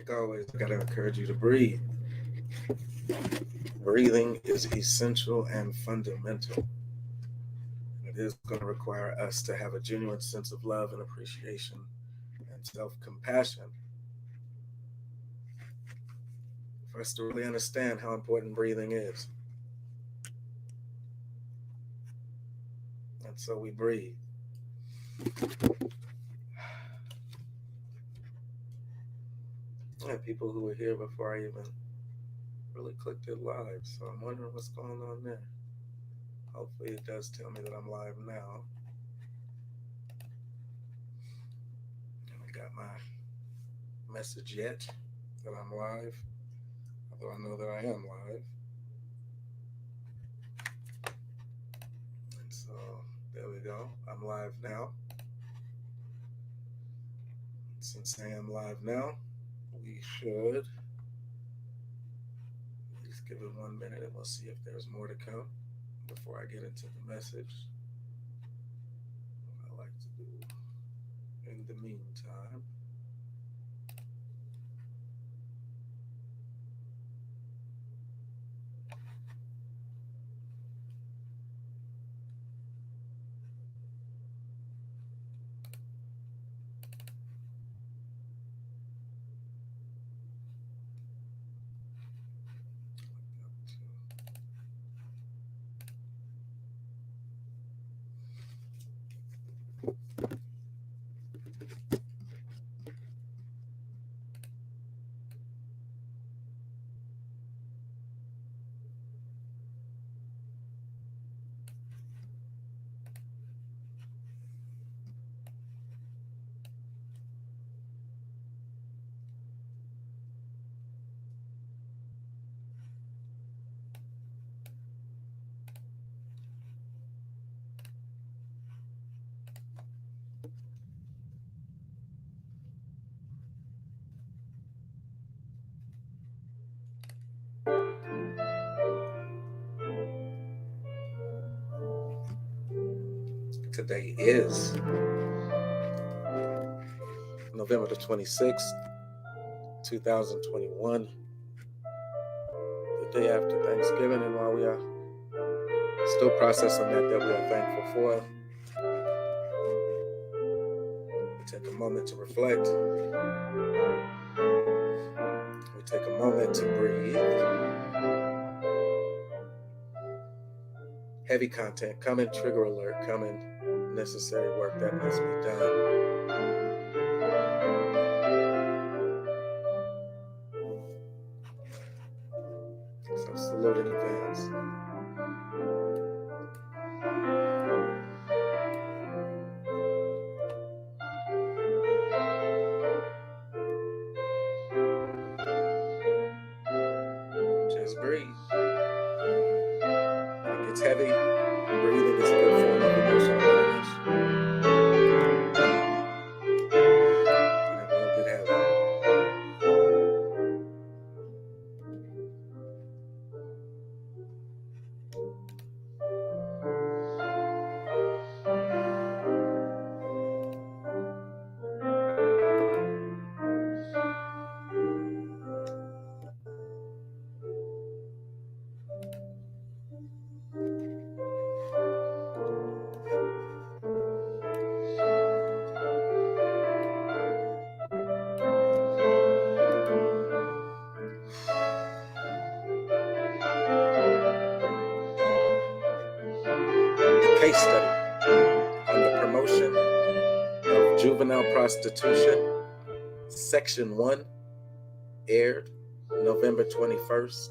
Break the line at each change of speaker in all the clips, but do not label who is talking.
Like always, I gotta encourage you to breathe. Breathing is essential and fundamental. It is going to require us to have a genuine sense of love and appreciation and self-compassion for us to really understand how important breathing is. And so we breathe. I had people who were here before I even really clicked it live, so I'm wondering what's going on there. Hopefully it does tell me that I'm live now. I haven't got my message yet that I'm live, although I know that I am live. And so there we go. I'm live now. Since I am live now, we should at least give it 1 minute and we'll see if there's more to come before I get into the message. What I like to do in the meantime. Today is November the 26th, 2021, the day after Thanksgiving, and while we are still processing that we are thankful for, we take a moment to reflect. We take a moment to breathe. Heavy content coming, trigger alert coming, necessary work that must be done. So salute in advance. Just breathe. When it gets heavy, breathing is a good form of emotional regulation. And it will get heavy. Case study on the promotion of juvenile prostitution, Section 1, aired November 21st,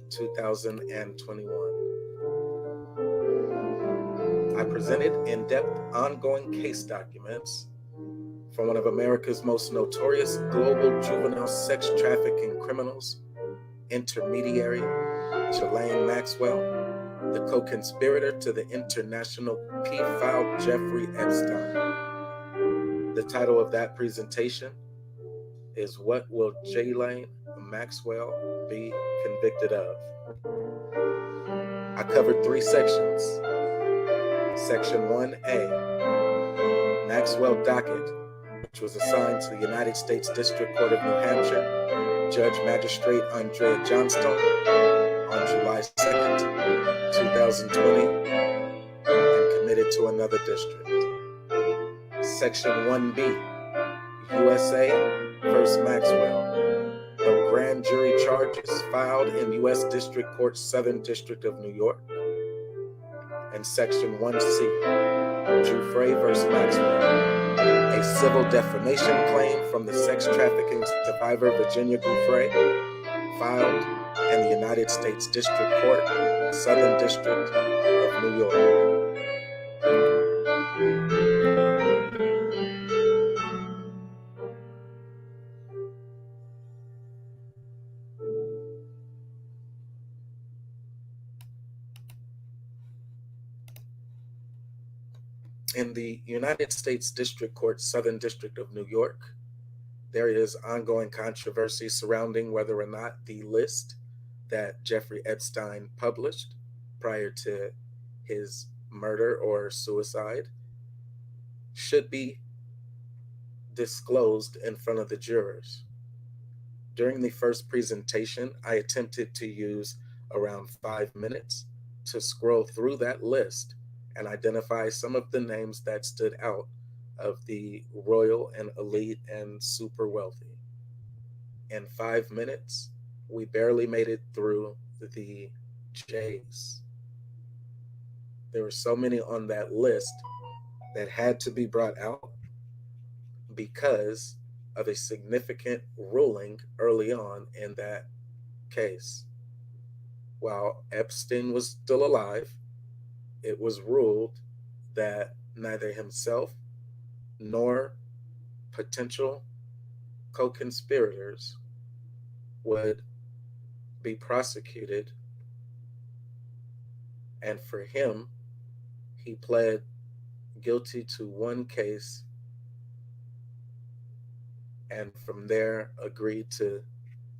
2021. I presented in-depth ongoing case documents from one of America's most notorious global juvenile sex trafficking criminals, intermediary Ghislaine Maxwell, the co-conspirator to the international pedophile Jeffrey Epstein. The title of that presentation is What Will Ghislaine Maxwell Be Convicted Of? I covered 3 sections. Section 1A, Maxwell Docket, which was assigned to the United States District Court of New Hampshire, Judge Magistrate Andrea Johnstone, on July 2nd, 2020, and committed to another district. Section 1B, USA v. Maxwell. No grand jury charges filed in U.S. District Court, Southern District of New York. And Section 1C, Juvenile v. Maxwell. A civil defamation claim from the sex trafficking survivor Virginia Giuffre, filed in the United States District Court, Southern District of New York. In the United States District Court, Southern District of New York, there is ongoing controversy surrounding whether or not the list that Jeffrey Epstein published prior to his murder or suicide should be disclosed in front of the jurors. During the first presentation, I attempted to use around 5 minutes to scroll through that list and identify some of the names that stood out of the royal and elite and super wealthy. In 5 minutes, we barely made it through the J's. There were so many on that list that had to be brought out because of a significant ruling early on in that case. While Epstein was still alive, it was ruled that neither himself nor potential co-conspirators would be prosecuted. And for him, he pled guilty to one case and from there agreed to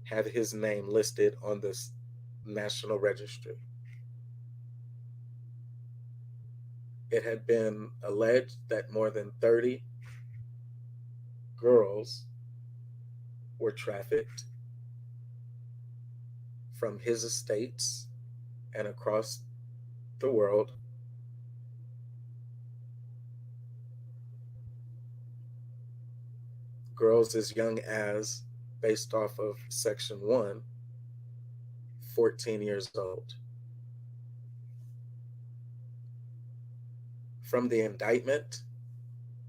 have his name listed on this national registry. It had been alleged that more than 30 girls were trafficked from his estates and across the world girls as young as, based off of Section 1, 14 years old. From the indictment,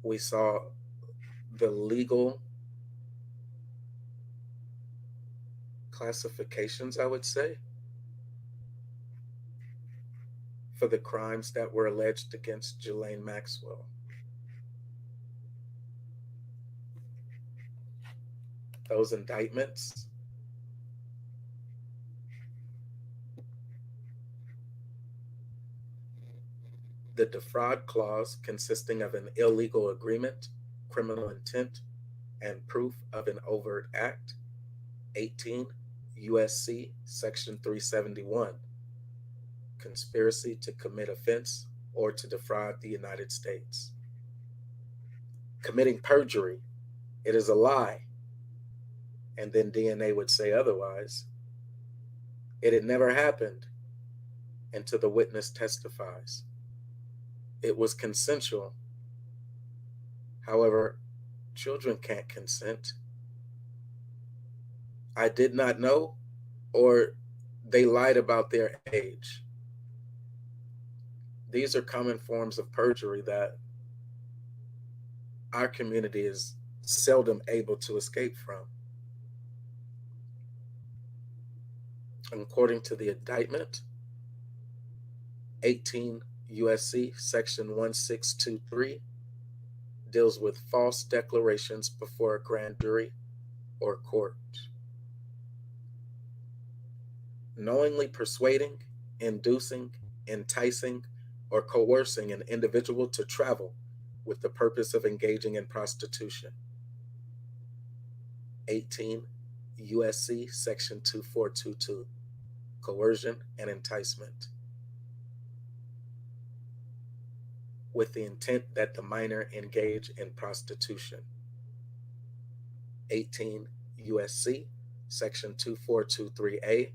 we saw the legal classifications, I would say, for the crimes that were alleged against Ghislaine Maxwell. Those indictments the defraud clause, consisting of an illegal agreement, criminal intent, and proof of an overt act, 18 USC Section 371, conspiracy to commit offense or to defraud the United States. Committing perjury, it is a lie, and then DNA would say otherwise. It had never happened until the witness testifies. It was consensual. However, children can't consent. I did not know, or they lied about their age. These are common forms of perjury that our community is seldom able to escape from. According to the indictment, 18 USC Section 1623 deals with false declarations before a grand jury or court. Knowingly persuading, inducing, enticing, or coercing an individual to travel with the purpose of engaging in prostitution. 18 USC Section 2422, coercion and enticement, with the intent that the minor engage in prostitution. 18 USC, Section 2423A,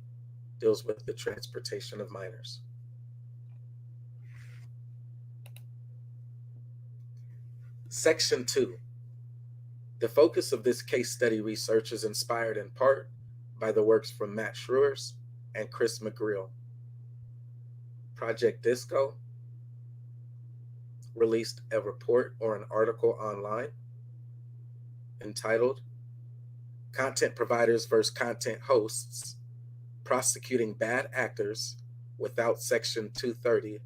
deals with the transportation of minors. Section 2. The focus of this case study research is inspired in part by the works from Matt Schruers and Chris McGreal. Project Disco released a report or an article online entitled Content Providers vs. Content Hosts, Prosecuting Bad Actors Without Section 230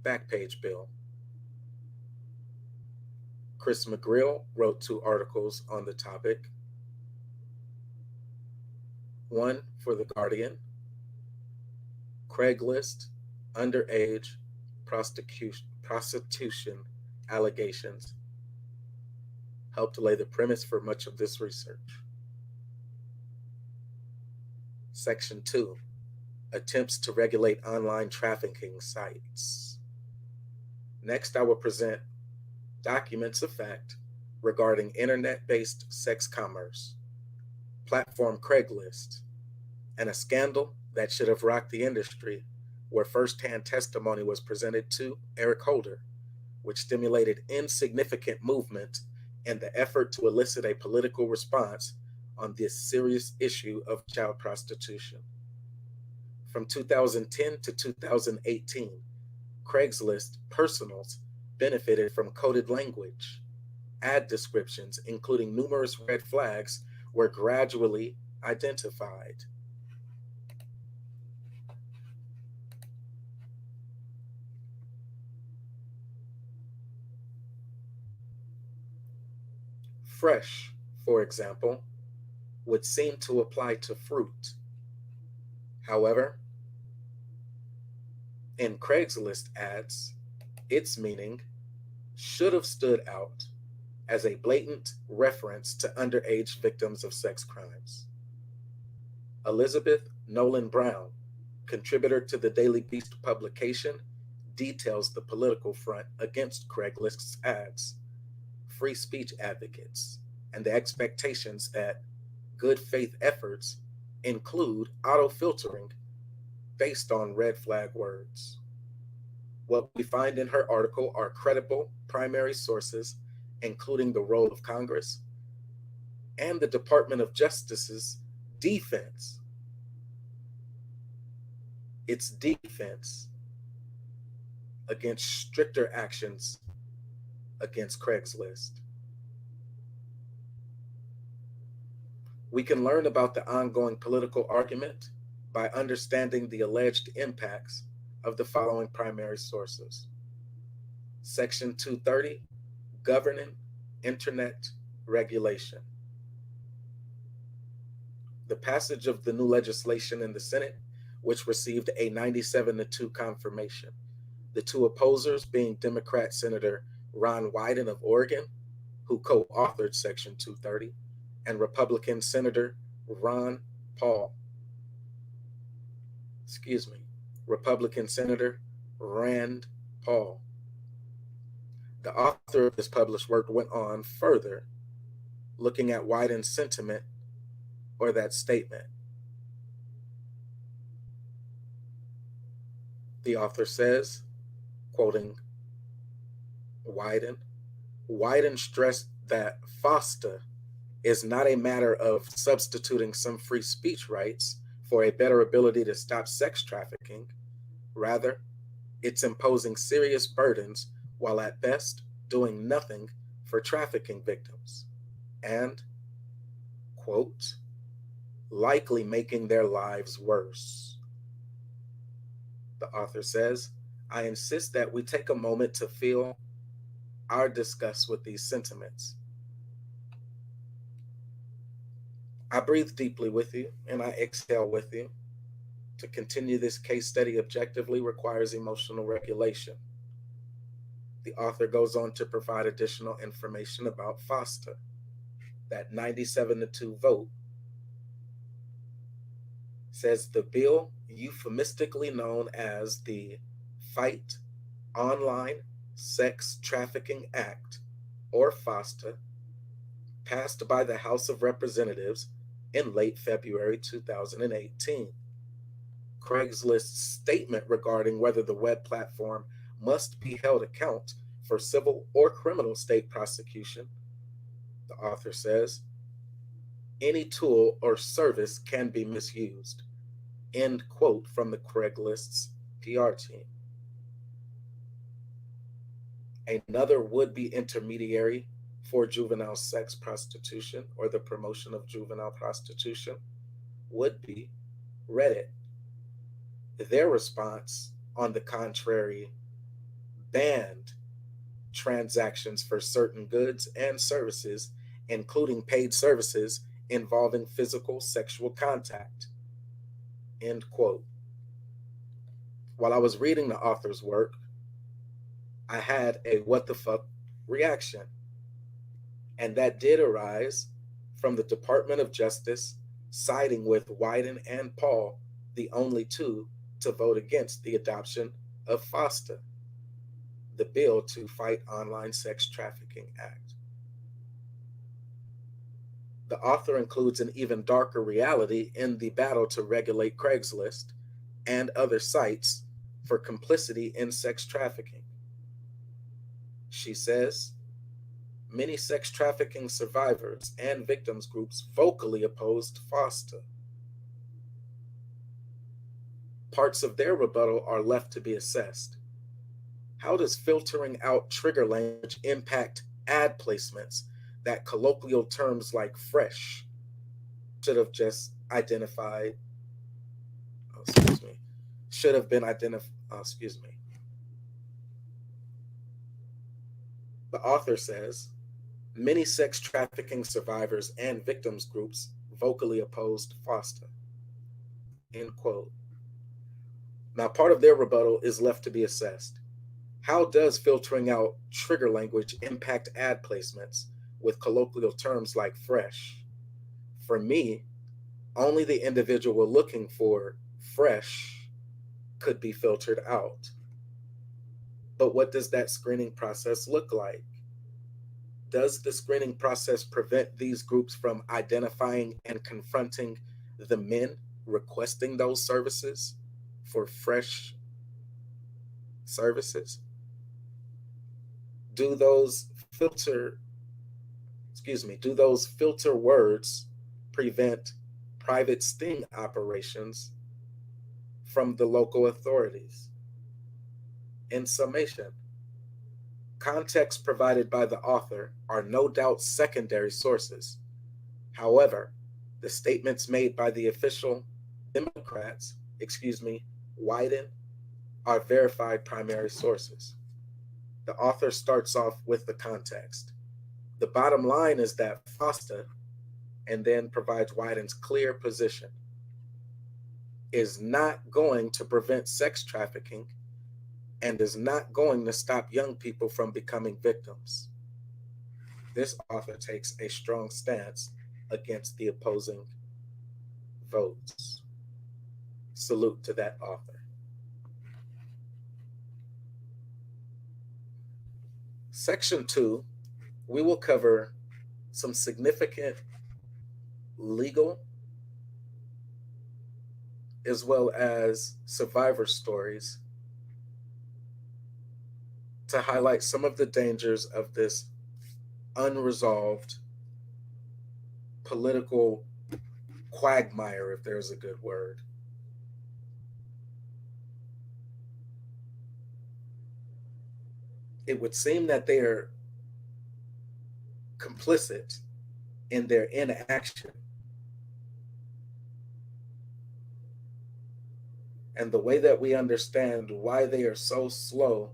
Backpage Bill. Chris McGreal wrote 2 articles on the topic, one for The Guardian, Craigslist, Underage Prostitution Allegations, helped lay the premise for much of this research. Section 2, Attempts to Regulate Online Trafficking Sites. Next, I will present documents of fact regarding internet-based sex commerce, platform Craigslist, and a scandal that should have rocked the industry where first-hand testimony was presented to Eric Holder, which stimulated insignificant movement in the effort to elicit a political response on this serious issue of child prostitution. From 2010 to 2018, Craigslist personals benefited from coded language. Ad descriptions, including numerous red flags, were gradually identified. Fresh, for example, would seem to apply to fruit. However, in Craigslist ads, its meaning should have stood out as a blatant reference to underage victims of sex crimes. Elizabeth Nolan Brown, contributor to the Daily Beast publication, details the political front against Craigslist's ads, free speech advocates, and the expectations that good faith efforts include auto-filtering based on red flag words. What we find in her article are credible primary sources, including the role of Congress and the Department of Justice's defense. Its defense against stricter actions against Craigslist. We can learn about the ongoing political argument by understanding the alleged impacts of the following primary sources. Section 230, Governing Internet Regulation. The passage of the new legislation in the Senate, which received a 97-2 confirmation. The 2 opposers being Democrat Senator Ron Wyden of Oregon, who co-authored Section 230, and Republican Senator Republican Senator Rand Paul. The author of this published work went on further, looking at Wyden's sentiment or that statement. The author says, quoting Wyden stressed that FOSTA is not a matter of substituting some free speech rights for a better ability to stop sex trafficking. Rather, it's imposing serious burdens while at best doing nothing for trafficking victims and, quote, likely making their lives worse. The author says, I insist that we take a moment to feel our disgust with these sentiments. I breathe deeply with you and I exhale with you. To continue this case study objectively requires emotional regulation. The author goes on to provide additional information about FOSTA. That 97-2 vote says the bill, euphemistically known as the Fight Online Sex Trafficking Act, or FOSTA, passed by the House of Representatives in late February 2018. Craigslist's statement regarding whether the web platform must be held account for civil or criminal state prosecution, the author says, any tool or service can be misused. End quote from the Craigslist's PR team. Another would-be intermediary for juvenile sex prostitution or the promotion of juvenile prostitution would be Reddit. Their response, on the contrary, banned transactions for certain goods and services, including paid services involving physical sexual contact. End quote. While I was reading the author's work, I had a what the fuck reaction. And that did arise from the Department of Justice siding with Wyden and Paul, the only two to vote against the adoption of FOSTA, the Bill to Fight Online Sex Trafficking Act. The author includes an even darker reality in the battle to regulate Craigslist and other sites for complicity in sex trafficking. She says, many sex trafficking survivors and victims groups vocally opposed FOSTA. Parts of their rebuttal are left to be assessed. How does filtering out trigger language impact ad placements that colloquial terms like fresh should have just identified, should have been identified, The author says, many sex trafficking survivors and victims groups vocally opposed FOSTA. End quote. Now, part of their rebuttal is left to be assessed. How does filtering out trigger language impact ad placements with colloquial terms like fresh? For me, only the individual looking for fresh could be filtered out. But what does that screening process look like? Does the screening process prevent these groups from identifying and confronting the men requesting those services for fresh services? Do those filter words prevent private sting operations from the local authorities? In summation, context provided by the author are no doubt secondary sources. However, the statements made by the official Democrats, Wyden, are verified primary sources. The author starts off with the context. The bottom line is that FOSTA, and then provides Wyden's clear position, is not going to prevent sex trafficking and is not going to stop young people from becoming victims. This author takes a strong stance against the opposing votes. Salute to that author. Section 2, we will cover some significant legal as well as survivor stories to highlight some of the dangers of this unresolved political quagmire, if there's a good word. It would seem that they are complicit in their inaction. And the way that we understand why they are so slow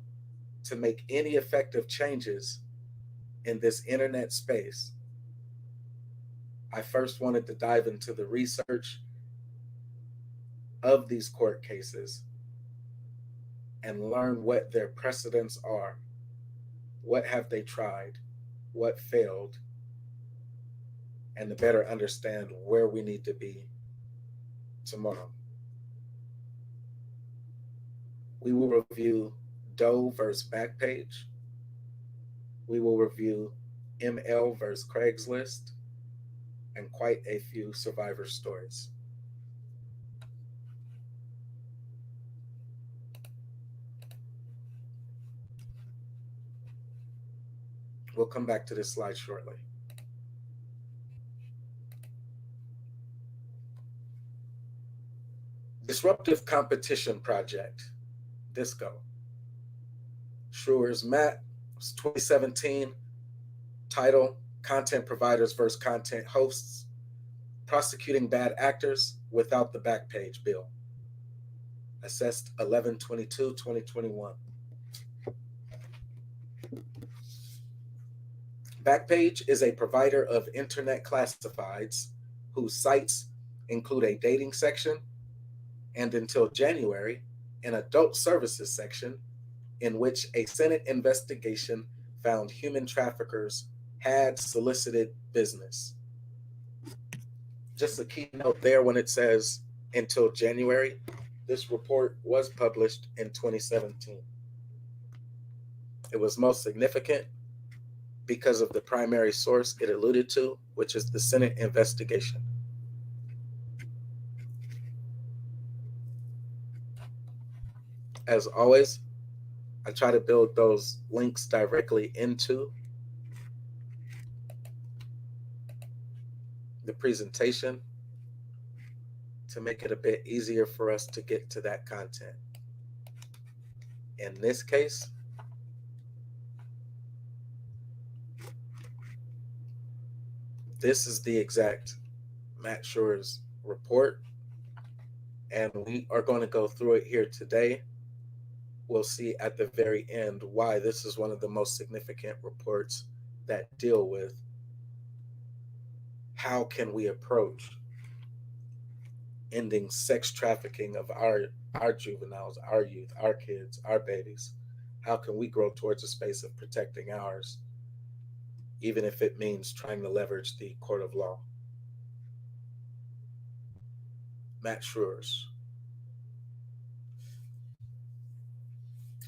to make any effective changes in this internet space, I first wanted to dive into the research of these court cases and learn what their precedents are. What have they tried? What failed? And to better understand where we need to be tomorrow. We will review Doe versus Backpage. We will review ML versus Craigslist. and quite a few survivor stories. We'll come back to this slide shortly. Disruptive Competition Project, DISCO. Schrewer's Matt, 2017. Title, Content Providers versus Content Hosts, Prosecuting Bad Actors Without the Backpage Bill. Assessed 11/22/2021. Backpage is a provider of internet classifieds whose sites include a dating section and, until January, an adult services section in which a Senate investigation found human traffickers had solicited business. Just a key note there when it says until January, this report was published in 2017. It was most significant because of the primary source it alluded to, which is the Senate investigation. As always, I try to build those links directly into the presentation to make it a bit easier for us to get to that content. In this case, this is the exact Matt Schrewer's report, and we are going to go through it here today. We'll see at the very end why this is one of the most significant reports that deal with how can we approach ending sex trafficking of our juveniles, our youth, our kids, our babies. How can we grow towards a space of protecting ours, even if it means trying to leverage the court of law? Matt Schrewer's.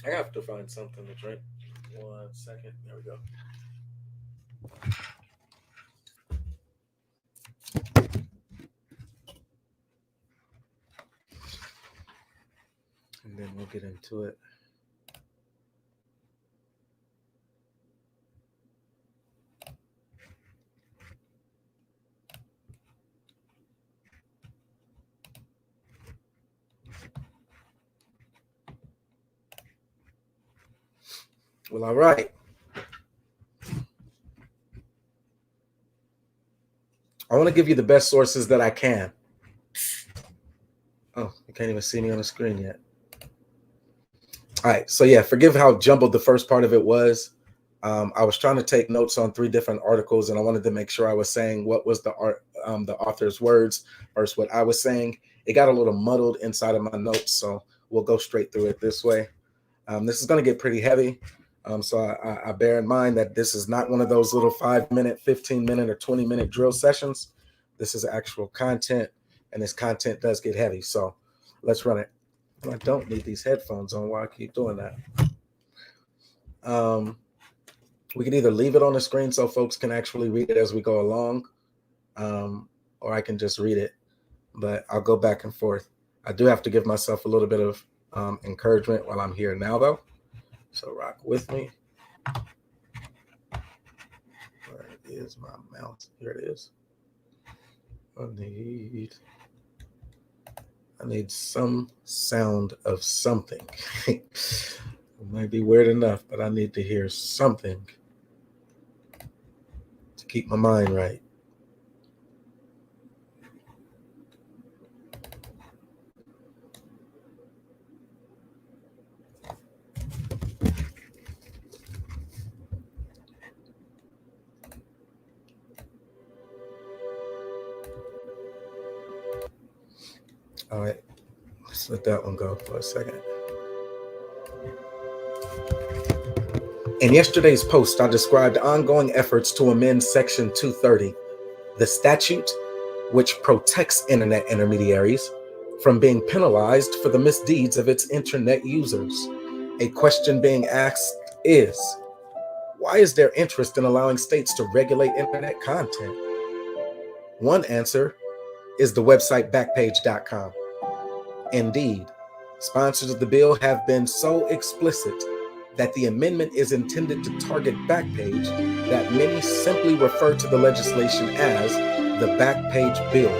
I have to find something to drink. 1 second. There we go. And then we'll get into it. Well, all right. I want to give you the best sources that I can. Oh, you can't even see me on the screen yet. All right. So yeah, forgive how jumbled the first part of it was. I was trying to take notes on 3 different articles, and I wanted to make sure I was saying what was the author's words versus what I was saying. It got a little muddled inside of my notes, so we'll go straight through it this way. This is going to get pretty heavy. So I bear in mind that this is not one of those little 5-minute, 15-minute, or 20-minute drill sessions. This is actual content, and this content does get heavy. So let's run it. I don't need these headphones on while I keep doing that. We can either leave it on the screen so folks can actually read it as we go along, or I can just read it, but I'll go back and forth. I do have to give myself a little bit of encouragement while I'm here now, though. So rock with me. Where is my mouse? Here it is. I need some sound of something. It might be weird enough, but I need to hear something to keep my mind right. All right, let's let that one go for a second. In yesterday's post, I described ongoing efforts to amend Section 230, the statute which protects internet intermediaries from being penalized for the misdeeds of its internet users. A question being asked is, why is there interest in allowing states to regulate internet content? One answer is the website Backpage.com. Indeed, sponsors of the bill have been so explicit that the amendment is intended to target Backpage that many simply refer to the legislation as the Backpage Bill.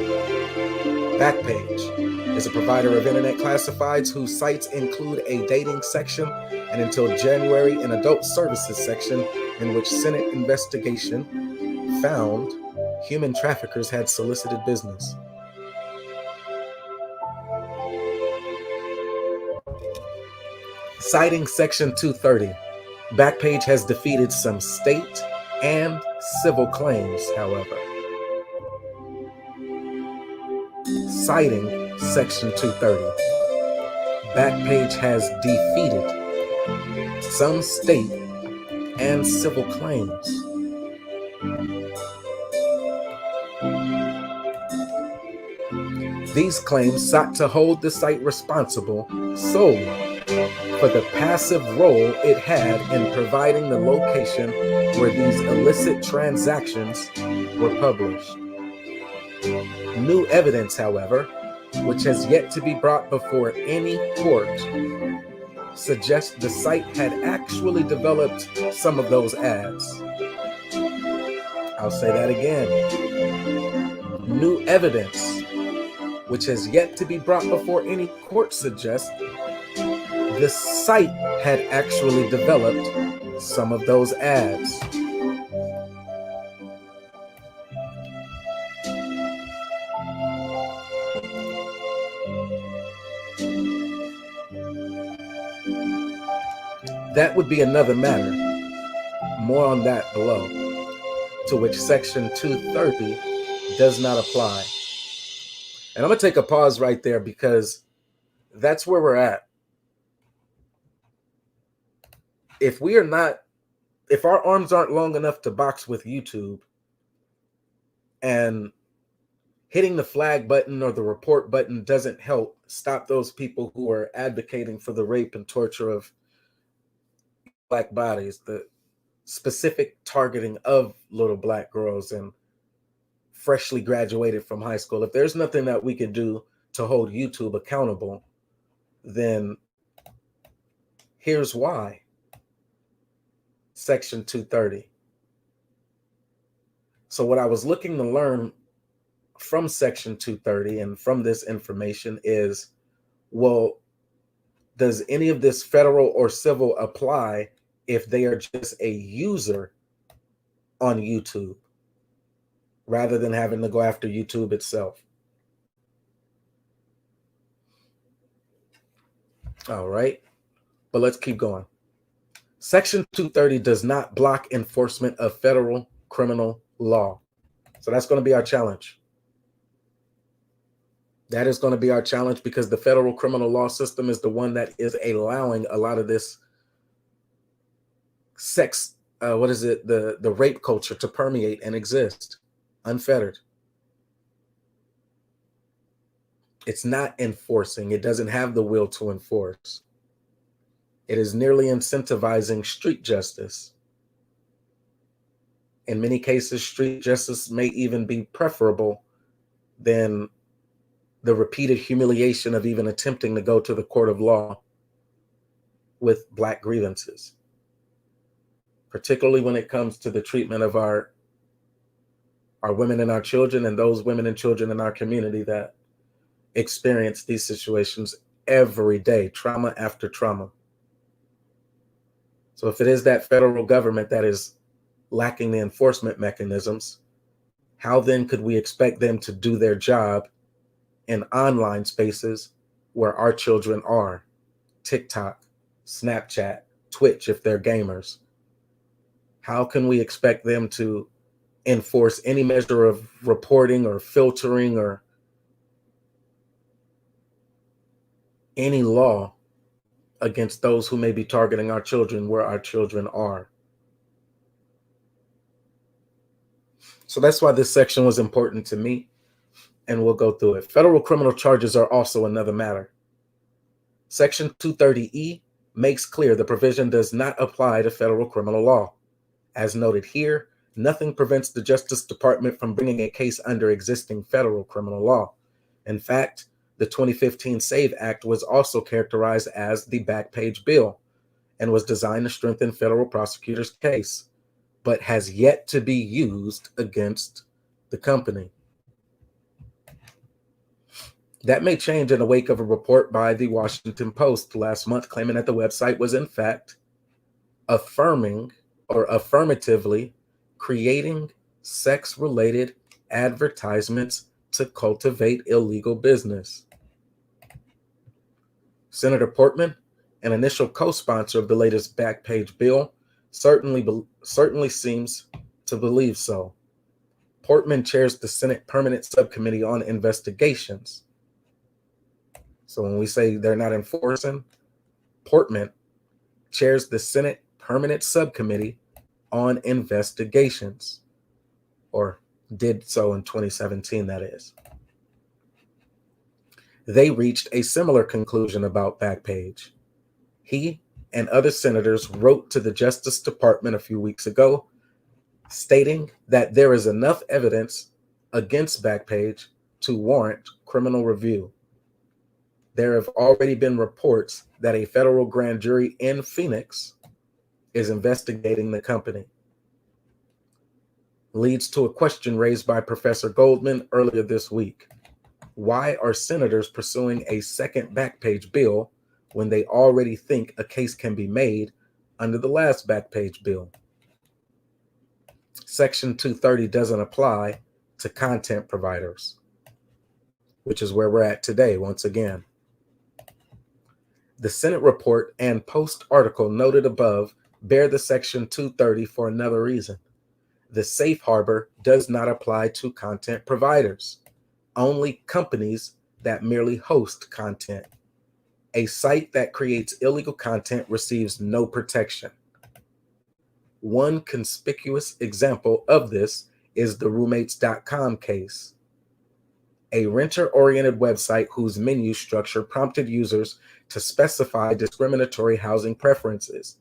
Backpage is a provider of internet classifieds whose sites include a dating section and until January an adult services section in which Senate investigation found human traffickers had solicited business. Citing Section 230, Backpage has defeated some state and civil claims, however. Citing Section 230, Backpage has defeated some state and civil claims. These claims sought to hold the site responsible solely for the passive role it had in providing the location where these illicit transactions were published. New evidence, however, which has yet to be brought before any court, suggests the site had actually developed some of those ads. I'll say that again. New evidence, which has yet to be brought before any court, suggests the site had actually developed some of those ads. That would be another matter. More on that below, to which Section 230 does not apply. And I'm going to take a pause right there because that's where we're at. If our arms aren't long enough to box with YouTube, and hitting the flag button or the report button doesn't help stop those people who are advocating for the rape and torture of Black bodies, the specific targeting of little Black girls and freshly graduated from high school. If there's nothing that we can do to hold YouTube accountable, then here's why. Section 230. So what I was looking to learn from Section 230 and from this information is, well, does any of this federal or civil apply if they are just a user on YouTube rather than having to go after YouTube itself? All right, but let's keep going. Section 230 does not block enforcement of federal criminal law. So that's going to be our challenge. That is going to be our challenge because the federal criminal law system is the one that is allowing a lot of this the rape culture to permeate and exist unfettered. It's not enforcing. It doesn't have the will to enforce. It is nearly incentivizing street justice. In many cases, street justice may even be preferable than the repeated humiliation of even attempting to go to the court of law with Black grievances, particularly when it comes to the treatment of our women and our children and those women and children in our community that experience these situations every day, trauma after trauma. So if it is that federal government that is lacking the enforcement mechanisms, how then could we expect them to do their job in online spaces where our children are? TikTok, Snapchat, Twitch, if they're gamers. How can we expect them to enforce any measure of reporting or filtering or any law against those who may be targeting our children where our children are? So that's why this section was important to me, and we'll go through it. Federal criminal charges are also another matter. Section 230E makes clear the provision does not apply to federal criminal law. As noted here, Nothing prevents the Justice Department from bringing a case under existing federal criminal law. In fact, the 2015 SAVE Act was also characterized as the Backpage Bill and was designed to strengthen federal prosecutors' case, but has yet to be used against the company. That may change in the wake of a report by the Washington Post last month claiming that the website was in fact affirming or affirmatively creating sex-related advertisements to cultivate illegal business. Senator Portman, an initial co-sponsor of the latest Backpage bill, certainly seems to believe so. Portman chairs the Senate Permanent Subcommittee on Investigations. So when we say they're not enforcing, Portman chairs the Senate Permanent Subcommittee on Investigations, or did so in 2017, that is. They reached a similar conclusion about Backpage. He and other senators wrote to the Justice Department a few weeks ago, stating that there is enough evidence against Backpage to warrant criminal review. There have already been reports that a federal grand jury in Phoenix is investigating the company. Leads to a question raised by Professor Goldman earlier this week. Why are senators pursuing a second Backpage bill when they already think a case can be made under the last Backpage bill? Section 230 doesn't apply to content providers, which is where we're at today once again. The Senate report and Post article noted above bear the Section 230 for another reason. The safe harbor does not apply to content providers, only companies that merely host content. A site that creates illegal content receives no protection. One conspicuous example of this is the roommates.com case, a renter-oriented website whose menu structure prompted users to specify discriminatory housing preferences.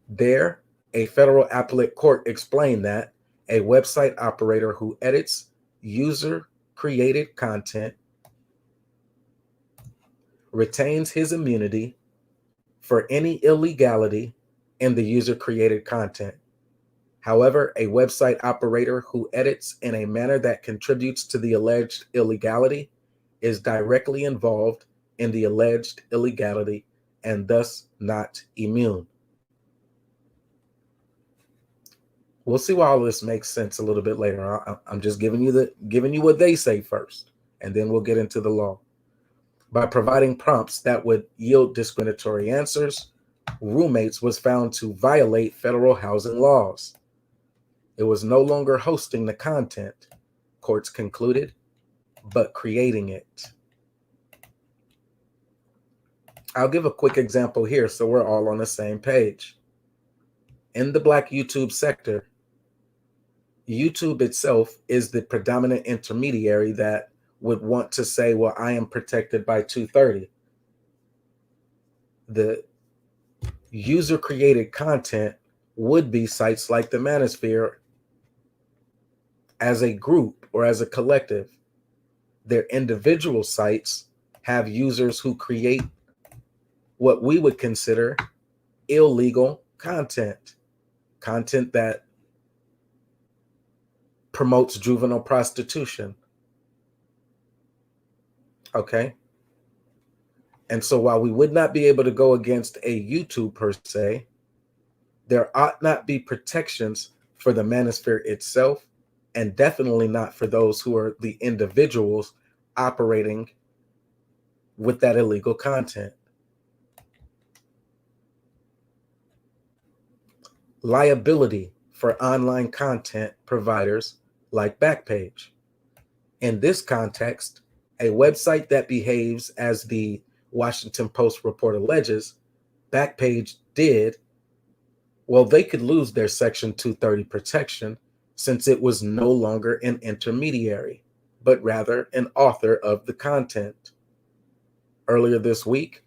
There, a federal appellate court explained that a website operator who edits user-created content retains his immunity for any illegality in the user-created content. However, a website operator who edits in a manner that contributes to the alleged illegality is directly involved in the alleged illegality and thus not immune. We'll see why all this makes sense a little bit later. I'm just giving you what they say first, and then we'll get into the law. By providing prompts that would yield discriminatory answers, Roommates was found to violate federal housing laws. It was no longer hosting the content, courts concluded, but creating it. I'll give a quick example here so we're all on the same page. In the Black YouTube sector, YouTube itself is the predominant intermediary that would want to say, well, I am protected by 230. The user-created content would be sites like the Manosphere as a group or as a collective. Their individual sites have users who create what we would consider illegal content that promotes juvenile prostitution. Okay. And so while we would not be able to go against a YouTube per se, there ought not be protections for the Manosphere itself, and definitely not for those who are the individuals operating with that illegal content. Liability for online content providers like Backpage. In this context, a website that behaves as the Washington Post report alleges, Backpage did, well, they could lose their Section 230 protection since it was no longer an intermediary, but rather an author of the content. Earlier this week,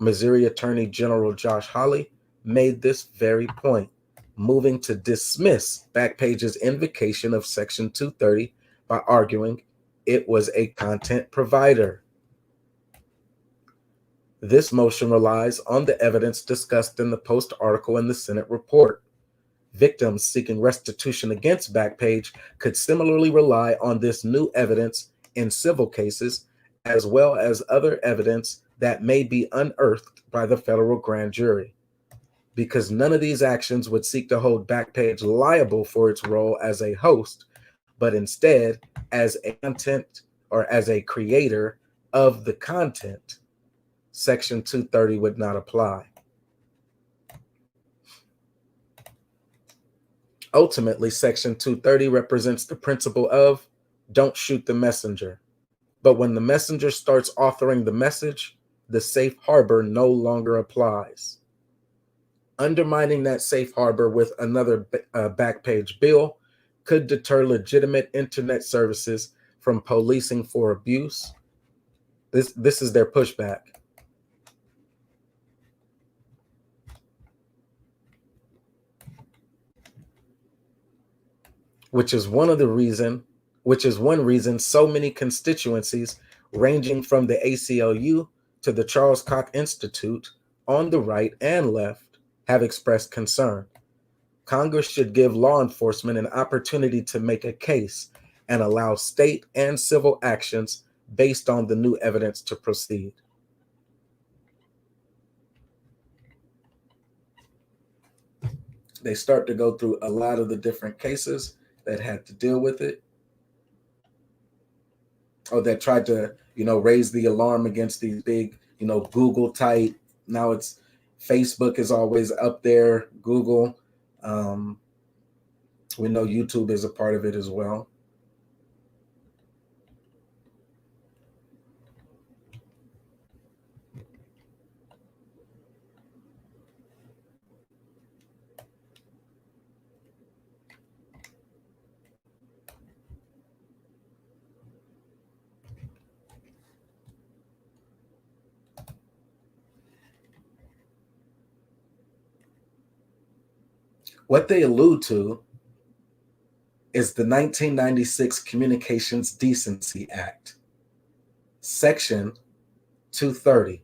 Missouri Attorney General Josh Hawley made this very point, moving to dismiss Backpage's invocation of Section 230 by arguing it was a content provider. This motion relies on the evidence discussed in the Post article in the Senate report. Victims seeking restitution against Backpage could similarly rely on this new evidence in civil cases, as well as other evidence that may be unearthed by the federal grand jury. Because none of these actions would seek to hold Backpage liable for its role as a host, but instead as a content or as a creator of the content, Section 230 would not apply. Ultimately, Section 230 represents the principle of don't shoot the messenger. But when the messenger starts authoring the message, the safe harbor no longer applies. Undermining that safe harbor with another Backpage bill could deter legitimate internet services from policing for abuse. This is their pushback. Which is one reason so many constituencies ranging from the ACLU to the Charles Koch Institute on the right and left have expressed concern. Congress should give law enforcement an opportunity to make a case and allow state and civil actions based on the new evidence to proceed. They start to go through a lot of the different cases that had to deal with it, or that tried to, raise the alarm against these big, Google type. Now it's Facebook is always up there, Google. We know YouTube is a part of it as well. What they allude to is the 1996 Communications Decency Act, Section 230.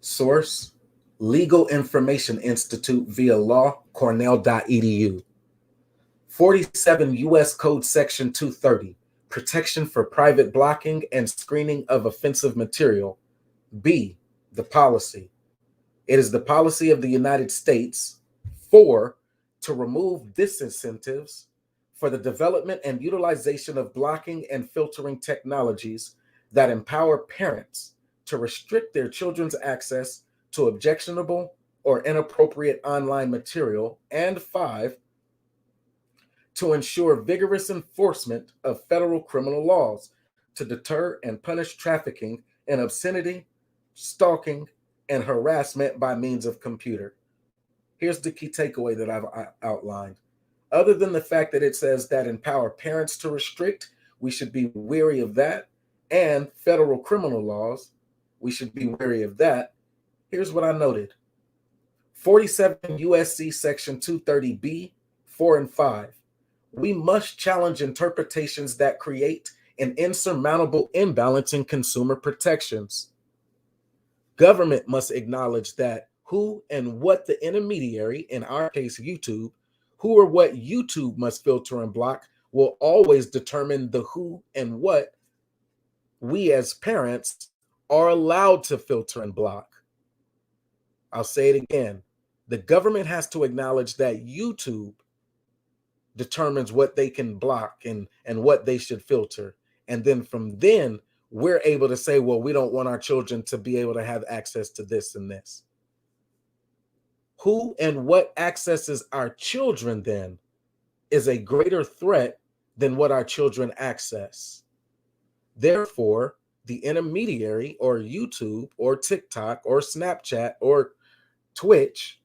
Source, Legal Information Institute via law, cornell.edu. 47 U.S. Code Section 230, Protection for Private Blocking and Screening of Offensive Material. B, the policy. It is the policy of the United States to remove disincentives for the development and utilization of blocking and filtering technologies that empower parents to restrict their children's access to objectionable or inappropriate online material, and 5, to ensure vigorous enforcement of federal criminal laws to deter and punish trafficking in obscenity, stalking, and harassment by means of computer. Here's the key takeaway that I've outlined. Other than the fact that it says that empower parents to restrict, we should be wary of that, and federal criminal laws, we should be wary of that. Here's what I noted. 47 USC Section 230B, 4 and 5. We must challenge interpretations that create an insurmountable imbalance in consumer protections. Government must acknowledge that who and what the intermediary, in our case YouTube, who or what YouTube must filter and block will always determine the who and what we as parents are allowed to filter and block. I'll say it again. The government has to acknowledge that YouTube determines what they can block and what they should filter. And then from then, we're able to say, well, we don't want our children to be able to have access to this and this. Who and what accesses our children then is a greater threat than what our children access. Therefore, the intermediary or YouTube or TikTok or Snapchat or Twitch,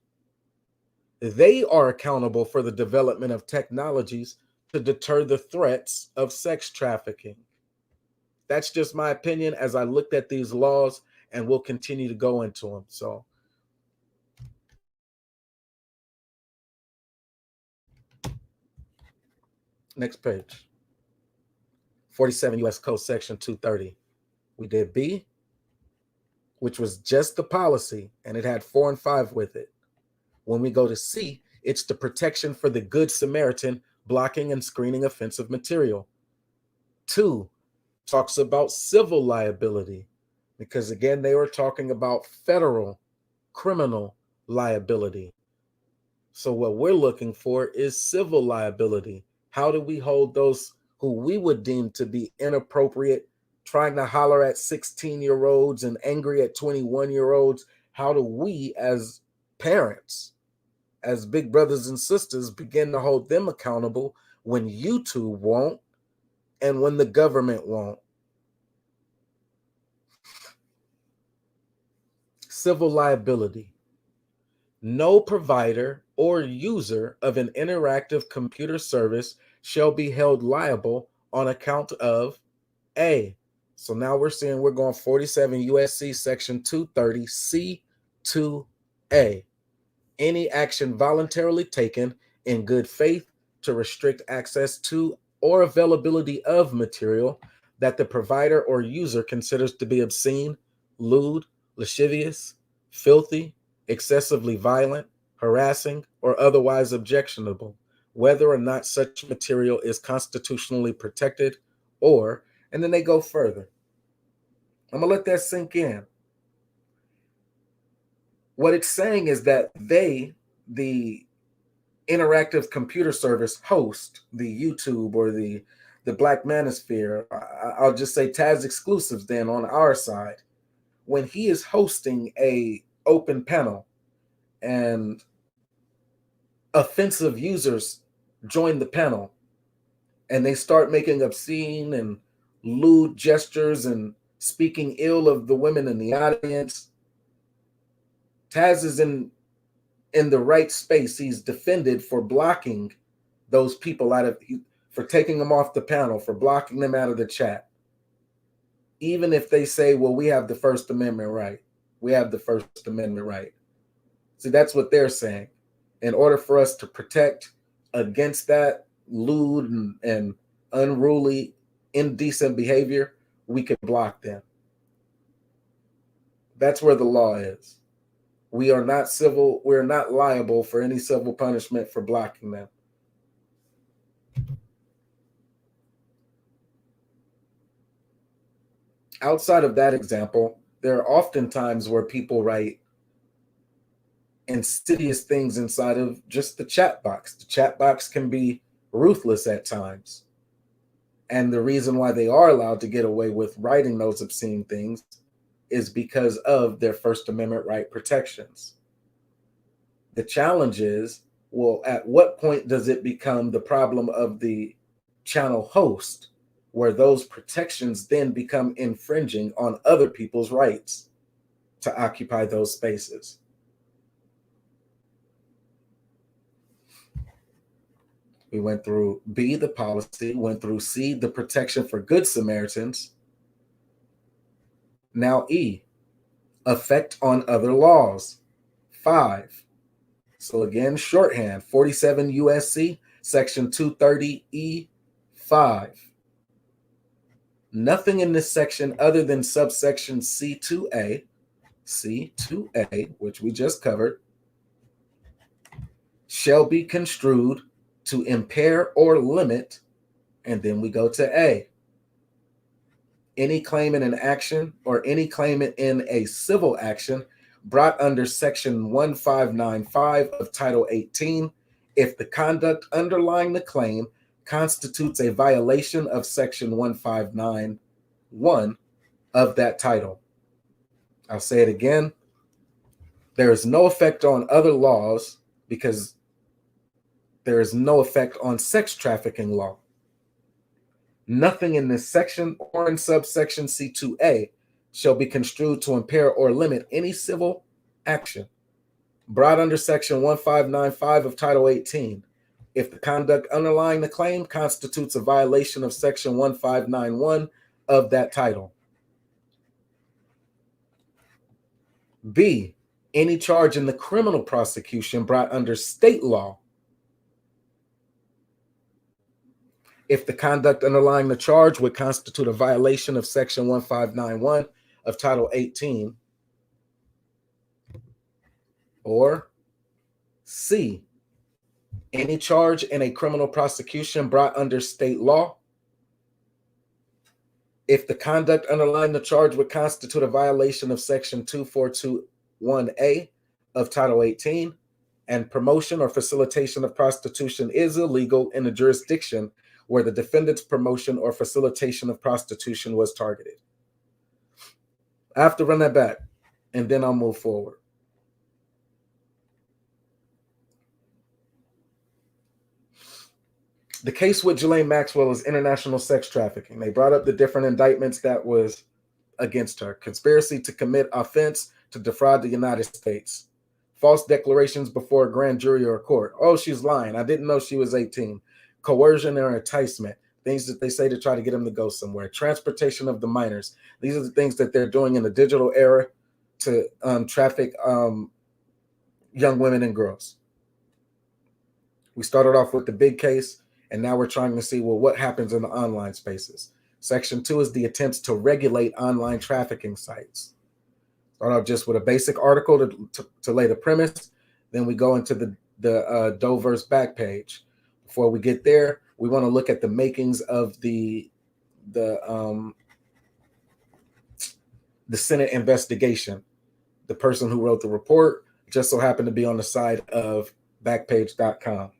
they are accountable for the development of technologies to deter the threats of sex trafficking. That's just my opinion as I looked at these laws, and we'll continue to go into them. So Next page. 47 U.S. Code Section 230. We did B, which was just the policy, and it had 4 and 5 with it. When we go to C, it's the protection for the Good Samaritan, blocking and screening offensive material. 2 talks about civil liability, because again, they were talking about federal criminal liability. So what we're looking for is civil liability. How do we hold those who we would deem to be inappropriate, trying to holler at 16-year-olds and angry at 21-year-olds? How do we as parents, as big brothers and sisters, begin to hold them accountable when YouTube won't and when the government won't? Civil liability. No provider or user of an interactive computer service shall be held liable on account of A. So now we're seeing we're going 47 USC section 230 C2A. Any action voluntarily taken in good faith to restrict access to or availability of material that the provider or user considers to be obscene, lewd, lascivious, filthy, excessively violent, harassing, or otherwise objectionable, whether or not such material is constitutionally protected, or, and then they go further. I'm going to let that sink in. What it's saying is that they, the interactive computer service host, the YouTube or the Black Manosphere, I'll just say Taz exclusives then on our side, when he is hosting a open panel and offensive users join the panel and they start making obscene and lewd gestures and speaking ill of the women in the audience, Taz is in the right space. He's defended for blocking those people for taking them off the panel, for blocking them out of the chat. Even if they say, well, we have the First Amendment right. We have the First Amendment right. See, that's what they're saying. In order for us to protect against that lewd and unruly, indecent behavior, we can block them. That's where the law is. We are not civil. We're not liable for any civil punishment for blocking them. Outside of that example, there are often times where people write insidious things inside of just the chat box. The chat box can be ruthless at times. And the reason why they are allowed to get away with writing those obscene things is because of their First Amendment right protections. The challenge is, well, at what point does it become the problem of the channel host, where those protections then become infringing on other people's rights to occupy those spaces? We went through B, the policy, went through C, the protection for Good Samaritans. Now E, effect on other laws. 5. So again, shorthand, 47 USC, section 230 E5. Nothing in this section other than subsection C2A, which we just covered, shall be construed to impair or limit, and then we go to A. Any claimant in action or any claimant in a civil action brought under section 1595 of Title 18, if the conduct underlying the claim constitutes a violation of section 1591 of that title. I'll say it again. There is no effect on other laws because there is no effect on sex trafficking law. Nothing in this section or in subsection C2A shall be construed to impair or limit any civil action brought under section 1595 of Title 18 if the conduct underlying the claim constitutes a violation of section 1591 of that title. B, any charge in the criminal prosecution brought under state law if the conduct underlying the charge would constitute a violation of Section 1591 of Title 18, or C, any charge in a criminal prosecution brought under state law, if the conduct underlying the charge would constitute a violation of Section 2421A of Title 18, and promotion or facilitation of prostitution is illegal in a jurisdiction where the defendant's promotion or facilitation of prostitution was targeted. I have to run that back, and then I'll move forward. The case with Ghislaine Maxwell is international sex trafficking. They brought up the different indictments that was against her. Conspiracy to commit offense to defraud the United States. False declarations before a grand jury or a court. Oh, she's lying. I didn't know she was 18. Coercion or enticement. Things that they say to try to get them to go somewhere. Transportation of the minors. These are the things that they're doing in the digital era to traffic young women and girls. We started off with the big case, and now we're trying to see, well, what happens in the online spaces. Section 2 is the attempts to regulate online trafficking sites. Start off just with a basic article to lay the premise. Then we go into the Dover's back page. Before we get there, we want to look at the makings of the Senate investigation. The person who wrote the report just so happened to be on the side of Backpage.com.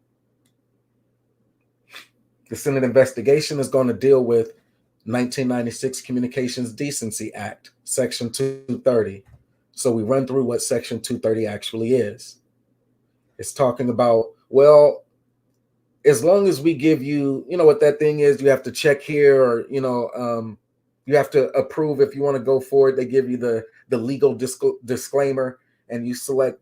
The Senate investigation is going to deal with 1996 Communications Decency Act, Section 230. So we run through what Section 230 actually is. It's talking about, well, as long as we give you, you know what that thing is, you have to check here, or, you have to approve if you want to go forward. They give you the legal disclaimer, and you select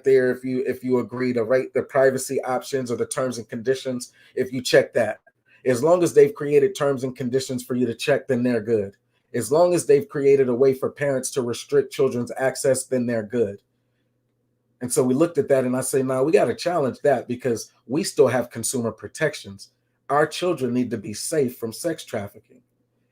there if you agree to rate the privacy options or the terms and conditions. If you check that, as long as they've created terms and conditions for you to check, then they're good. As long as they've created a way for parents to restrict children's access, then they're good. And so we looked at that, and I say, no, we got to challenge that, because we still have consumer protections. Our children need to be safe from sex trafficking.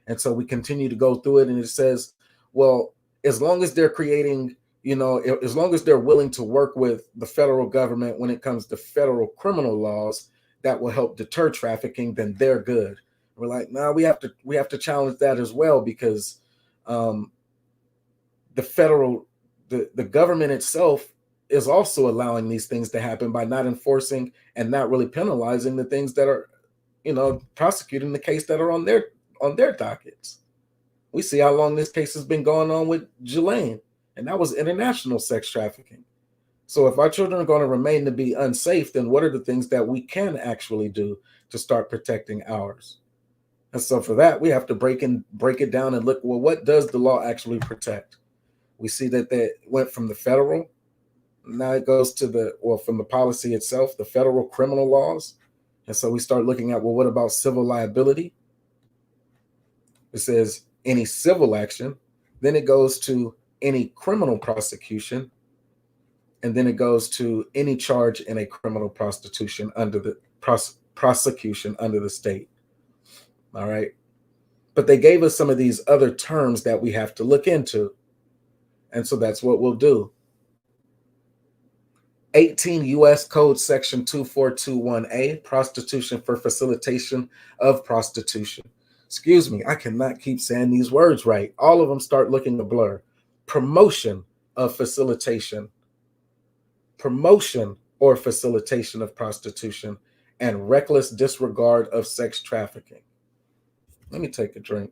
And so we continue to go through it, and it says, well, as long as they're creating, as long as they're willing to work with the federal government when it comes to federal criminal laws that will help deter trafficking, then they're good. We're like, no, we have to challenge that as well, because the government itself is also allowing these things to happen by not enforcing and not really penalizing the things that are, prosecuting the case that are on their dockets. We see how long this case has been going on with Ghislaine, and that was international sex trafficking. So if our children are going to remain to be unsafe, then what are the things that we can actually do to start protecting ours? And so for that, we have to break it down and look, well, what does the law actually protect? We see that they went from the federal, now it goes to from the policy itself, the federal criminal laws. And so we start looking at, well, what about civil liability? It says any civil action, then it goes to any criminal prosecution, and then it goes to any charge in a criminal prostitution under the prosecution under the state. All right. But they gave us some of these other terms that we have to look into. And so that's what we'll do. 18 U.S. Code Section 2421A, prostitution for facilitation of prostitution. Excuse me, I cannot keep saying these words right. All of them start looking a blur. Promotion of facilitation. Promotion or facilitation of prostitution, and reckless disregard of sex trafficking. Let me take a drink.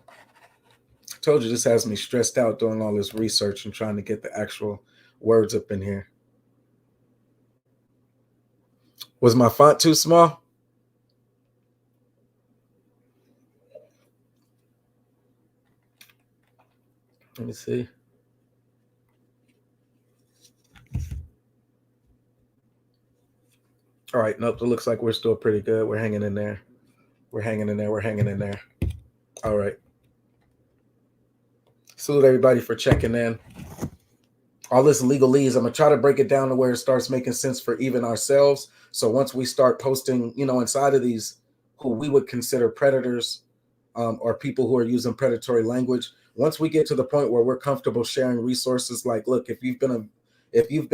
I told you this has me stressed out doing all this research and trying to get the actual words up in here. Was my font too small? Let me see. All right, nope, it looks like we're still pretty good. We're hanging in there. We're hanging in there. All right. Salute everybody for checking in. All this legalese, I'm going to try to break it down to where it starts making sense for even ourselves So once we start posting, inside of these who we would consider predators, or people who are using predatory language, once we get to the point where we're comfortable sharing resources, like, look, if you've been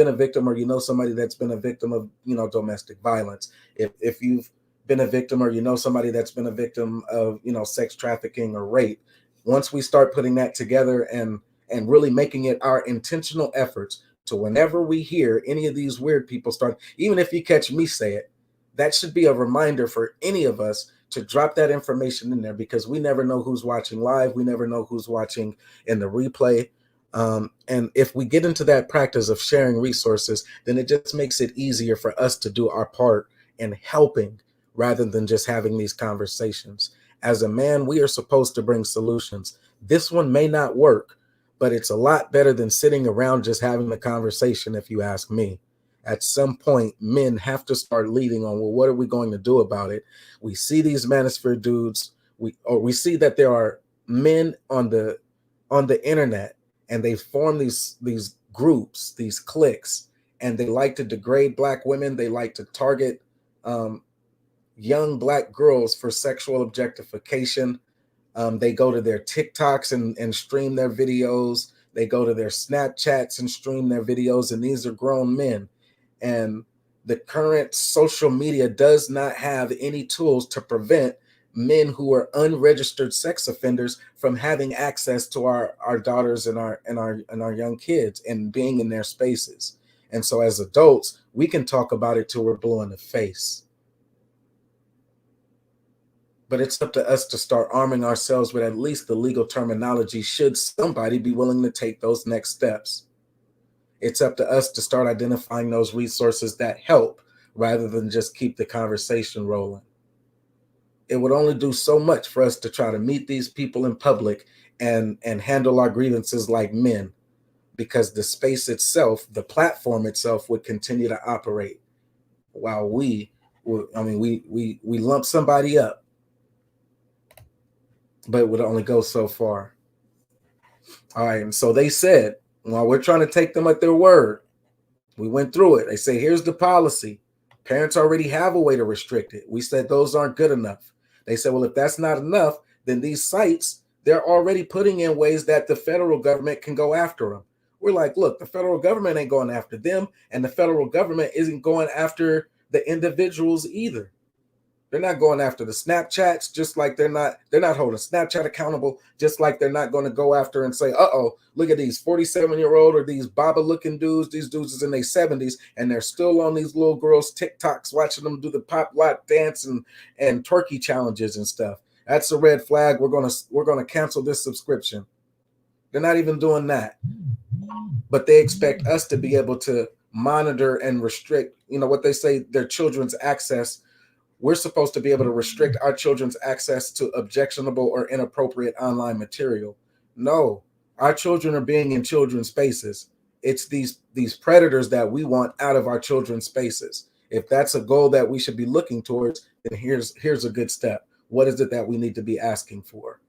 a victim, or somebody that's been a victim of domestic violence, if you've been a victim, or somebody that's been a victim of sex trafficking or rape, once we start putting that together and really making it our intentional efforts to, whenever we hear any of these weird people start, even if you catch me say it, that should be a reminder for any of us to drop that information in there, because we never know who's watching live. We never know who's watching in the replay. And if we get into that practice of sharing resources, then it just makes it easier for us to do our part in helping, rather than just having these conversations. As a man, we are supposed to bring solutions. This one may not work, but it's a lot better than sitting around just having the conversation, if you ask me. At some point, men have to start leading on, well, what are we going to do about it? We see these manosphere dudes, we see that there are men on the internet, and they form these groups, these cliques, and they like to degrade Black women. They like to target young Black girls for sexual objectification. They go to their TikToks and stream their videos. They go to their Snapchats and stream their videos, and these are grown men. And the current social media does not have any tools to prevent men who are unregistered sex offenders from having access to our daughters and our young kids and being in their spaces. And so as adults, we can talk about it till we're blue in the face. But it's up to us to start arming ourselves with at least the legal terminology, should somebody be willing to take those next steps. It's up to us to start identifying those resources that help, rather than just keep the conversation rolling. It would only do so much for us to try to meet these people in public and handle our grievances like men, because the space itself, the platform itself, would continue to operate while we lump somebody up, but it would only go so far. All right, and so they said, while we're trying to take them at their word, we went through it. They say, here's the policy. Parents already have a way to restrict it. We said those aren't good enough. They said, well, if that's not enough, then these sites, they're already putting in ways that the federal government can go after them. We're like, look, the federal government ain't going after them, and the federal government isn't going after the individuals either. They're not going after the Snapchats, just like they're not holding Snapchat accountable, just like they're not going to go after and say, look at these 47-year-old or these Baba-looking dudes. These dudes is in their 70s, and they're still on these little girls' TikToks, watching them do the pop lock dance and turkey challenges and stuff. That's a red flag. We're gonna cancel this subscription. They're not even doing that. But they expect us to be able to monitor and restrict, what they say, their children's access. We're supposed to be able to restrict our children's access to objectionable or inappropriate online material. No, our children are being in children's spaces. It's these predators that we want out of our children's spaces. If that's a goal that we should be looking towards, then here's a good step. What is it that we need to be asking for?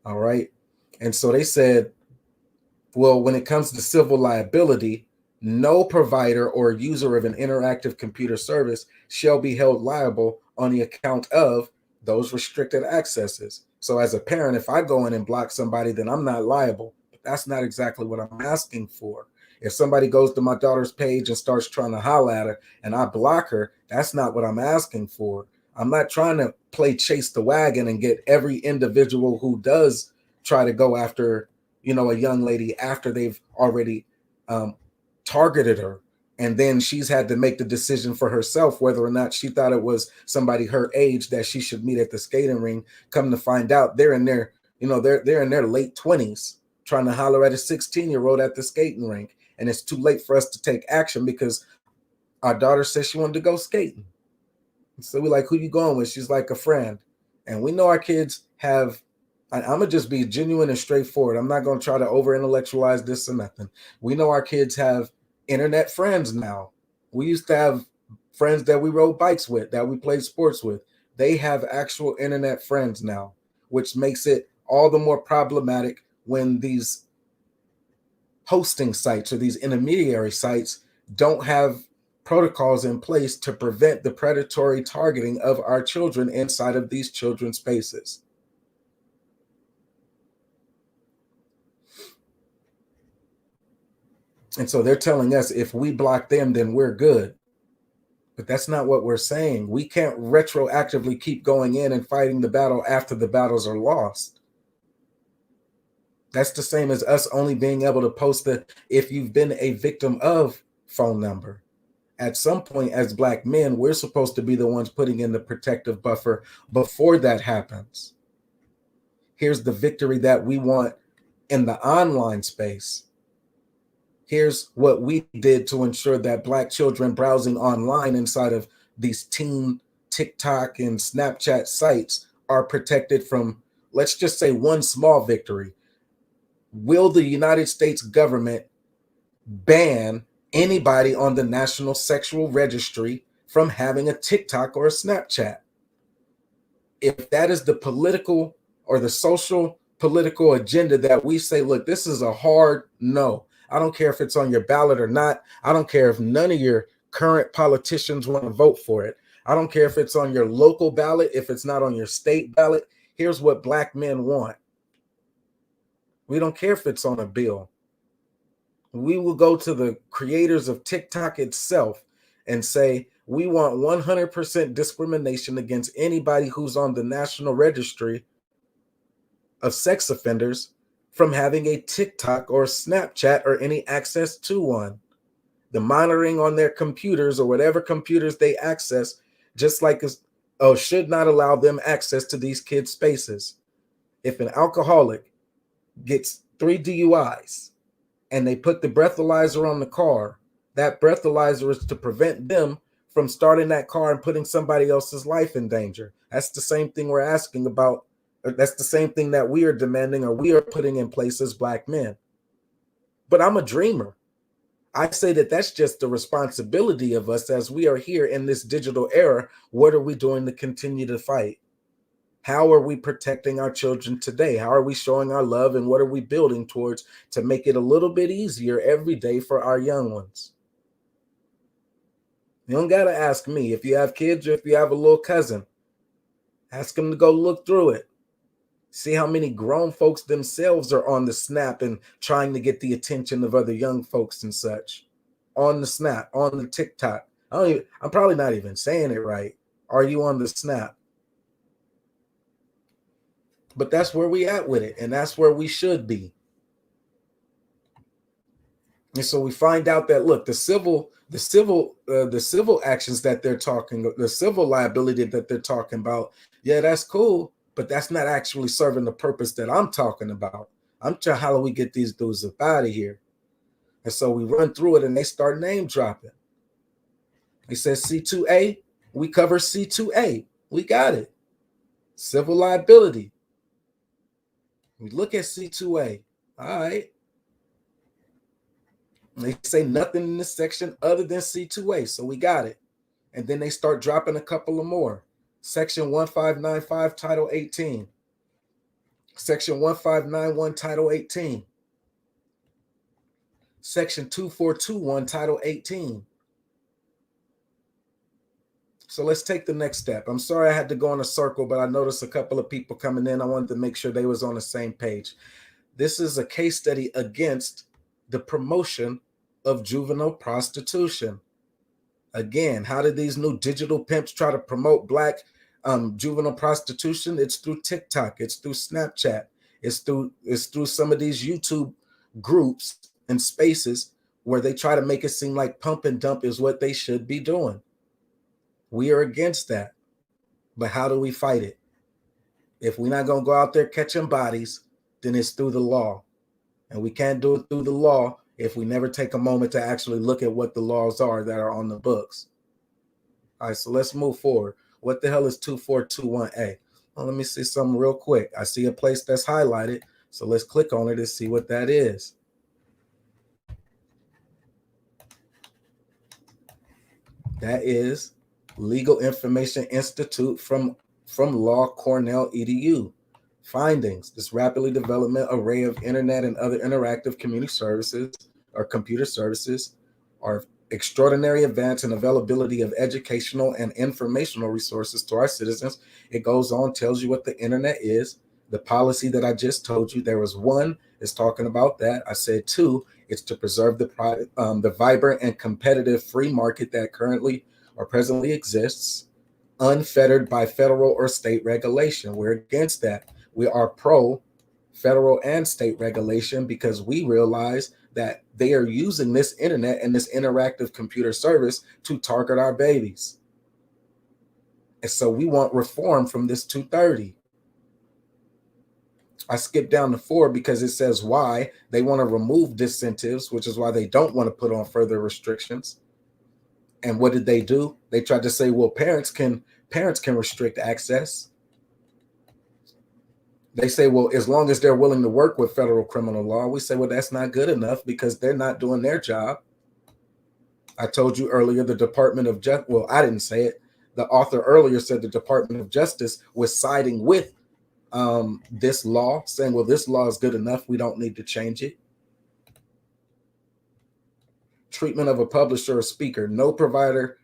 All right. And so they said, well, when it comes to civil liability, no provider or user of an interactive computer service shall be held liable on the account of those restricted accesses. So as a parent, if I go in and block somebody, then I'm not liable. But that's not exactly what I'm asking for. If somebody goes to my daughter's page and starts trying to holler at her and I block her, that's not what I'm asking for. I'm not trying to play chase the wagon and get every individual who does try to go after, a young lady after they've already targeted her, and then she's had to make the decision for herself whether or not she thought it was somebody her age that she should meet at the skating ring. Come to find out, they're in their they're in their late 20s trying to holler at a 16-year-old at the skating rink, and it's too late for us to take action because our daughter says she wanted to go skating. So we're like, who you going with? She's like, a friend. And we know our kids have, I'm going to just be genuine and straightforward. I'm not going to try to over intellectualize this or nothing. We know our kids have internet friends now. We used to have friends that we rode bikes with, that we played sports with. They have actual internet friends now, which makes it all the more problematic when these hosting sites or these intermediary sites don't have protocols in place to prevent the predatory targeting of our children inside of these children's spaces. And so they're telling us if we block them, then we're good. But that's not what we're saying. We can't retroactively keep going in and fighting the battle after the battles are lost. That's the same as us only being able to post the if you've been a victim of phone number. At some point, as Black men, we're supposed to be the ones putting in the protective buffer before that happens. Here's the victory that we want in the online space. Here's what we did to ensure that Black children browsing online inside of these teen TikTok and Snapchat sites are protected from, let's just say, one small victory. Will the United States government ban anybody on the National Sexual Registry from having a TikTok or a Snapchat? If that is the political or the social political agenda that we say, look, this is a hard no. I don't care if it's on your ballot or not. I don't care if none of your current politicians want to vote for it. I don't care if it's on your local ballot, if it's not on your state ballot. Here's what Black men want. We don't care if it's on a bill. We will go to the creators of TikTok itself and say, we want 100% discrimination against anybody who's on the National Registry of Sex Offenders from having a TikTok or Snapchat or any access to one. The monitoring on their computers or whatever computers they access, just like should not allow them access to these kids' spaces. If an alcoholic gets 3 DUIs and they put the breathalyzer on the car, that breathalyzer is to prevent them from starting that car and putting somebody else's life in danger. That's the same thing we're asking about. That's the same thing that we are demanding or we are putting in place as Black men. But I'm a dreamer. I say that that's just the responsibility of us as we are here in this digital era. What are we doing to continue to fight? How are we protecting our children today? How are we showing our love, and what are we building towards to make it a little bit easier every day for our young ones? You don't got to ask me. If you have kids or if you have a little cousin, ask them to go look through it. See how many grown folks themselves are on the Snap and trying to get the attention of other young folks and such. On the Snap, on the TikTok. I'm probably not even saying it right. Are you on the Snap? But that's where we at with it, and that's where we should be. And so we find out that, look, the civil actions that they're talking, the civil liability that they're talking about, yeah, that's cool, but that's not actually serving the purpose that I'm talking about. I'm trying, how do we get these dudes up out of here? And so we run through it, and they start name dropping. He says C2A, we cover C2A. We got it. Civil liability. We look at C2A. All right. They say nothing in this section other than C2A, so we got it. And then they start dropping a couple of more. Section 1595, Title 18. Section 1591, Title 18. Section 2421, Title 18. So let's take the next step. I'm sorry I had to go in a circle, but I noticed a couple of people coming in. I wanted to make sure they was on the same page. This is a case study against the promotion of juvenile prostitution. Again, how did these new digital pimps try to promote Black juvenile prostitution? It's through TikTok. It's through Snapchat. It's through some of these YouTube groups and spaces where they try to make it seem like pump and dump is what they should be doing. We are against that. But how do we fight it? If we're not going to go out there catching bodies, then it's through the law. And we can't do it through the law if we never take a moment to actually look at what the laws are that are on the books. All right, so let's move forward. What the hell is 2421A? Well, let me see something real quick. I see a place that's highlighted, so let's click on it and see what that is. That is Legal Information Institute from Law Cornell EDU. Findings: this rapidly developing array of internet and other interactive community services or computer services are extraordinary advance and availability of educational and informational resources to our citizens. It goes on, tells you what the internet is. The policy that I just told you, there was one is talking about that. I said two, it's to preserve the vibrant and competitive free market that currently or presently exists, unfettered by federal or state regulation. We're against that. We are pro federal and state regulation because we realize that they are using this internet and this interactive computer service to target our babies. And so we want reform from this 230. I skipped down to 4 because it says why they want to remove disincentives, which is why they don't want to put on further restrictions. And what did they do? They tried to say, well, parents can restrict access. They say, well, as long as they're willing to work with federal criminal law. We say, well, that's not good enough because they're not doing their job. I told you earlier, the Department of Justice, well, I didn't say it. The author earlier said the Department of Justice was siding with this law, saying, well, this law is good enough. We don't need to change it. Treatment of a publisher or speaker. No provider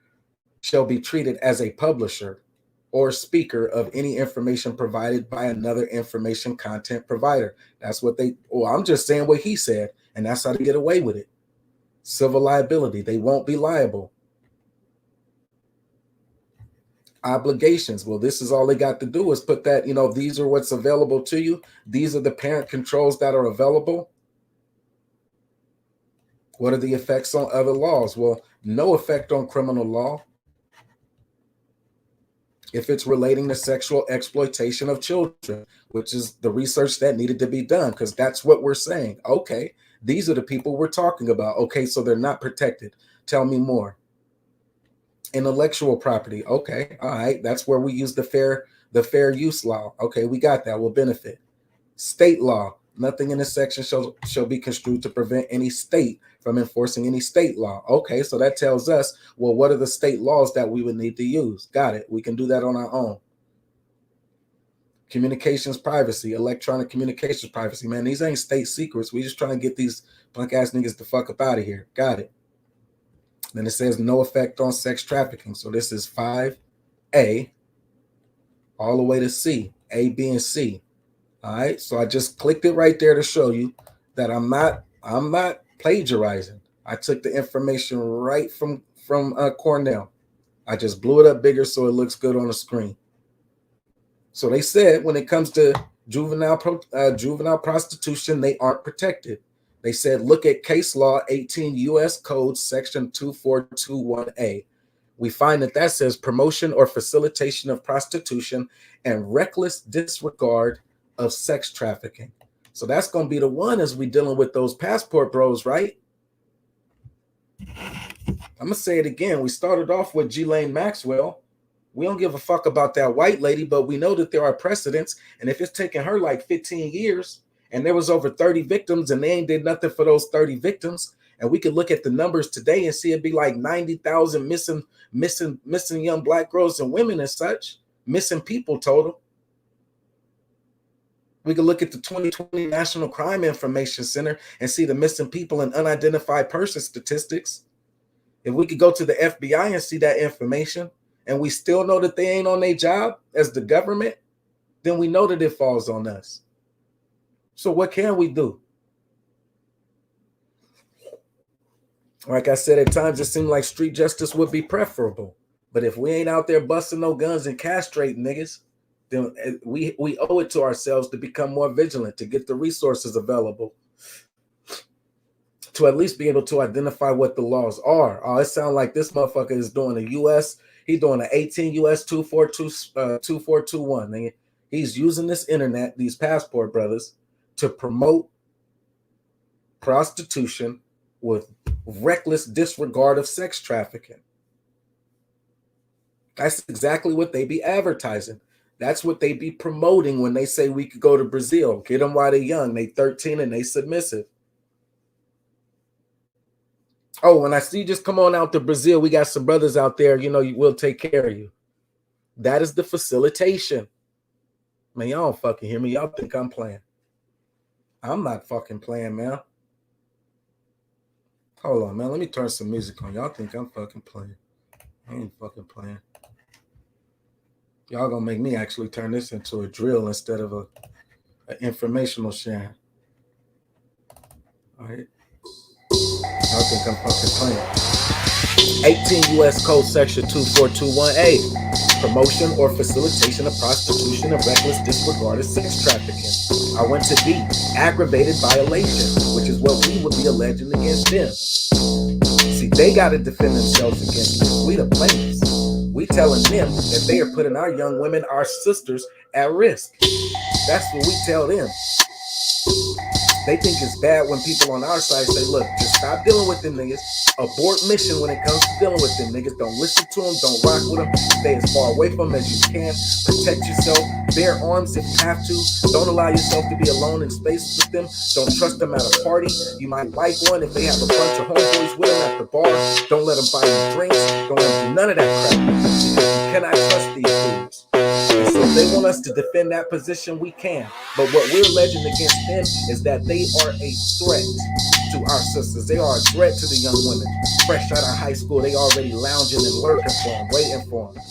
shall be treated as a publisher or speaker of any information provided by another information content provider. That's what I'm just saying what he said, and that's how to get away with it. Civil liability. They won't be liable. Obligations. Well, this is all they got to do is put that, these are what's available to you. These are the parent controls that are available. What are the effects on other laws? Well, no effect on criminal law if it's relating to sexual exploitation of children, which is the research that needed to be done, because that's what we're saying. Okay, these are the people we're talking about. Okay, so they're not protected. Tell me more. Intellectual property. Okay, all right, that's where we use the fair use law. Okay, we got that. Will benefit. State law. Nothing in this section shall be construed to prevent any state from enforcing any state law. Okay, so that tells us, well, what are the state laws that we would need to use? Got it. We can do that on our own. Communications privacy, electronic communications privacy. Man, these ain't state secrets. We just trying to get these punk ass niggas the fuck up out of here. Got it. Then it says no effect on sex trafficking. So this is 5A all the way to C, A, B, and C. All right, so I just clicked it right there to show you that I'm not plagiarizing. I took the information right from Cornell. I just blew it up bigger so it looks good on the screen. So they said when it comes to juvenile prostitution, they aren't protected. They said look at case law 18 U.S. Code section 2421A. We find that says promotion or facilitation of prostitution and reckless disregard of sex trafficking. So that's going to be the one as we dealing with those passport bros, right? I'm going to say it again. We started off with Ghislaine Maxwell. We don't give a fuck about that white lady, but we know that there are precedents. And if it's taken her like 15 years and there was over 30 victims and they ain't did nothing for those 30 victims, and we could look at the numbers today and see it'd be like 90,000 missing young black girls and women and such, missing people total. We could look at the 2020 National Crime Information Center and see the missing people and unidentified person statistics. If we could go to the FBI and see that information and we still know that they ain't on their job as the government, then we know that it falls on us. So what can we do? Like I said, at times it seemed like street justice would be preferable. But if we ain't out there busting no guns and castrating niggas, then we owe it to ourselves to become more vigilant, to get the resources available, to at least be able to identify what the laws are. Oh, it sounds like this motherfucker is doing a U.S., he's doing an 18 U.S. 2421. He's using this internet, these passport brothers, to promote prostitution with reckless disregard of sex trafficking. That's exactly what they be advertising. That's what they be promoting when they say we could go to Brazil. Get them while they're young. They 13 and they submissive. Oh, when I see you just come on out to Brazil, we got some brothers out there, we'll take care of you. That is the facilitation. Man, y'all don't fucking hear me. Y'all think I'm playing. I'm not fucking playing, man. Hold on, man. Let me turn some music on. Y'all think I'm fucking playing. I ain't fucking playing. Y'all gonna make me actually turn this into a drill instead of an informational sharing. All right. Y'all think I'm fucking playing. 18 U.S. Code Section 2421A. Promotion or facilitation of prostitution and reckless disregard of sex trafficking. I went to B. Aggravated violation, which is what we would be alleging against them. See, they got to defend themselves against this. We the plaintiffs. We telling them that they are putting our young women, our sisters, at risk. That's what we tell them. They think it's bad when people on our side say, look, just stop dealing with them niggas. Abort mission when it comes to dealing with them niggas. Don't listen to them. Don't rock with them. Stay as far away from them as you can. Protect yourself. Bear arms if you have to. Don't allow yourself to be alone in spaces with them. Don't trust them at a party. You might like one if they have a bunch of homeboys with them at the bar. Don't let them buy you drinks. Don't let them do none of that crap. Because you cannot trust these dudes. And so if they want us to defend that position, we can. But what we're alleging against them is that they are a threat to our sisters. They are a threat to the young women. Fresh out of high school, they already lounging and lurking for them, waiting for them.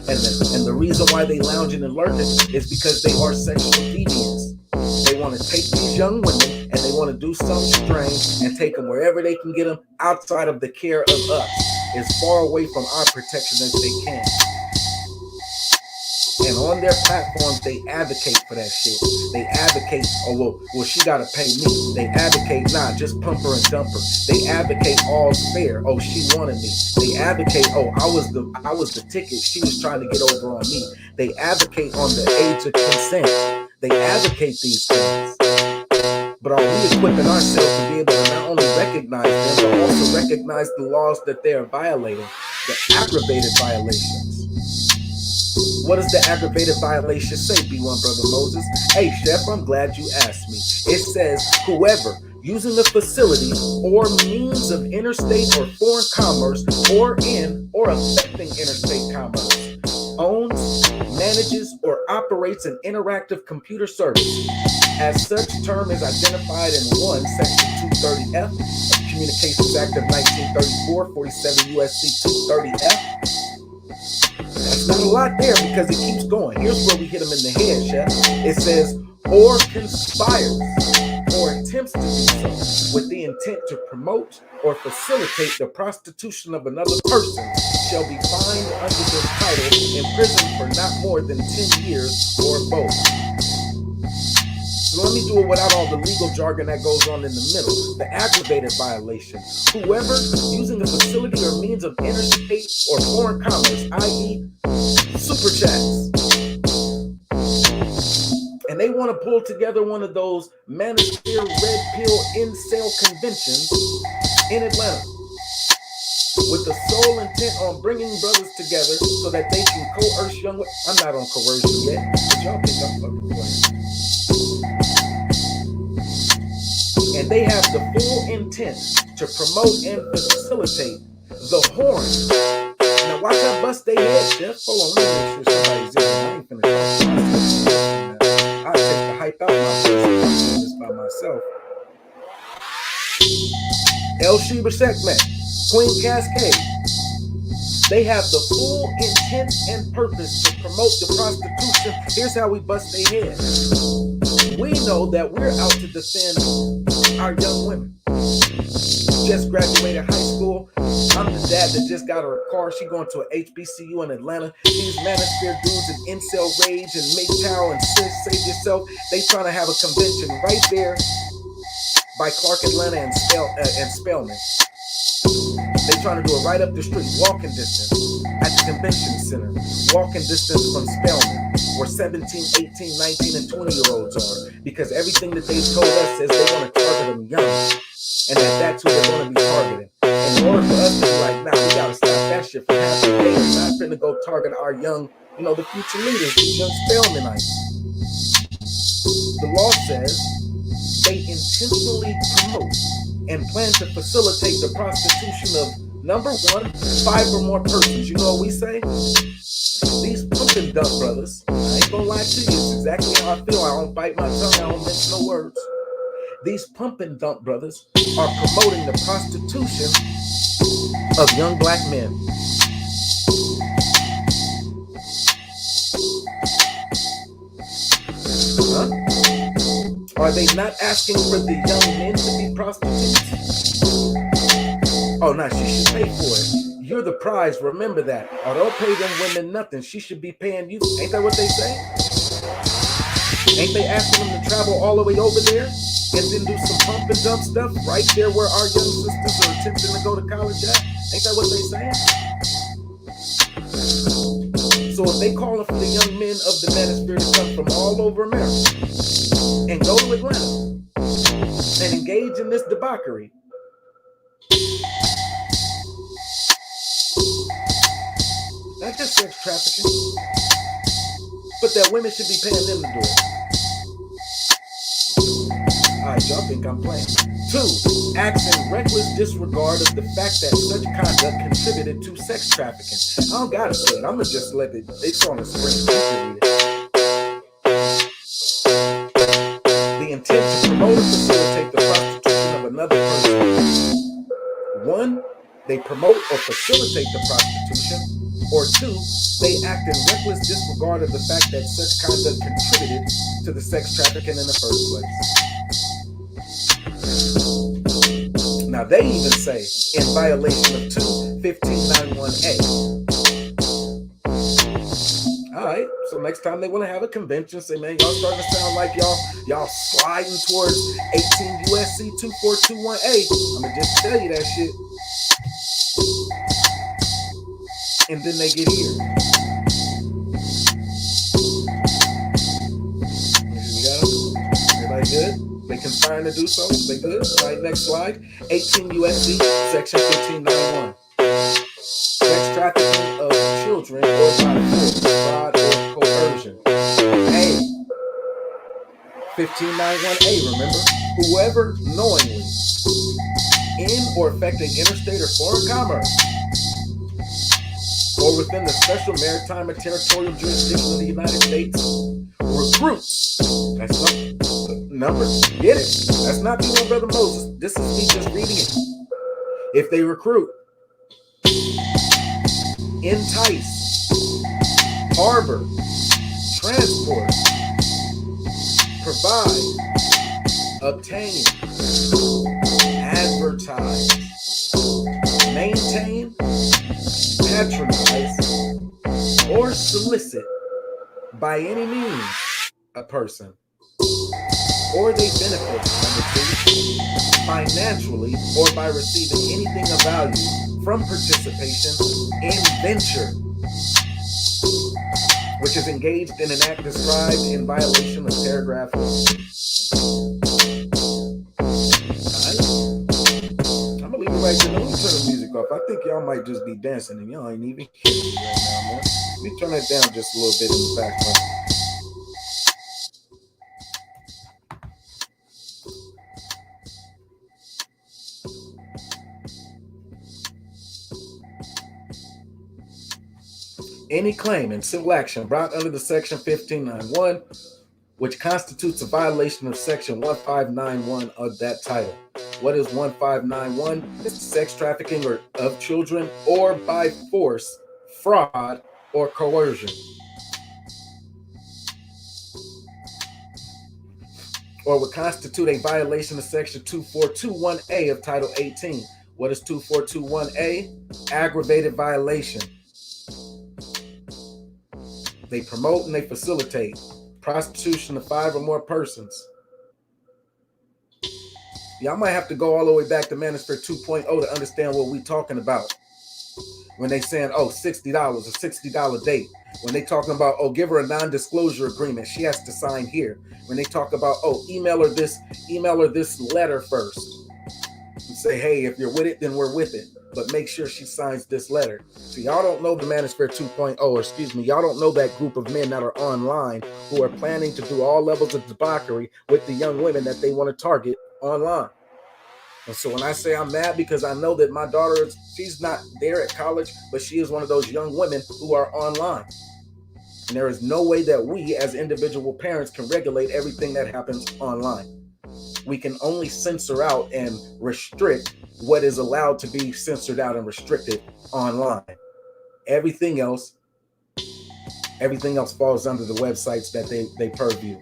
And the reason why they lounging and lurking is because they are sexual deviants. They want to take these young women and they want to do something strange and take them wherever they can get them outside of the care of us, as far away from our protection as they can. And on their platforms, they advocate for that shit. They advocate, oh, well, she gotta pay me. They advocate, nah, just pump her and dump her. They advocate all's fair. Oh, she wanted me. They advocate, oh, I was the ticket. She was trying to get over on me. They advocate on the age of consent. They advocate these things. But are we equipping ourselves to be able to not only recognize them, but also recognize the laws that they are violating, the aggravated violations? What does the aggravated violation say, B1 Brother Moses? Hey, Chef, I'm glad you asked me. It says, whoever using a facility or means of interstate or foreign commerce or in or affecting interstate commerce owns, manages, or operates an interactive computer service. As such term is identified in 1 Section 230F of Communications Act of 1934, 47 USC 230F. That's not a lot there because it keeps going. Here's where we hit them in the head, Chef. It says, or conspires or attempts to do so with the intent to promote or facilitate the prostitution of another person shall be fined under this title, imprisoned for not more than 10 years or both. So let me do it without all the legal jargon that goes on in the middle. The aggravated violation. Whoever using a facility or means of interstate or foreign commerce, i.e. super chats. And they want to pull together one of those manosphere red pill incel conventions in Atlanta with the sole intent on bringing brothers together so that they can coerce young women. I'm not on coercion yet, but y'all think I'm fucking playing. And they have the full intent to promote and facilitate the horn. Now watch how bust they head, Chef. Hold on, let me make sure somebody's in. I ain't finna talk. I'll take the hype out my face. I'm doing this by myself. El Sheba Sekhmet, Queen Cascade. They have the full intent and purpose to promote the prostitution. Here's how we bust their head. We know that we're out to defend our young women. Just graduated high school. I'm the dad that just got her a car. She going to an HBCU in Atlanta. These manosphere dudes in incel rage and MGTOW and Save Yourself, they trying to have a convention right there by Clark Atlanta and Spelman. They trying to do it right up the street, walking distance at the convention center, walking distance from Spelman, where 17, 18, 19, and 20-year-olds are, because everything that they've told us says they want to target them young, and that's who they're going to be targeting. And in order for us to be like, nah, we got to stop that shit from happening. They're not finna go target our young, the future leaders, these young Spelmanites. The law says they intentionally promote and plan to facilitate the prostitution of, number one, 5 or more persons. You know what we say? These pump and dump brothers, I ain't gonna lie to you, it's exactly how I feel. I don't bite my tongue, I don't mention no words. These pump and dump brothers are promoting the prostitution of young black men. Huh? Are they not asking for the young men to be prostitutes? Oh, no, she should pay for it. You're the prize, remember that. Or don't pay them women nothing. She should be paying you. Ain't that what they say? Ain't they asking them to travel all the way over there and then do some pump and dump stuff right there where our young sisters are attempting to go to college at? Ain't that what they saying? So if they calling for the young men of the manosphere to come from all over America and go to Atlanta and engage in this debauchery, not just sex trafficking, but that women should be paying them to do it. Alright, y'all think I'm playing. 2, acts in reckless disregard of the fact that such conduct contributed to sex trafficking. I don't gotta say it, I'ma just let it, it's on the screen. The intent to promote or facilitate the prostitution of another person. 1, they promote or facilitate the prostitution. Or 2, they act in reckless disregard of the fact that such conduct contributed to the sex trafficking in the first place. Now they even say in violation of 21591A. Alright, so next time they want to have a convention, say, man, y'all starting to sound like y'all sliding towards 18 USC 2421A. I'ma just tell you that shit. And then they get here. We got them? Everybody good? They conspiring to do so? They good? All right, next slide. 18 USC, section 1591. Sex trafficking of children or by force, fraud, or coercion. A. 1591A, remember? Whoever knowingly, in or affecting interstate or foreign commerce, or within the special maritime and territorial jurisdiction of the United States, recruits. That's not numbers. Get it? That's not me, my brother Moses. This is me just reading it. If they recruit, entice, harbor, transport, provide, obtain, advertise, maintain, patronize, or solicit by any means a person, or they benefit, number 2, financially or by receiving anything of value from participation in venture, which is engaged in an act described in violation of paragraph 1. Right then, let me turn the music off. I think y'all might just be dancing and y'all ain't even hearing me right now, man. Let me turn that down just a little bit in the background. Any claim in civil action brought under the section 1591, which constitutes a violation of section 1591 of that title. What is 1591? It's sex trafficking of children or by force, fraud, or coercion. Or would constitute a violation of section 2421A of Title 18. What is 2421A? Aggravated violation. They promote and they facilitate prostitution of 5 or more persons. Y'all might have to go all the way back to Manosphere 2.0 to understand what we're talking about. When they saying, oh, $60, a $60 date. When they talking about, oh, give her a non-disclosure agreement. She has to sign here. When they talk about, oh, email her this letter first. And say, hey, if you're with it, then we're with it. But make sure she signs this letter. So y'all don't know the Manosphere 2.0, or excuse me, y'all don't know that group of men that are online who are planning to do all levels of debauchery with the young women that they want to target online. And so when I say I'm mad, because I know that my daughter, she's not there at college, but she is one of those young women who are online. And there is no way that we as individual parents can regulate everything that happens online. we can only censor out and restrict what is allowed to be censored out and restricted online. Everything else falls under the websites that they purview.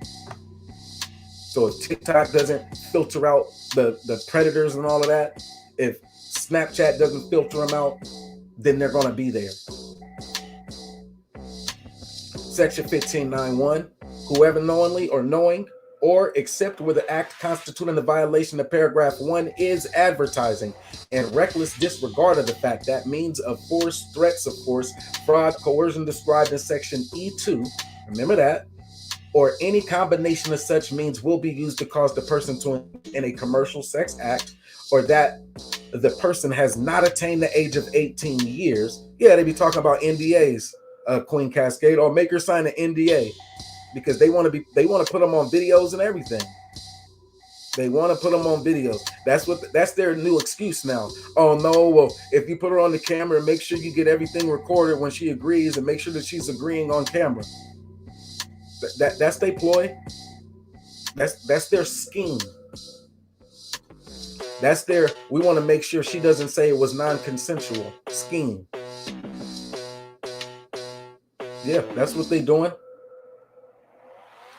So if TikTok doesn't filter out the predators and all of that, if Snapchat doesn't filter them out, then they're going to be there. Section 1591, whoever knowingly or knowing or except where the act constituting the violation of paragraph 1 is advertising and reckless disregard of the fact that means of force, threats of force, fraud, coercion described in section E2, remember that, or any combination of such means will be used to cause the person to engage in a commercial sex act, or that the person has not attained the age of 18 years. Yeah, they be talking about NDAs, Queen Cascade, or make her sign an NDA because they want to put them on videos and everything. They want to put them on videos. That's their new excuse now. Oh no, well, if you put her on the camera, make sure you get everything recorded when she agrees and make sure that she's agreeing on camera. That's their ploy. That's their scheme. That's their, we want to make sure she doesn't say it was non-consensual scheme. Yeah, that's what they're doing.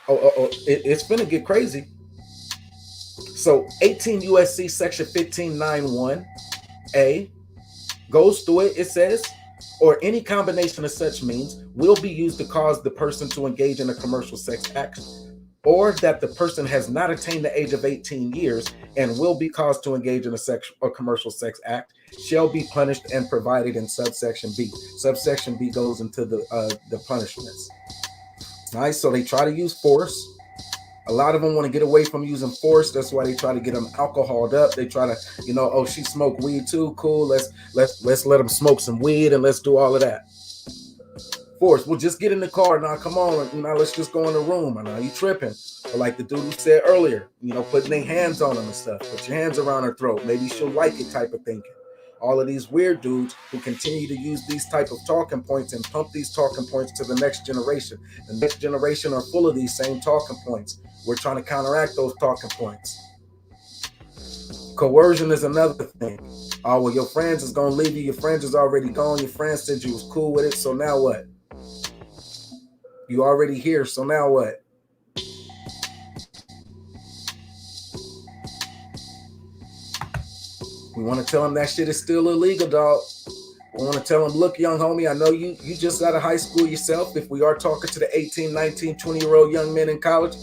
It's finna get crazy. So 18 USC section 1591A goes through it. It says, or any combination of such means will be used to cause the person to engage in a commercial sex act, or that the person has not attained the age of 18 years and will be caused to engage in a commercial sex act, shall be punished and provided in subsection B. Subsection B goes into the punishments. Nice. So they try to use force. A lot of them want to get away from using force. That's why they try to get them alcoholed up. They try to, oh, she smoked weed too. Cool. Let's let them smoke some weed and let's do all of that. Force. Well, just get in the car now. Come on. Let's just go in the room. I know you tripping. But like the dude who said earlier, putting their hands on them and stuff. Put your hands around her throat. Maybe she'll like it type of thinking. All of these weird dudes who continue to use these type of talking points and pump these talking points to the next generation. The next generation are full of these same talking points. We're trying to counteract those talking points. Coercion is another thing. Oh, well, your friends is going to leave you. Your friends is already gone. Your friends said you was cool with it. So now what? You already here. So now what? We want to tell them that shit is still illegal, dog. We want to tell them, look, young homie, I know you just out of high school yourself. If we are talking to the 18, 19, 20-year-old young men in college,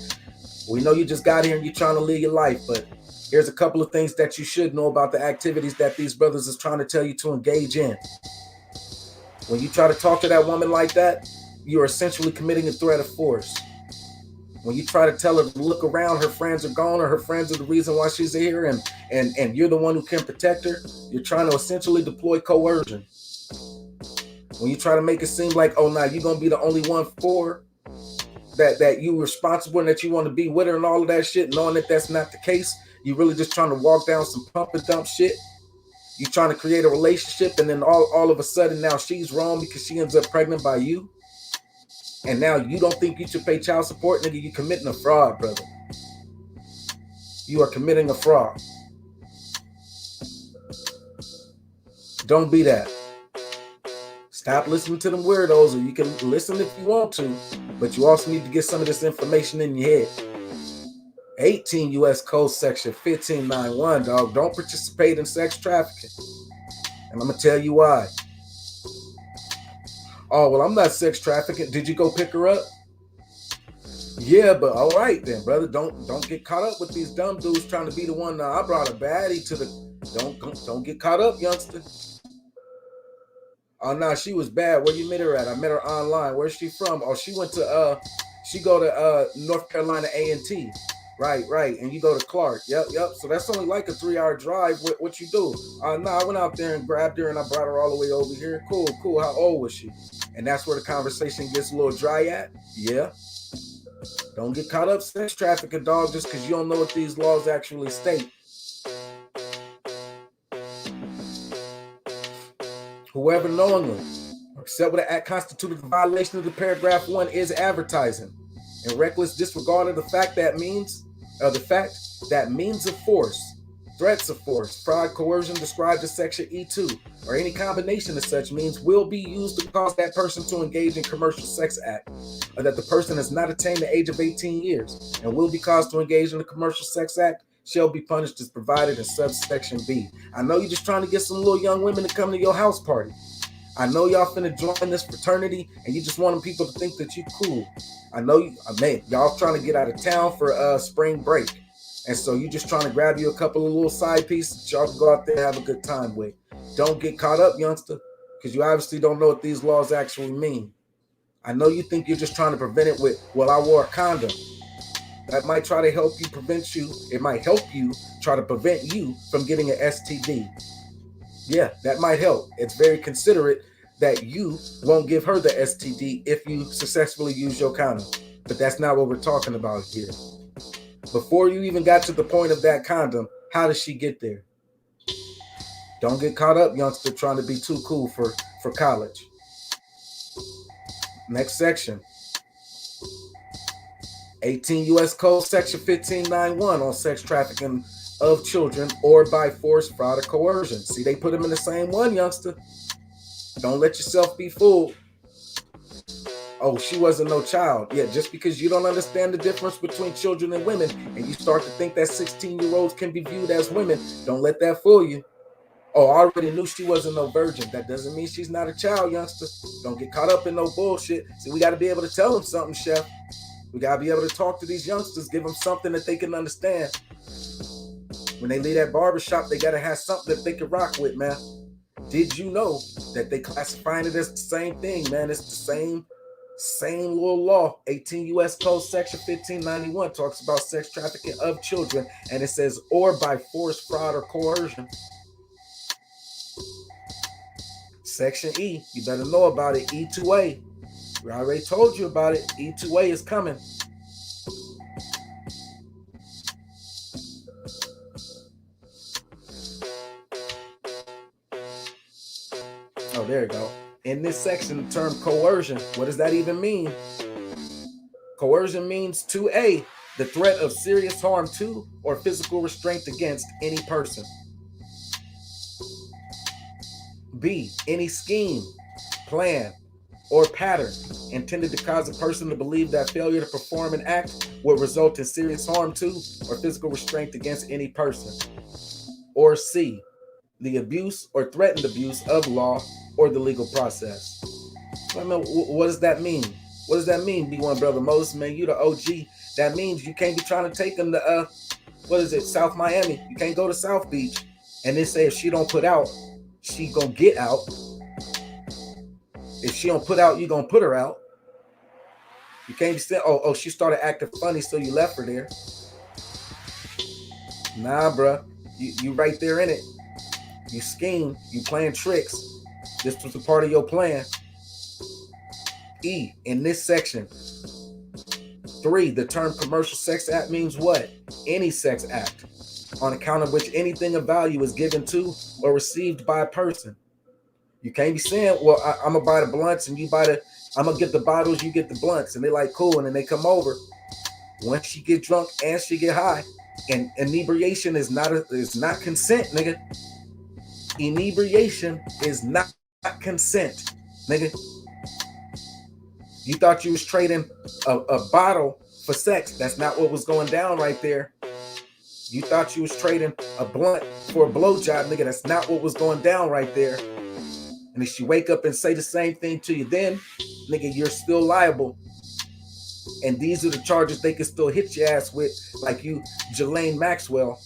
we know you just got here and you're trying to live your life. But here's a couple of things that you should know about the activities that these brothers is trying to tell you to engage in. When you try to talk to that woman like that, you're essentially committing a threat of force. When you try to tell her to look around, her friends are gone, or her friends are the reason why she's here, and you're the one who can protect her, you're trying to essentially deploy coercion. When you try to make it seem like, oh, now you're going to be the only one for that you responsible and that you want to be with her and all of that shit, knowing that that's not the case, you're really just trying to walk down some pump and dump shit. You're trying to create a relationship, and then all of a sudden now she's wrong because she ends up pregnant by you. And now you don't think you should pay child support, nigga. You're committing a fraud, brother. You are committing a fraud. Don't be that. Stop listening to them weirdos, or you can listen if you want to, but you also need to get some of this information in your head. 18 U.S. Code Section 1591, dog. Don't participate in sex trafficking. And I'm going to tell you why. Oh, well, I'm not sex trafficking. Did you go pick her up? Yeah, but all right then, brother. Don't get caught up with these dumb dudes trying to be the one. I brought a baddie to the. Don't get caught up, youngster. Oh, no, she was bad. Where you met her at? I met her online. Where's she from? Oh, she went to she go to North Carolina A&T. Right. And you go to Clark. Yep. So that's only like a 3-hour drive. What you do? No, I went out there and grabbed her and I brought her all the way over here. Cool. How old was she? And that's where the conversation gets a little dry at. Yeah. Don't get caught up sex trafficking, dog, just because you don't know what these laws actually state. Whoever knowingly, except what the act constituted a violation of the paragraph 1 is advertising. And reckless disregard of the fact that means of the fact that means of force, threats of force, fraud, coercion described as Section E2, or any combination of such means will be used to cause that person to engage in commercial sex act, or that the person has not attained the age of 18 years and will be caused to engage in a commercial sex act shall be punished as provided in subsection B. I know you're just trying to get some little young women to come to your house party. I know y'all finna join this fraternity and you just want people to think that you cool. I know y'all trying to get out of town for spring break. And so you just trying to grab you a couple of little side pieces that y'all can go out there and have a good time with. Don't get caught up, youngster, because you obviously don't know what these laws actually mean. I know you think you're just trying to prevent it with, well, I wore a condom. That might try to help you prevent you. It might help you try to prevent you from getting an STD. Yeah, that might help. It's very considerate that you won't give her the STD if you successfully use your condom. But that's not what we're talking about here. Before you even got to the point of that condom, how does she get there? Don't get caught up, youngster, trying to be too cool for college. Next section. 18 U.S. Code Section 1591 on sex trafficking of children or by force, fraud, or coercion. See, they put them in the same one, youngster. Don't let yourself be fooled. Oh, she wasn't no child. Yeah, just because you don't understand the difference between children and women and you start to think that 16-year-olds can be viewed as women, don't let that fool you. Oh, I already knew she wasn't no virgin. That doesn't mean she's not a child, youngster. Don't get caught up in no bullshit. See, we got to be able to tell them something, Chef. We got to be able to talk to these youngsters, give them something that they can understand. When they leave that barbershop, they got to have something that they can rock with, man. Did you know that they classifying it as the same thing, man? It's the same little law. 18 U.S. Code Section 1591 talks about sex trafficking of children, and it says, or by force, fraud, or coercion. Section E, you better know about it. E2A. We already told you about it. E2A is coming. Oh, there you go. In this section, the term coercion, what does that even mean? Coercion means 2A, the threat of serious harm to or physical restraint against any person. B, any scheme, plan, or pattern intended to cause a person to believe that failure to perform an act will result in serious harm to or physical restraint against any person. Or C, the abuse or threatened abuse of law or the legal process. I mean, what does that mean? What does that mean, B1 Brother Moses? Man, you the OG. That means you can't be trying to take them to, South Miami. You can't go to South Beach and then say if she don't put out, she gonna get out. If she don't put out, you gonna put her out. You can't be saying, oh, she started acting funny, so you left her there. Nah, bruh. You right there in it. You scheme. You playing tricks. This was a part of your plan. E, in this section. 3, the term commercial sex act means what? Any sex act on account of which anything of value is given to or received by a person. You can't be saying, well, I'm going to buy the blunts and I'm going to get the bottles, you get the blunts. And they're like, cool. And then they come over. Once she get drunk and she get high, and inebriation is not consent, nigga. Inebriation is not consent, nigga. You thought you was trading a bottle for sex. That's not what was going down right there. You thought you was trading a blunt for a blowjob, nigga. That's not what was going down right there. And if she wake up and say the same thing to you, then, nigga, you're still liable. And these are the charges they can still hit your ass with, like you, Jelaine Maxwell.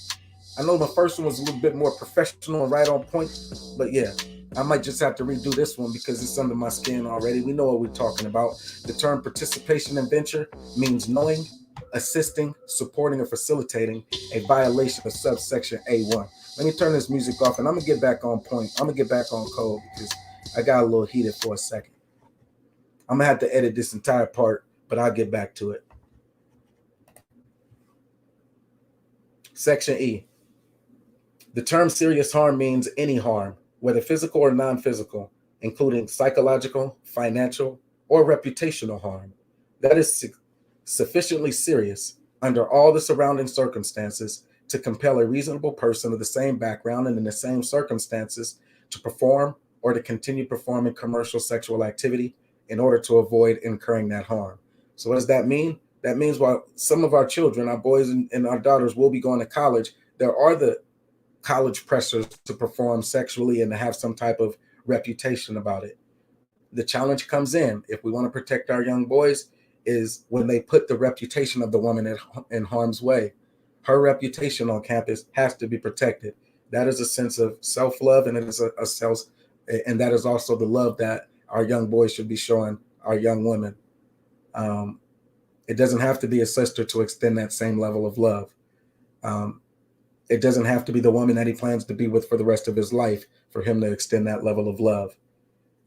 I know my first one was a little bit more professional and right on point, but yeah, I might just have to redo this one because it's under my skin already. We know what we're talking about. The term participation in venture means knowing, assisting, supporting, or facilitating a violation of subsection A1. Let me turn this music off and I'm going to get back on point. I'm going to get back on code because I got a little heated for a second. I'm going to have to edit this entire part, but I'll get back to it. Section E. The term serious harm means any harm, whether physical or non-physical, including psychological, financial, or reputational harm, that is sufficiently serious under all the surrounding circumstances to compel a reasonable person of the same background and in the same circumstances to perform or to continue performing commercial sexual activity in order to avoid incurring that harm. So what does that mean? That means while some of our children, our boys and our daughters will be going to college, there are the college pressures to perform sexually and to have some type of reputation about it. The challenge comes if we want to protect our young boys, is when they put the reputation of the woman in harm's way. Her reputation on campus has to be protected. That is a sense of self-love, and it is a self, and that is also the love that our young boys should be showing our young women. It doesn't have to be a sister to extend that same level of love. It doesn't have to be the woman that he plans to be with for the rest of his life for him to extend that level of love.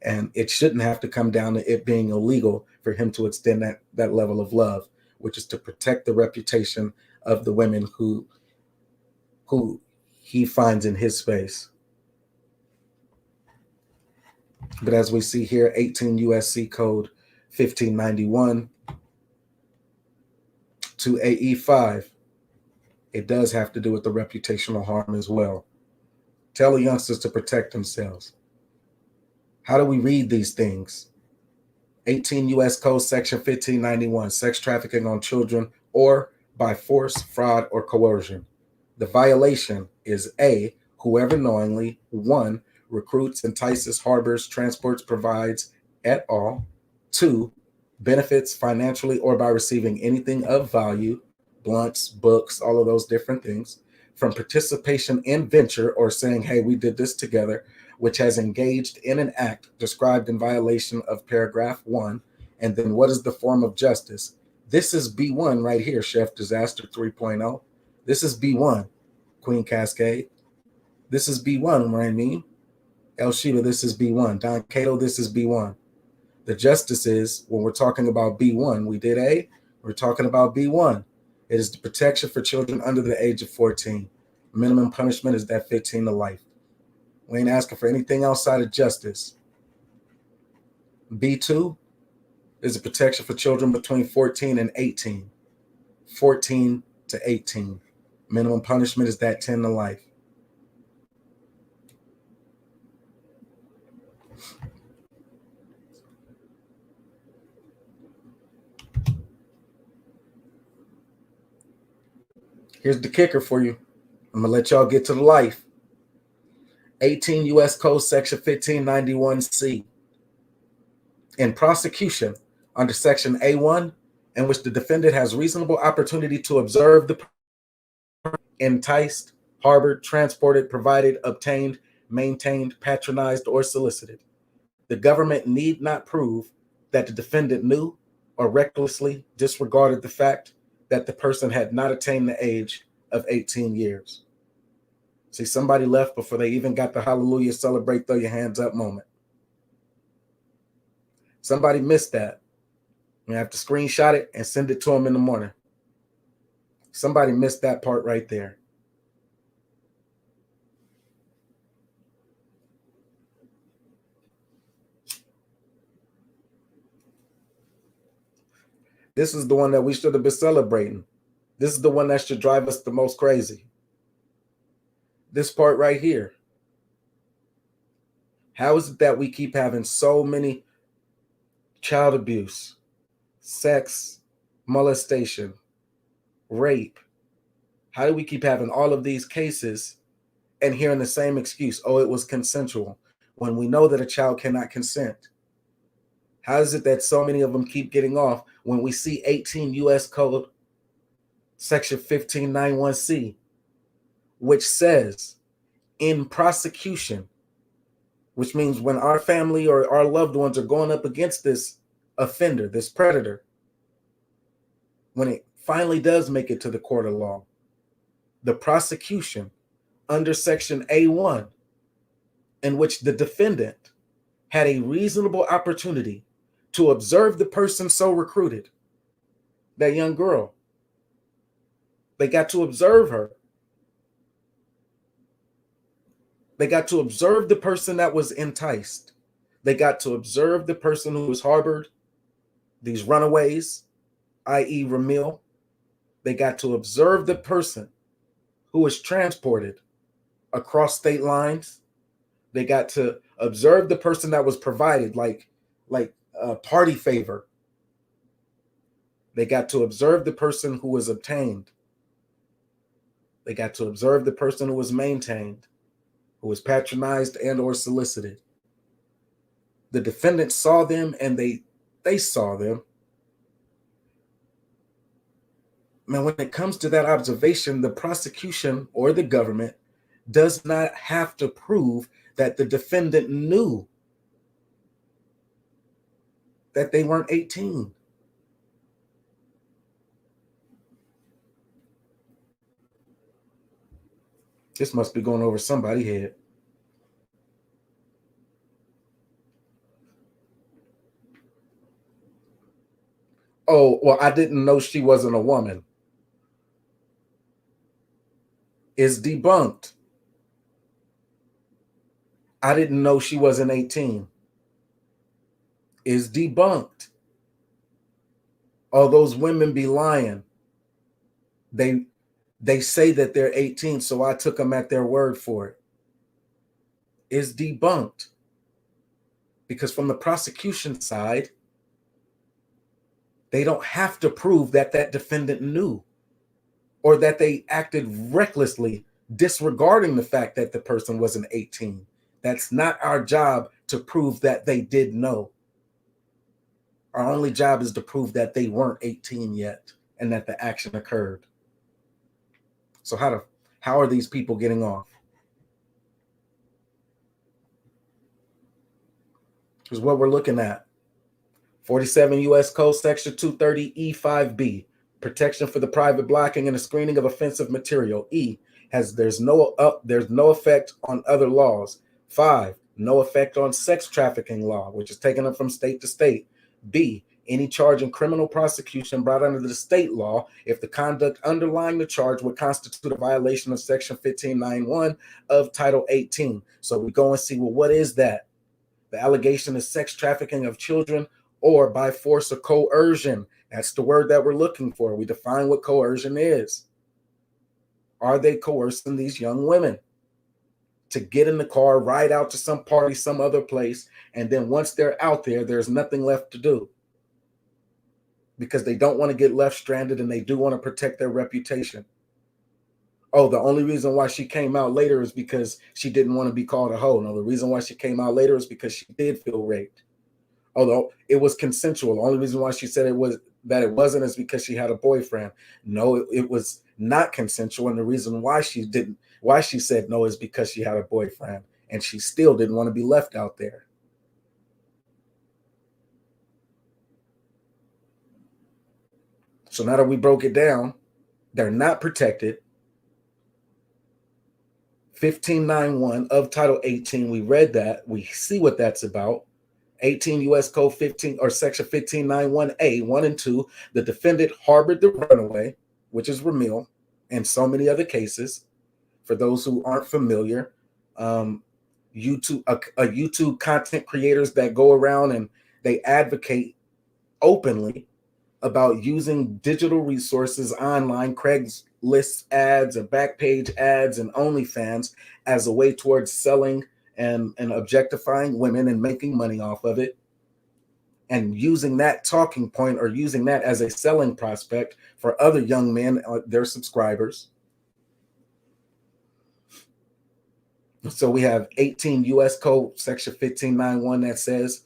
And it shouldn't have to come down to it being illegal for him to extend that level of love, which is to protect the reputation of the women who he finds in his space. But as we see here, 18 USC Code 1591 to AE5, it does have to do with the reputational harm as well. Tell the youngsters to protect themselves. How do we read these things? 18 U.S. Code Section 1591, sex trafficking on children or by force, fraud, or coercion. The violation is A, whoever knowingly, 1, recruits, entices, harbors, transports, provides, et al. 2, benefits financially or by receiving anything of value, blunts, books, all of those different things, from participation in venture or saying, hey, we did this together, which has engaged in an act described in violation of paragraph 1. And then what is the form of justice? This is B1 right here, Chef Disaster 3.0. This is B1, Queen Cascade. This is B1, Raymeen. El Sheba, this is B1. Don Cato, this is B1. The justice is, when we're talking about B1, we did A, we're talking about B1. It is the protection for children under the age of 14. Minimum punishment is that 15 to life. We ain't asking for anything outside of justice. B2 is a protection for children between 14 and 18. 14 to 18. Minimum punishment is that 10 to life. Here's the kicker for you. I'm going to let y'all get to the life. 18 U.S. Code Section 1591C. In prosecution under Section A1, in which the defendant has reasonable opportunity to observe the enticed, harbored, transported, provided, obtained, maintained, patronized, or solicited, the government need not prove that the defendant knew or recklessly disregarded the fact that the person had not attained the age of 18 years. See, somebody left before they even got the hallelujah, celebrate, throw your hands up moment. Somebody missed that. You have to screenshot it and send it to them in the morning. Somebody missed that part right there. This is the one that we should have been celebrating. This is the one that should drive us the most crazy. This part right here. How is it that we keep having so many child abuse, sex, molestation, rape? How do we keep having all of these cases and hearing the same excuse? Oh, it was consensual, when we know that a child cannot consent. How is it that so many of them keep getting off when we see 18 U.S. Code Section 1591C, which says in prosecution, which means when our family or our loved ones are going up against this offender, this predator, when it finally does make it to the court of law, the prosecution under Section A1, in which the defendant had a reasonable opportunity to observe the person so recruited, that young girl. They got to observe her. They got to observe the person that was enticed. They got to observe the person who was harbored, these runaways, i.e. Ramil. They got to observe the person who was transported across state lines. They got to observe the person that was provided, like a party favor. They got to observe the person who was obtained. They got to observe the person who was maintained, who was patronized and or solicited. The defendant saw them and they saw them. Now, when it comes to that observation, the prosecution or the government does not have to prove that the defendant knew that they weren't 18. This must be going over somebody's head. Oh, well, I didn't know she wasn't a woman. Is debunked. I didn't know she wasn't 18. Is debunked. Oh, those women be lying. They say that they're 18, so I took them at their word for it. Is debunked. Because from the prosecution side, they don't have to prove that that defendant knew or that they acted recklessly, disregarding the fact that the person wasn't 18. That's not our job to prove that they did know. Our only job is to prove that they weren't 18 yet and that the action occurred. So how are these people getting off? Because what we're looking at, 47 U.S. Code Section 230E5B, protection for the private blocking and the screening of offensive material. E, there's no effect on other laws. 5, no effect on sex trafficking law, which is taking them from state to state. B, any charge in criminal prosecution brought under the state law if the conduct underlying the charge would constitute a violation of Section 1591 of Title 18. So we go and see, well, what is that? The allegation is sex trafficking of children or by force or coercion. That's the word that we're looking for. We define what coercion is. Are they coercing these young women to get in the car, ride out to some party, some other place, and then once they're out there, there's nothing left to do? Because they don't want to get left stranded and they do want to protect their reputation. Oh, the only reason why she came out later is because she didn't want to be called a hoe. No, the reason why she came out later is because she did feel raped. Although it was consensual. The only reason why she said it wasn't is because she had a boyfriend. No, it was not consensual. And the reason why she said no is because she had a boyfriend and she still didn't want to be left out there. So now that we broke it down, they're not protected. 1591 of Title 18, we read that. We see what that's about. 18 U.S. Code 15 or Section 1591A, 1 and 2, the defendant harbored the runaway, which is Ramil, and so many other cases. For those who aren't familiar, YouTube content creators that go around and they advocate openly about using digital resources online, Craigslist ads and Backpage ads and OnlyFans as a way towards selling and objectifying women and making money off of it, and using that talking point or using that as a selling prospect for other young men, their subscribers. So we have 18 U.S. Code Section 1591 that says,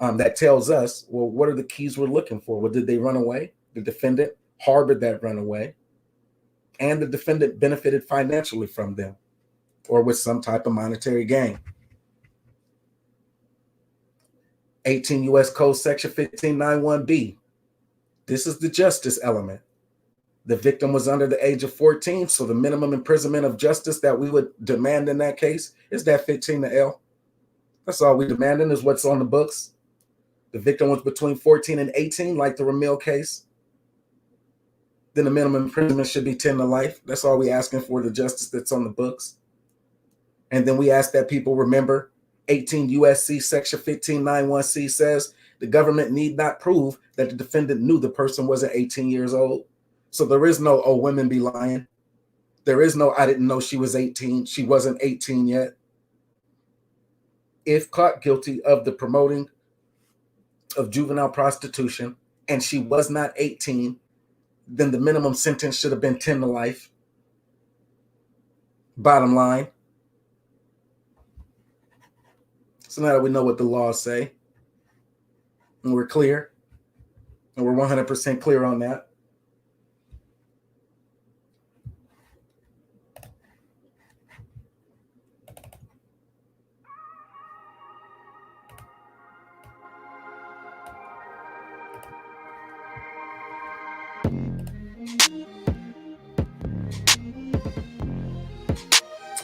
that tells us, well, what are the keys we're looking for? Well, did they run away? The defendant harbored that runaway, and the defendant benefited financially from them or with some type of monetary gain. 18 U.S. Code Section 1591B. This is the justice element. The victim was under the age of 14, so the minimum imprisonment of justice that we would demand in that case is that 15 to L. That's all we demanding is what's on the books. The victim was between 14 and 18, like the Ramil case. Then the minimum imprisonment should be 10 to life. That's all we asking for, the justice that's on the books. And then we ask that people remember 18 U.S.C. Section 1591C says the government need not prove that the defendant knew the person wasn't 18 years old. So there is no, oh, women be lying. There is no, I didn't know she was 18. She wasn't 18 yet. If caught guilty of the promoting of juvenile prostitution and she was not 18, then the minimum sentence should have been 10 to life. Bottom line. So now that we know what the laws say, and we're clear, and we're 100% clear on that,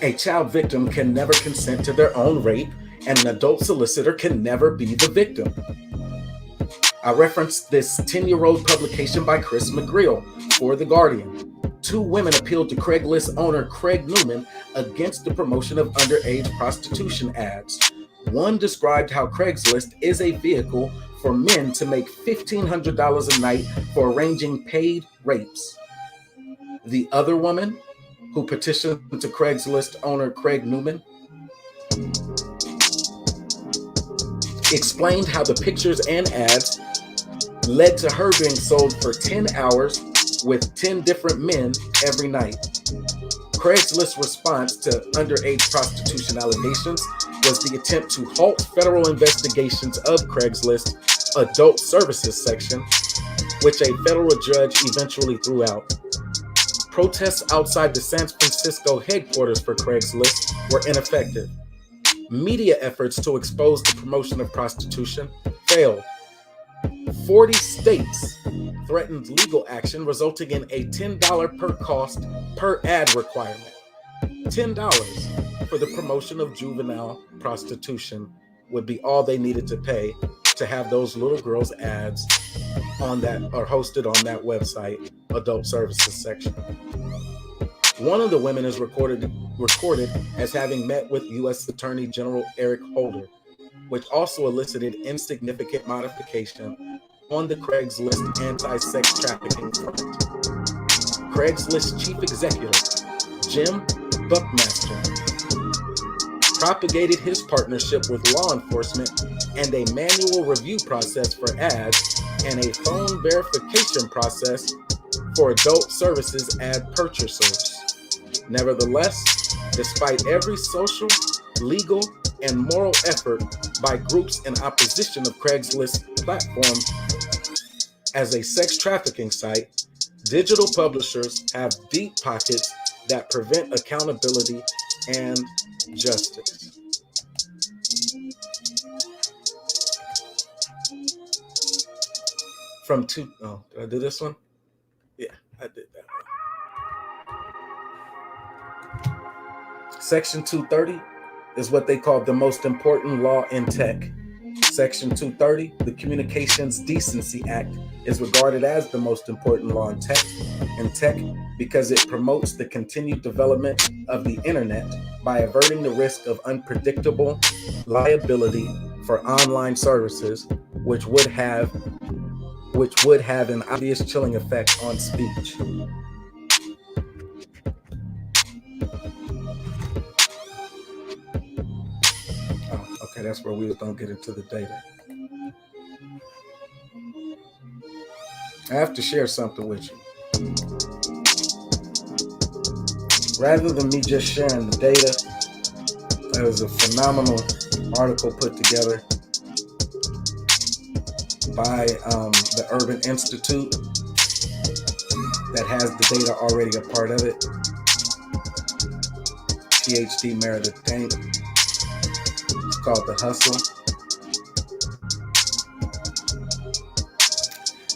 a child victim can never consent to their own rape, and an adult solicitor can never be the victim. I referenced this 10-year-old publication by Chris McGreal for The Guardian. 2 women appealed to Craigslist owner Craig Newman against the promotion of underage prostitution ads. One described how Craigslist is a vehicle for men to make $1,500 a night for arranging paid rapes. The other woman, who petitioned to Craigslist owner Craig Newman, explained how the pictures and ads led to her being sold for 10 hours with 10 different men every night. Craigslist's response to underage prostitution allegations was the attempt to halt federal investigations of Craigslist's adult services section, which a federal judge eventually threw out. Protests outside the San Francisco headquarters for Craigslist were ineffective. Media efforts to expose the promotion of prostitution failed. 40 states threatened legal action, resulting in a $10 per cost per ad requirement. $10 for the promotion of juvenile prostitution would be all they needed to pay to have those little girls' ads on that or hosted on that website, adult services section. One of the women is recorded as having met with U.S. Attorney General Eric Holder, which also elicited insignificant modification on the Craigslist anti-sex trafficking front. Craigslist chief executive, Jim Buckmaster, propagated his partnership with law enforcement and a manual review process for ads and a phone verification process for adult services ad purchasers. Nevertheless, despite every social, legal, and moral effort by groups in opposition of Craigslist's platform as a sex trafficking site, digital publishers have deep pockets that prevent accountability and justice. Did I do this one? Yeah, I did that one. Section 230 is what they call the most important law in tech. Section 230, the Communications Decency Act, is regarded as the most important law in tech because it promotes the continued development of the internet by averting the risk of unpredictable liability for online services, which would have an obvious chilling effect on speech. Okay, that's where we don't get into the data. I have to share something with you. Rather than me just sharing the data, there was a phenomenal article put together by the Urban Institute that has the data already a part of it. PhD Meredith Tank. It's called The Hustle.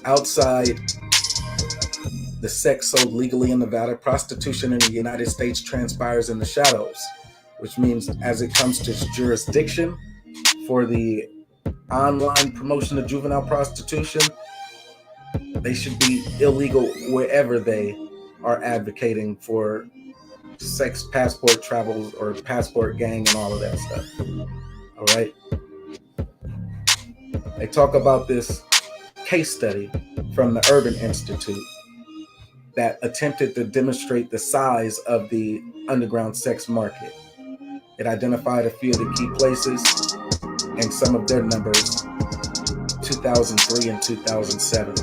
Outside the sex sold legally in Nevada, prostitution in the United States transpires in the shadows, which means as it comes to jurisdiction for the online promotion of juvenile prostitution, they should be illegal wherever they are advocating for sex passport travels or passport gang and all of that stuff. All right. They talk about this case study from the Urban Institute that attempted to demonstrate the size of the underground sex market. It identified a few of the key places and some of their numbers, 2003 and 2007.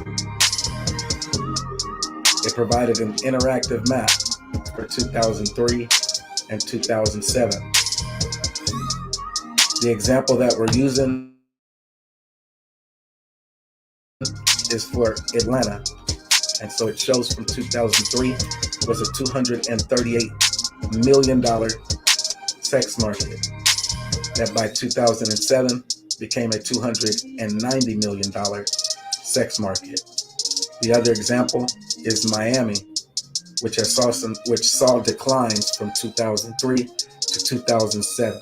It provided an interactive map for 2003 and 2007. The example that we're using is for Atlanta. And so it shows from 2003 was a $238 million sex market that by 2007 became a $290 million sex market. The other example is Miami, which saw declines from 2003 to 2007.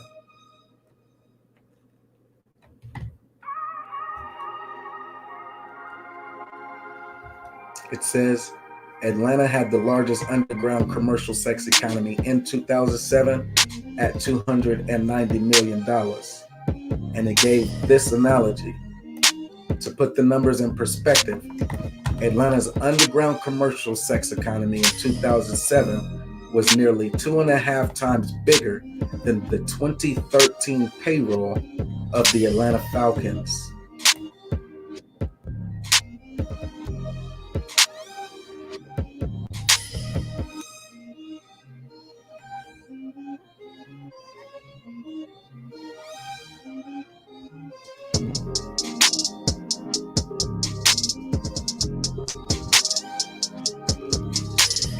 It says Atlanta had the largest underground commercial sex economy in 2007 at $290 million. And it gave this analogy. To put the numbers in perspective, Atlanta's underground commercial sex economy in 2007 was nearly 2.5 times bigger than the 2013 payroll of the Atlanta Falcons.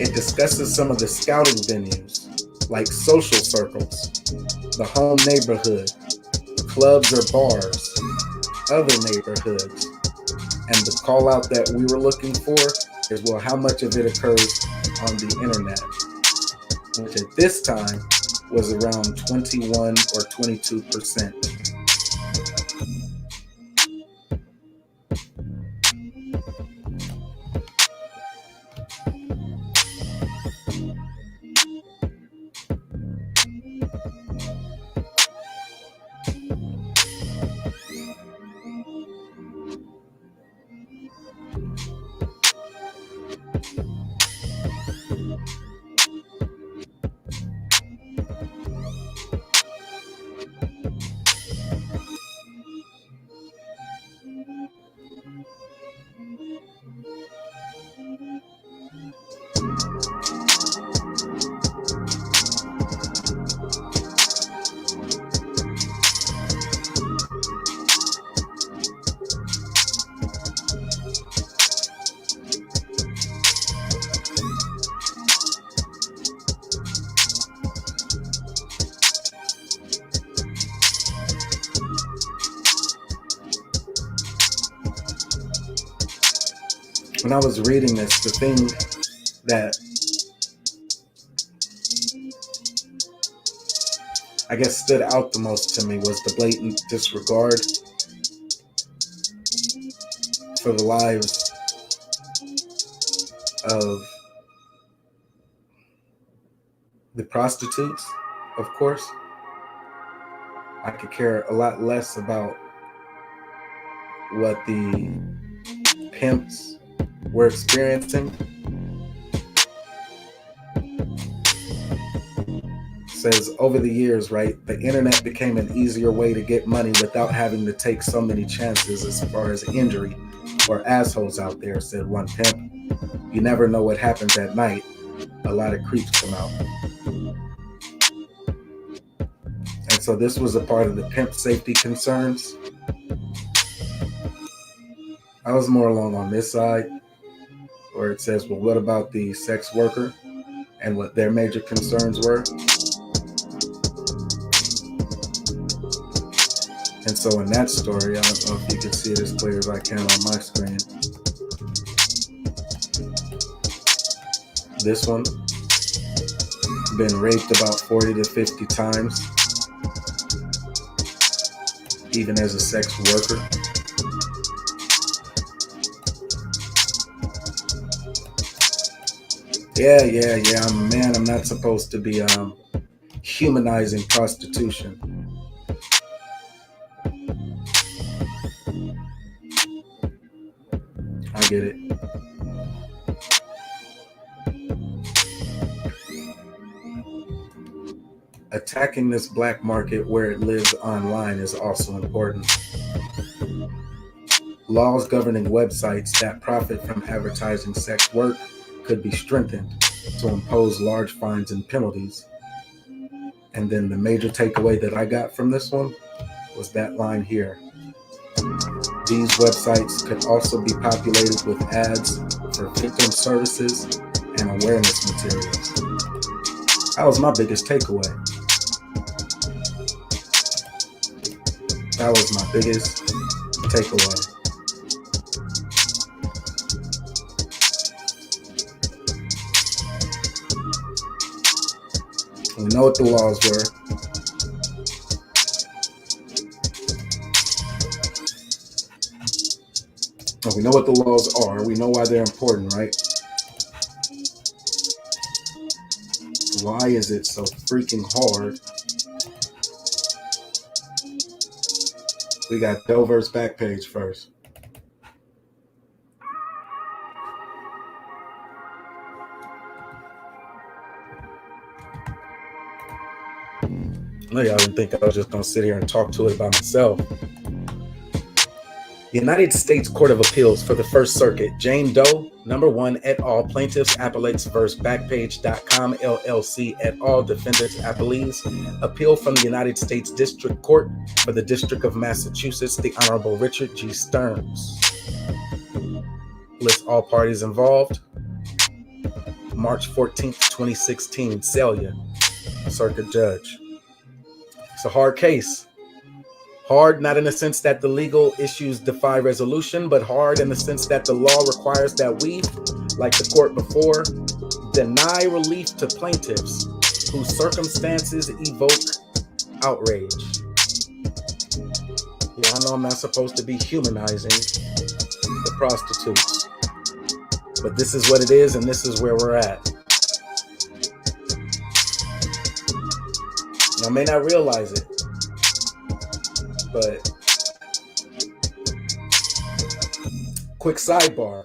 It discusses some of the scouting venues, like social circles, the home neighborhood, clubs or bars, other neighborhoods. And the call out that we were looking for is, well, how much of it occurs on the internet, which at this time was around 21 or 22%. When I was reading this, the thing that I guess stood out the most to me was the blatant disregard for the lives of the prostitutes, of course. I could care a lot less about what the pimps were experiencing. Says over the years, right, the internet became an easier way to get money without having to take so many chances as far as injury or assholes out there, said one pimp. You never know what happens at night. A lot of creeps come out. And so this was a part of the pimp safety concerns. I was more along on this side, where it says, well, what about the sex worker and what their major concerns were? And so in that story, I don't know if you can see it as clear as I can on my screen. This one, been raped about 40 to 50 times, even as a sex worker. Yeah, I'm a man. I'm not supposed to be humanizing prostitution. I get it. attacking this black market where it lives online is also important. Laws governing websites that profit from advertising sex work could be strengthened to impose large fines and penalties. And then the major takeaway that I got from this one was that line here. These websites could also be populated with ads for victim services and awareness materials. That was my biggest takeaway. That was my biggest takeaway. We know what the laws were. We know what the laws are. We know why they're important, right? Why is it so freaking hard? We got Dover's back page first. No, y'all didn't think I was just going to sit here and talk to it by myself. The United States Court of Appeals for the First Circuit, Jane Doe, number 1 et al., plaintiffs, appellates versus Backpage.com, LLC et al., defendants, appellees, appeal from the United States District Court for the District of Massachusetts, the Honorable Richard G. Stearns. List all parties involved. March 14th, 2016, Celia, Circuit Judge. It's a hard case. Hard, not in the sense that the legal issues defy resolution, but hard in the sense that the law requires that we, like the court before, deny relief to plaintiffs whose circumstances evoke outrage. Yeah, I know I'm not supposed to be humanizing the prostitutes, but this is what it is, and this is where we're at. I may not realize it, but quick sidebar.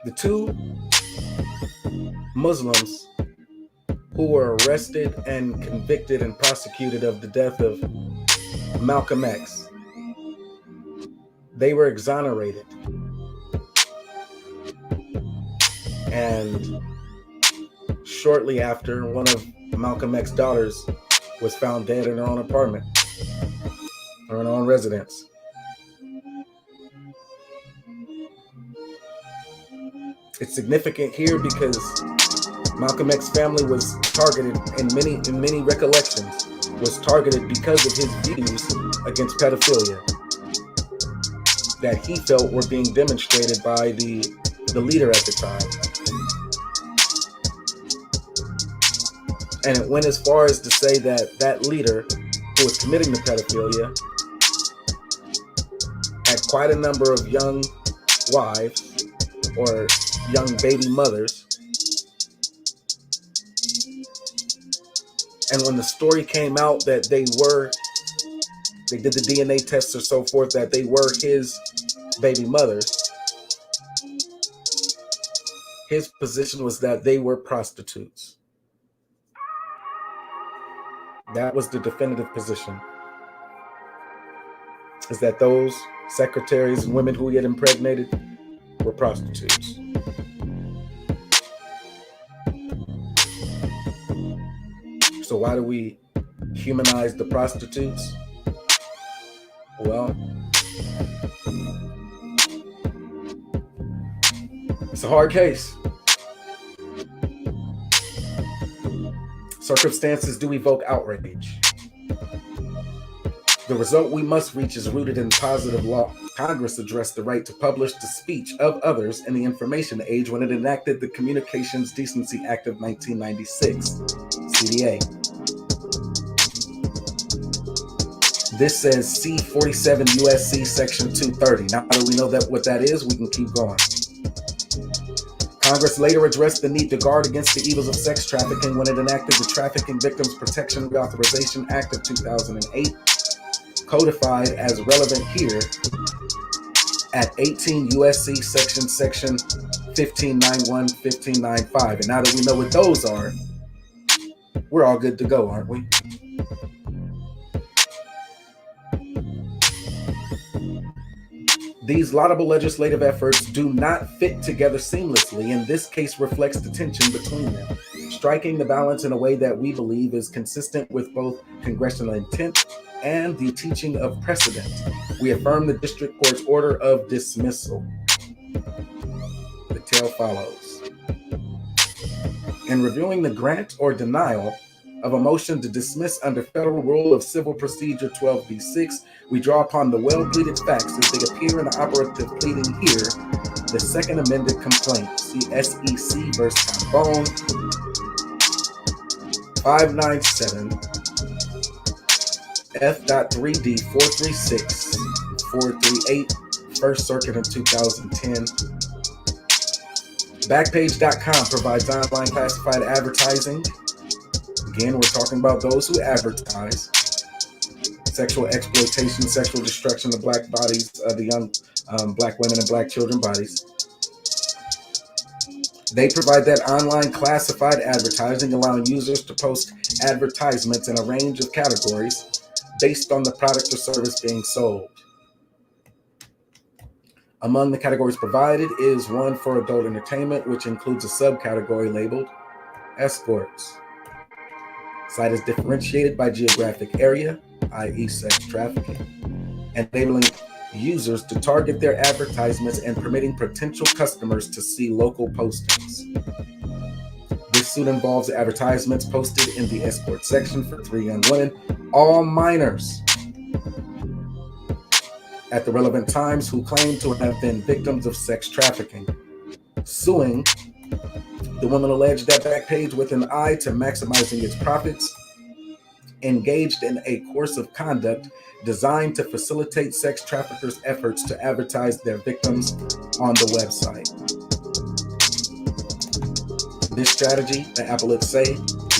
The two Muslims who were arrested and convicted and prosecuted of the death of Malcolm X, they were exonerated. And shortly after, one of Malcolm X's daughters was found dead in her own apartment or in her own residence. It's significant here because Malcolm X's family was targeted in many recollections, was targeted because of his views against pedophilia that he felt were being demonstrated by the leader at the time. And it went as far as to say that that leader who was committing the pedophilia had quite a number of young wives or young baby mothers. And when the story came out that they did the DNA tests or so forth, that they were his baby mothers, his position was that they were prostitutes. That was the definitive position, is that those secretaries and women who he had impregnated were prostitutes. So why do we humanize the prostitutes? Well, it's a hard case. Circumstances do evoke outrage. The result we must reach is rooted in positive law. Congress addressed the right to publish the speech of others in the information age when it enacted the Communications Decency Act of 1996, CDA. This says C-47 USC Section 230. Now that we know what that is, we can keep going. Congress later addressed the need to guard against the evils of sex trafficking when it enacted the Trafficking Victims Protection Reauthorization Act of 2008, codified as relevant here at 18 USC section 1591, 1595. And now that we know what those are, we're all good to go, aren't we? These laudable legislative efforts do not fit together seamlessly, and this case reflects the tension between them, striking the balance in a way that we believe is consistent with both congressional intent and the teaching of precedent. We affirm the district court's order of dismissal. The tale follows. In reviewing the grant or denial of a motion to dismiss under Federal Rule of Civil Procedure 12b-6, we draw upon the well-pleaded facts as they appear in the operative pleading here, the second amended complaint, see SEC versus Tyrone, 597 F.3D 436 438, First Circuit in 2010. Backpage.com provides online classified advertising. Again, we're talking about those who advertise sexual exploitation, sexual destruction of black bodies, the young black women and black children bodies. They provide that online classified advertising, allowing users to post advertisements in a range of categories based on the product or service being sold. Among the categories provided is one for adult entertainment, which includes a subcategory labeled escorts. Site is differentiated by geographic area, i.e. sex trafficking, enabling users to target their advertisements and permitting potential customers to see local postings. This suit involves advertisements posted in the escort section for 3 young women, all minors, at the relevant times, who claim to have been victims of sex trafficking. Suing, the woman alleged that Backpage, with an eye to maximizing its profits, engaged in a course of conduct designed to facilitate sex traffickers' efforts to advertise their victims on the website. This strategy, the appellants say,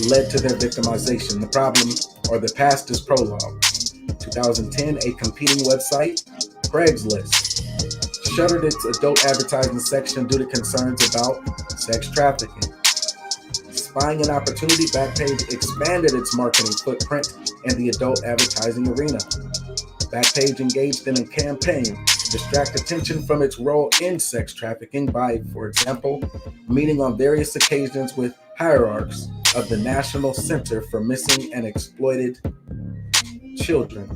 led to their victimization. The problem, or the past, is prologue. 2010, a competing website, Craigslist, shuttered its adult advertising section due to concerns about sex trafficking. Spying an opportunity, Backpage expanded its marketing footprint in the adult advertising arena. Backpage engaged in a campaign to distract attention from its role in sex trafficking by, for example, meeting on various occasions with hierarchs of the National Center for Missing and Exploited Children,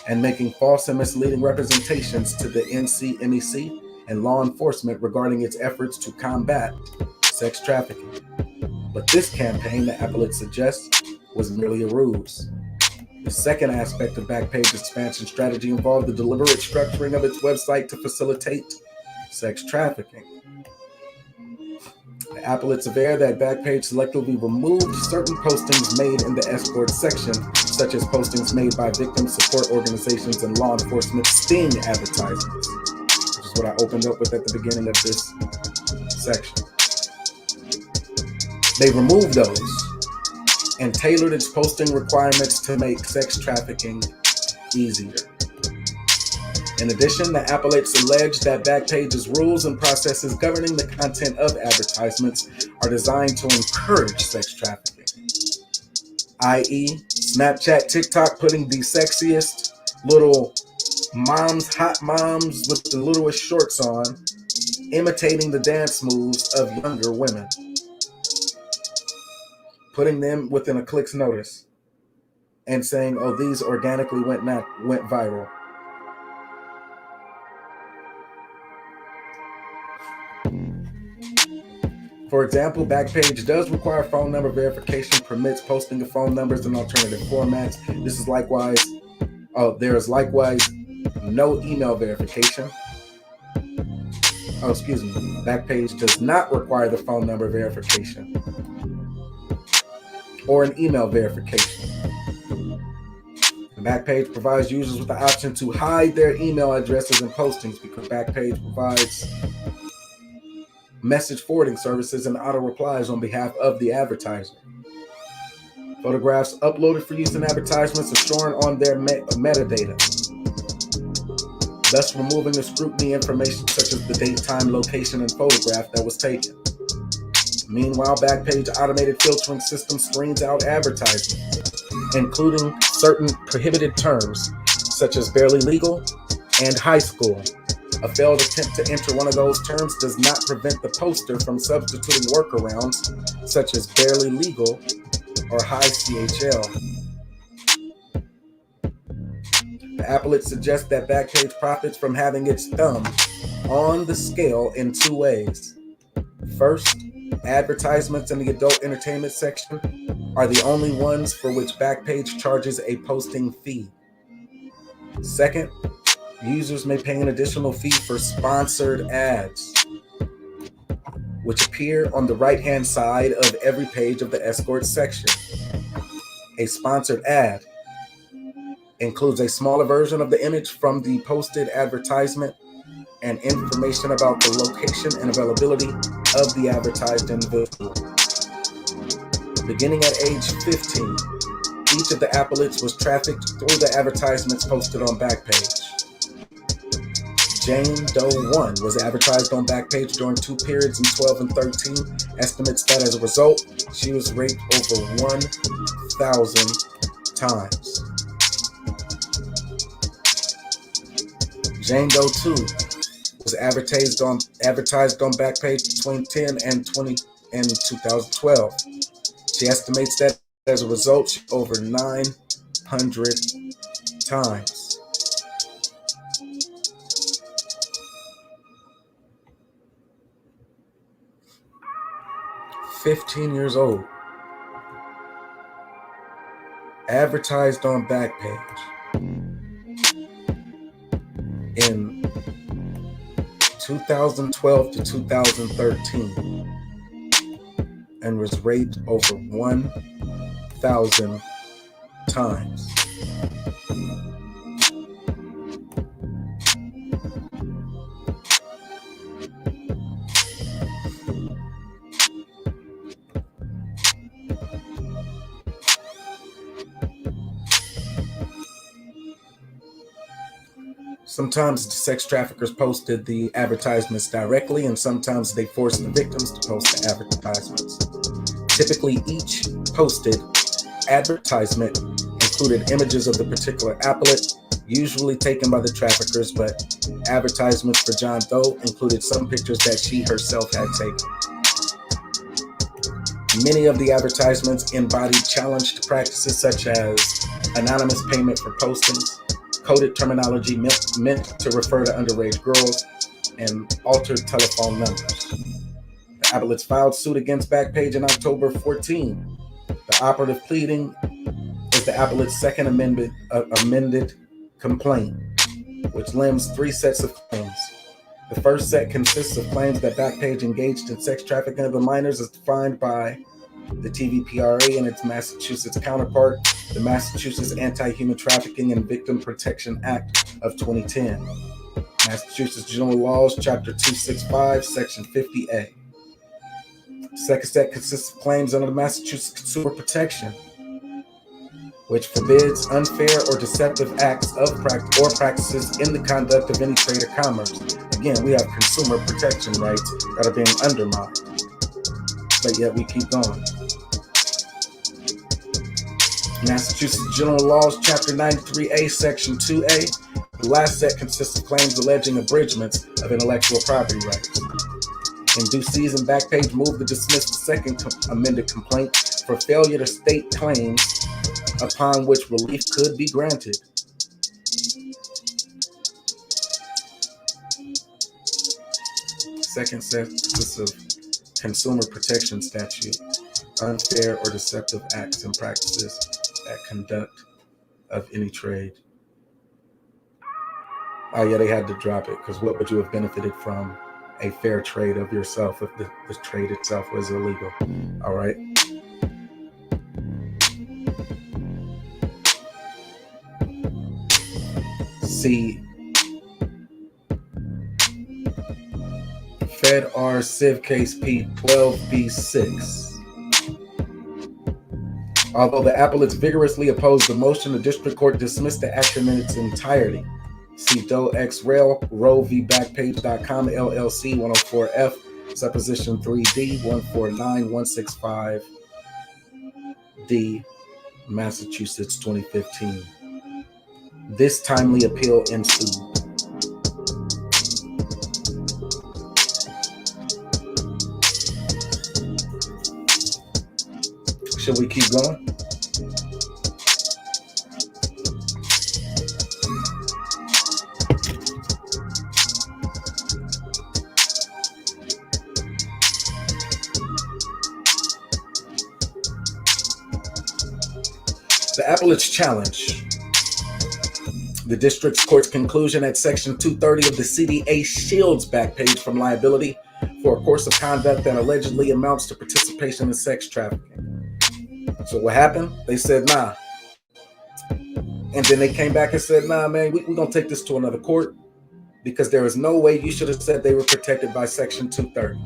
and making false and misleading representations to the NCMEC and law enforcement regarding its efforts to combat sex trafficking. But this campaign, the appellate suggests, was merely a ruse. The second aspect of Backpage's expansion strategy involved the deliberate structuring of its website to facilitate sex trafficking. The appellates aver that Backpage selectively removed certain postings made in the escort section, such as postings made by victim support organizations and law enforcement sting advertisements, which is what I opened up with at the beginning of this section. They removed those and tailored its posting requirements to make sex trafficking easier. In addition, the appellates allege that Backpage's rules and processes governing the content of advertisements are designed to encourage sex trafficking, i.e. Snapchat, TikTok putting the sexiest little moms, hot moms with the littlest shorts on, imitating the dance moves of younger women, putting them within a click's notice and saying, oh, these organically went viral. For example, Backpage does require phone number verification, permits posting of phone numbers in alternative formats. This is likewise, there is likewise no email verification. Backpage does not require the phone number verification or an email verification. Backpage provides users with the option to hide their email addresses and postings because Backpage provides message forwarding services and auto replies on behalf of the advertiser. Photographs uploaded for use in advertisements are stored on their metadata. thus removing the scrutiny information such as the date, time, location, and photograph that was taken. Meanwhile, Backpage automated filtering system screens out advertisements, including certain prohibited terms such as barely legal and high school. A failed attempt to enter one of those terms does not prevent the poster from substituting workarounds such as barely legal or high CHL. The appellate suggests that Backpage profits from having its thumb on the scale in two ways. First, advertisements in the adult entertainment section are the only ones for which Backpage charges a posting fee. Second, users may pay an additional fee for sponsored ads, which appear on the right-hand side of every page of the escort section. A sponsored ad includes a smaller version of the image from the posted advertisement and information about the location and availability of the advertised individual. Beginning at age 15, each of the appellates was trafficked through the advertisements posted on Backpage. Jane Doe 1 was advertised on Backpage during two periods in 12 and 13. Estimates that as a result, she was raped over 1,000 times. Jane Doe 2 was advertised on Backpage between 10 and 2012. She estimates that as a result, she over 900 times. "15 years old, advertised on Backpage in 2012 to 2013 and was raped over 1,000 times. Sometimes the sex traffickers posted the advertisements directly, and sometimes they forced the victims to post the advertisements. Typically, each posted advertisement included images of the particular appellate, usually taken by the traffickers, but advertisements for John Doe included some pictures that she herself had taken. Many of the advertisements embodied challenged practices such as anonymous payment for postings, coded terminology meant to refer to underage girls, and altered telephone numbers. The appellates filed suit against Backpage in October 14. The operative pleading is the appellate's second amended complaint, which limbs three sets of claims. The first set consists of claims that Backpage engaged in sex trafficking of the minors as defined by the TVPRA and its Massachusetts counterpart, the Massachusetts Anti-Human Trafficking and Victim Protection Act of 2010. Massachusetts General Laws, Chapter 265, Section 50A. The second set consists of claims under the Massachusetts Consumer Protection, which forbids unfair or deceptive acts or practices in the conduct of any trade or commerce. Again, we have consumer protection rights that are being undermined, but yet we keep going. Massachusetts General Laws, Chapter 93A, Section 2A. The last set consists of claims alleging abridgments of intellectual property rights. In due season, Backpage moved to dismiss the second amended complaint for failure to state claims upon which relief could be granted. Second set consists of consumer protection statute, unfair or deceptive acts and practices at conduct of any trade. Oh yeah, they had to drop it because what would you have benefited from a fair trade of yourself if the trade itself was illegal? All right. See, Fed R Civ Case P 12B6. Although the appellates vigorously opposed the motion, the district court dismissed the action in its entirety, See Doe X Rail, Roe v. Backpage.com, LLC 104F, Supposition 3D 149165D, Massachusetts 2015. This timely appeal ensued. Should we keep going? The appellant's challenge the district court's conclusion at Section 230 of the CDA shields Backpage from liability for a course of conduct that allegedly amounts to participation in sex trafficking. So what happened? They said, nah. And then they came back and said, nah, man, we're going to take this to another court because there is no way you should have said they were protected by Section 230.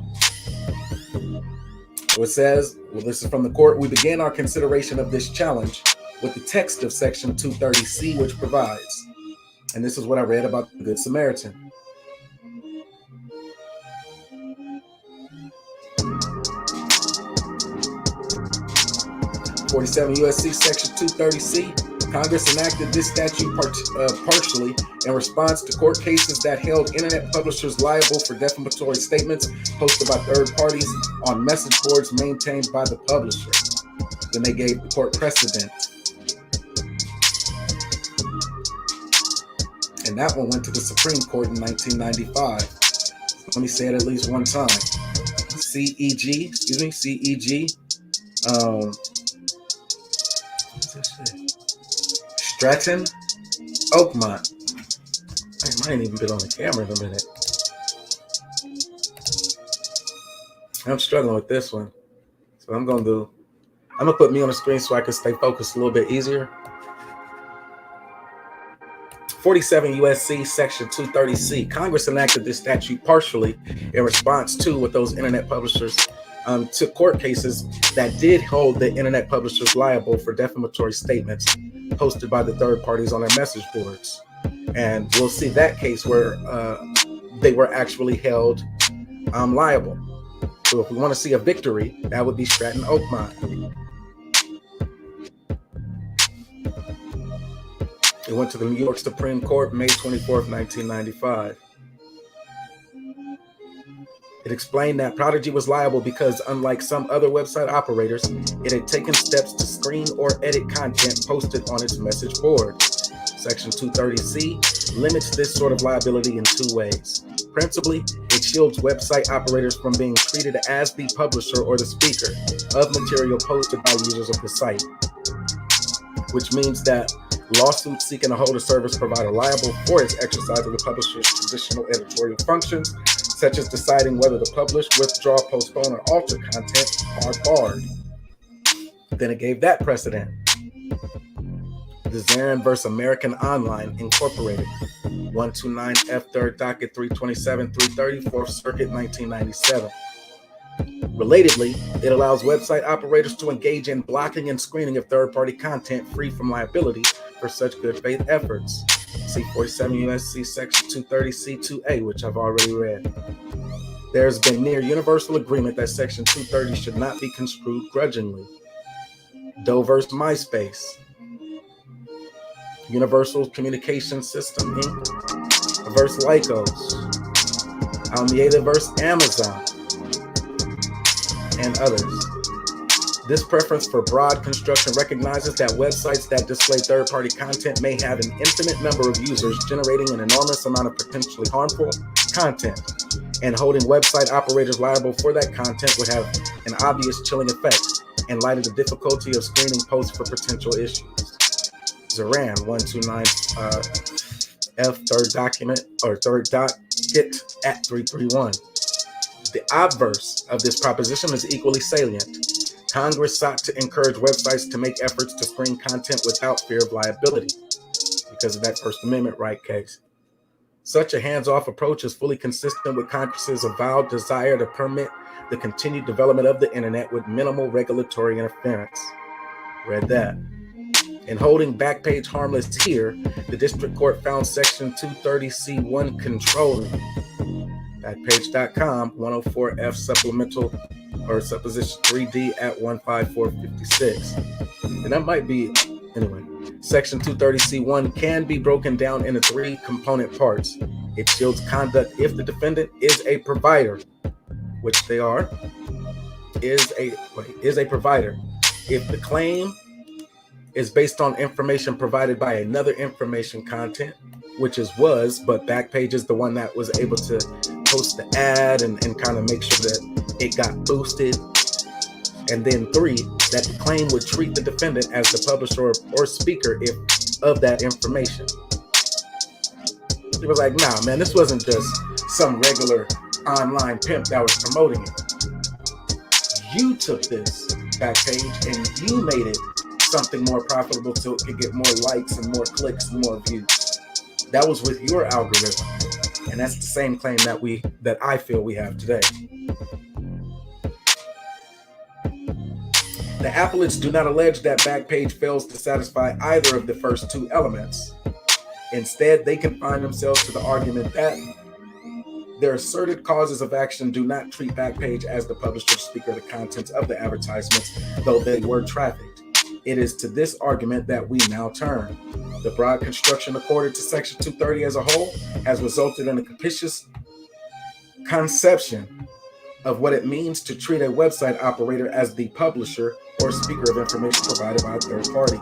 So it says, well, this is from the court. We begin our consideration of this challenge with the text of Section 230C, which provides, and this is what I read about the Good Samaritan. (47 U.S.C. Section 230C). Congress enacted this statute partially in response to court cases that held internet publishers liable for defamatory statements posted by third parties on message boards maintained by the publisher. Then they gave the court precedent. And that one went to the Supreme Court in 1995. Let me say it at least one time. CEG. Stratton, Oakmont. I might even been on the camera in a minute. I'm struggling with this one. So I'm going to put me on the screen so I can stay focused a little bit easier. 47 U.S.C. Section 230C. Congress enacted this statute partially in response to what those internet publishers took court cases that did hold the internet publishers liable for defamatory statements posted by the third parties on their message boards. And we'll see that case where they were actually held liable. So if we want to see a victory, that would be Stratton Oakmont. It went to the New York Supreme Court May 24th, 1995. It explained that Prodigy was liable because, unlike some other website operators, it had taken steps to screen or edit content posted on its message board. Section 230C limits this sort of liability in two ways. Principally, it shields website operators from being treated as the publisher or the speaker of material posted by users of the site, which means that lawsuits seeking to hold a service provider liable for its exercise of the publisher's traditional editorial functions, such as deciding whether to publish, withdraw, postpone, or alter content, are barred. Then it gave that precedent. The Zarin versus American Online Incorporated, 129 F 3rd Docket 327 330, 4th Circuit, 1997. Relatedly, it allows website operators to engage in blocking and screening of third-party content free from liability for such good faith efforts. See 47 U.S.C. Section 230C2A, which I've already read. There's been near universal agreement that Section 230 should not be construed grudgingly. Doe versus MySpace. Universal Communication System, Inc. versus Lycos. Almeida versus Amazon, and others. This preference for broad construction recognizes that websites that display third-party content may have an infinite number of users generating an enormous amount of potentially harmful content, and holding website operators liable for that content would have an obvious chilling effect in light of the difficulty of screening posts for potential issues. Zarin, 129 F 3rd Document or 3rd Docket at 331. The obverse of this proposition is equally salient. Congress sought to encourage websites to make efforts to screen content without fear of liability because of that First Amendment right case. Such a hands-off approach is fully consistent with Congress's avowed desire to permit the continued development of the internet with minimal regulatory interference. Read that. In holding Backpage harmless here, the district court found Section 230C1 controlling. Backpage.com, 104F supplemental or supposition 3D at 15456. And that might be, anyway, Section 230C1 can be broken down into 3 component parts. It shields conduct if the defendant is a provider, which they are, is a provider. If the claim is based on information provided by another information content, which was, but Backpage is the one that was able to post the ad and kind of make sure that it got boosted. And then 3, that the claim would treat the defendant as the publisher or speaker of that information. It was like, nah, man, this wasn't just some regular online pimp that was promoting it. You took this Backpage and you made it something more profitable so it could get more likes and more clicks and more views. That was with your algorithm. And that's the same claim that I feel we have today. The appellants do not allege that Backpage fails to satisfy either of the first 2 elements. Instead, they confine themselves to the argument that their asserted causes of action do not treat Backpage as the publisher or speaker of the contents of the advertisements, though they were trafficked. It is to this argument that we now turn. The broad construction accorded to Section 230 as a whole has resulted in a capricious conception of what it means to treat a website operator as the publisher or speaker of information provided by a third party.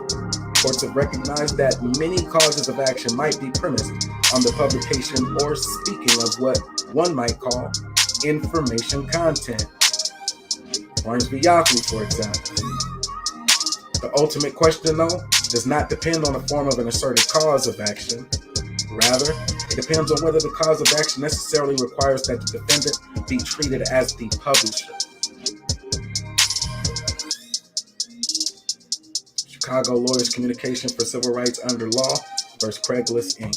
Courts have recognized that many causes of action might be premised on the publication or speaking of what one might call information content. Orange v. Yahoo, for example. The ultimate question, though, does not depend on the form of an asserted cause of action. Rather, it depends on whether the cause of action necessarily requires that the defendant be treated as the publisher. Chicago Lawyers Communication for Civil Rights Under Law versus Craigslist, Inc.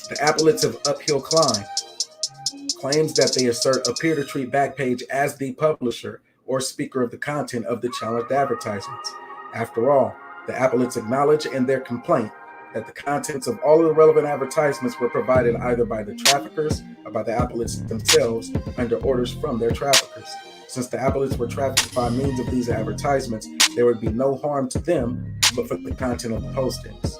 The appellates of Uphill Climb claims that they assert appear to treat Backpage as the publisher or speaker of the content of the challenged advertisements. After all, the appellates acknowledge in their complaint that the contents of all of the relevant advertisements were provided either by the traffickers or by the appellates themselves under orders from their traffickers. Since the appellates were trafficked by means of these advertisements, there would be no harm to them but for the content of the postings.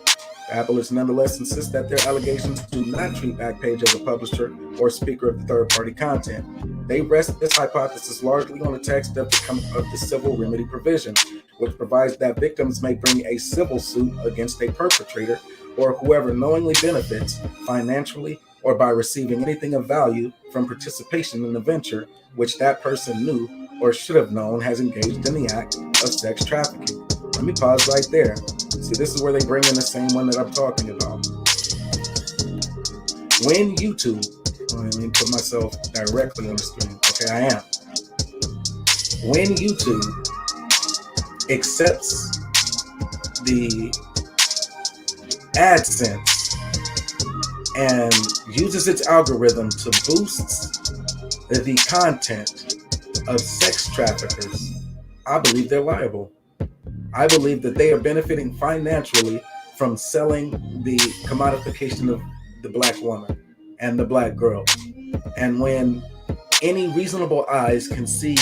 The appellates nonetheless insist that their allegations do not treat Backpage as a publisher or speaker of the third-party content. They rest this hypothesis largely on the text of the civil remedy provision, which provides that victims may bring a civil suit against a perpetrator or whoever knowingly benefits financially or by receiving anything of value from participation in the venture which that person knew or should have known has engaged in the act of sex trafficking. Let me pause right there. See, this is where they bring in the same one that I'm talking about. When YouTube, let me put myself directly on the screen. Okay, I am. When YouTube accepts the AdSense and uses its algorithm to boost the content of sex traffickers, I believe they're liable. I believe that they are benefiting financially from selling the commodification of the black woman and the black girl. And when any reasonable eyes can see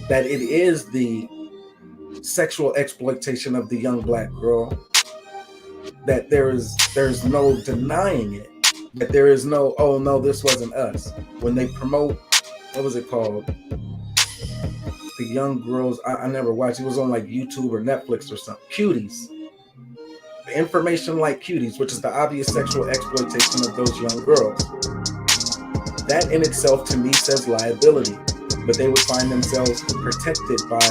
that it is the sexual exploitation of the young black girl, that there's no denying it, that there is no, oh no, this wasn't us. When they promote, what was it called? The young girls, I never watched, it was on like YouTube or Netflix or something. Cuties. The information like Cuties, which is the obvious sexual exploitation of those young girls. That in itself to me says liability, but they would find themselves protected by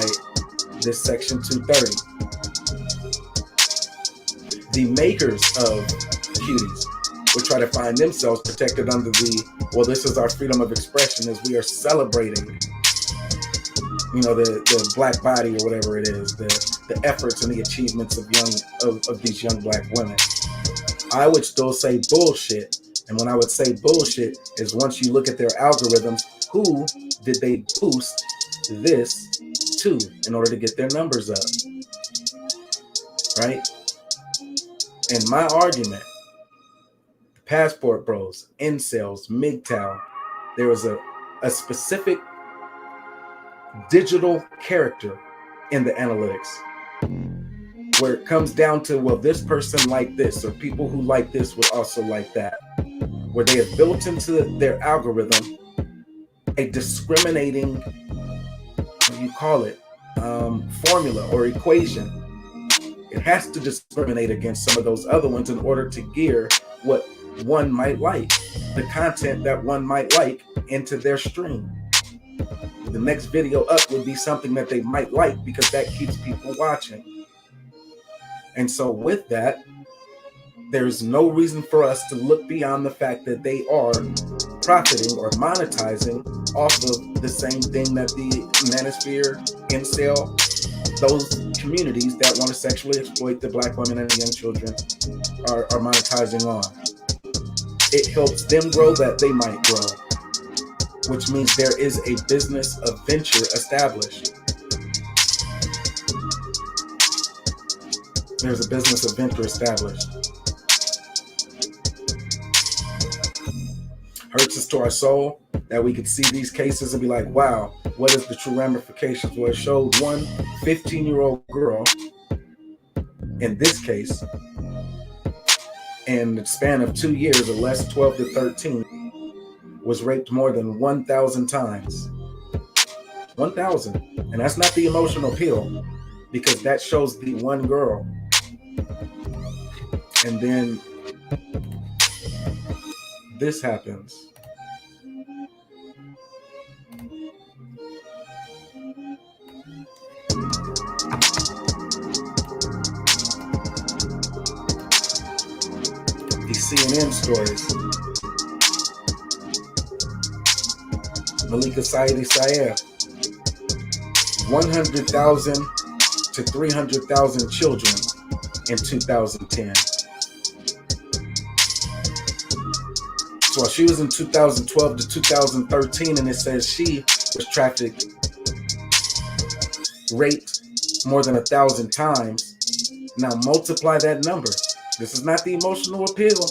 this Section 230. The makers of Cuties would try to find themselves protected under the, well, this is our freedom of expression as we are celebrating, you know, the black body or whatever it is, the efforts and the achievements of these young black women. I would still say bullshit. And when I would say bullshit is once you look at their algorithms, who did they boost this too in order to get their numbers up, right? And my argument, passport bros, incels, MGTOW, there was a specific digital character in the analytics where it comes down to, well, this person like this, or people who like this would also like that, where they have built into their algorithm a discriminating, what do you call it, formula or equation. It has to discriminate against some of those other ones in order to gear what one might like, the content that one might like, into their stream. The next video up would be something that they might like because that keeps people watching. And so with that, there's no reason for us to look beyond the fact that they are profiting or monetizing off of the same thing that the manosphere, incel, those communities that want to sexually exploit the Black women and the young children are monetizing on. It helps them grow that they might grow, which means there is a business of venture established. There's a business of venture established. Hurts us to our soul that we could see these cases and be like, wow, what is the true ramifications? Well, it showed one 15-year-old girl, in this case, in the span of 2 years or less, 12 to 13, was raped more than 1,000 times. 1,000. And that's not the emotional appeal, because that shows the one girl. And then this happens. These CNN stories. Malika Sayed, 100,000 to 300,000 children in 2010. So while she was in 2012 to 2013, and it says she was trafficked, raped more than 1,000 times. Now multiply that number. This is not the emotional appeal.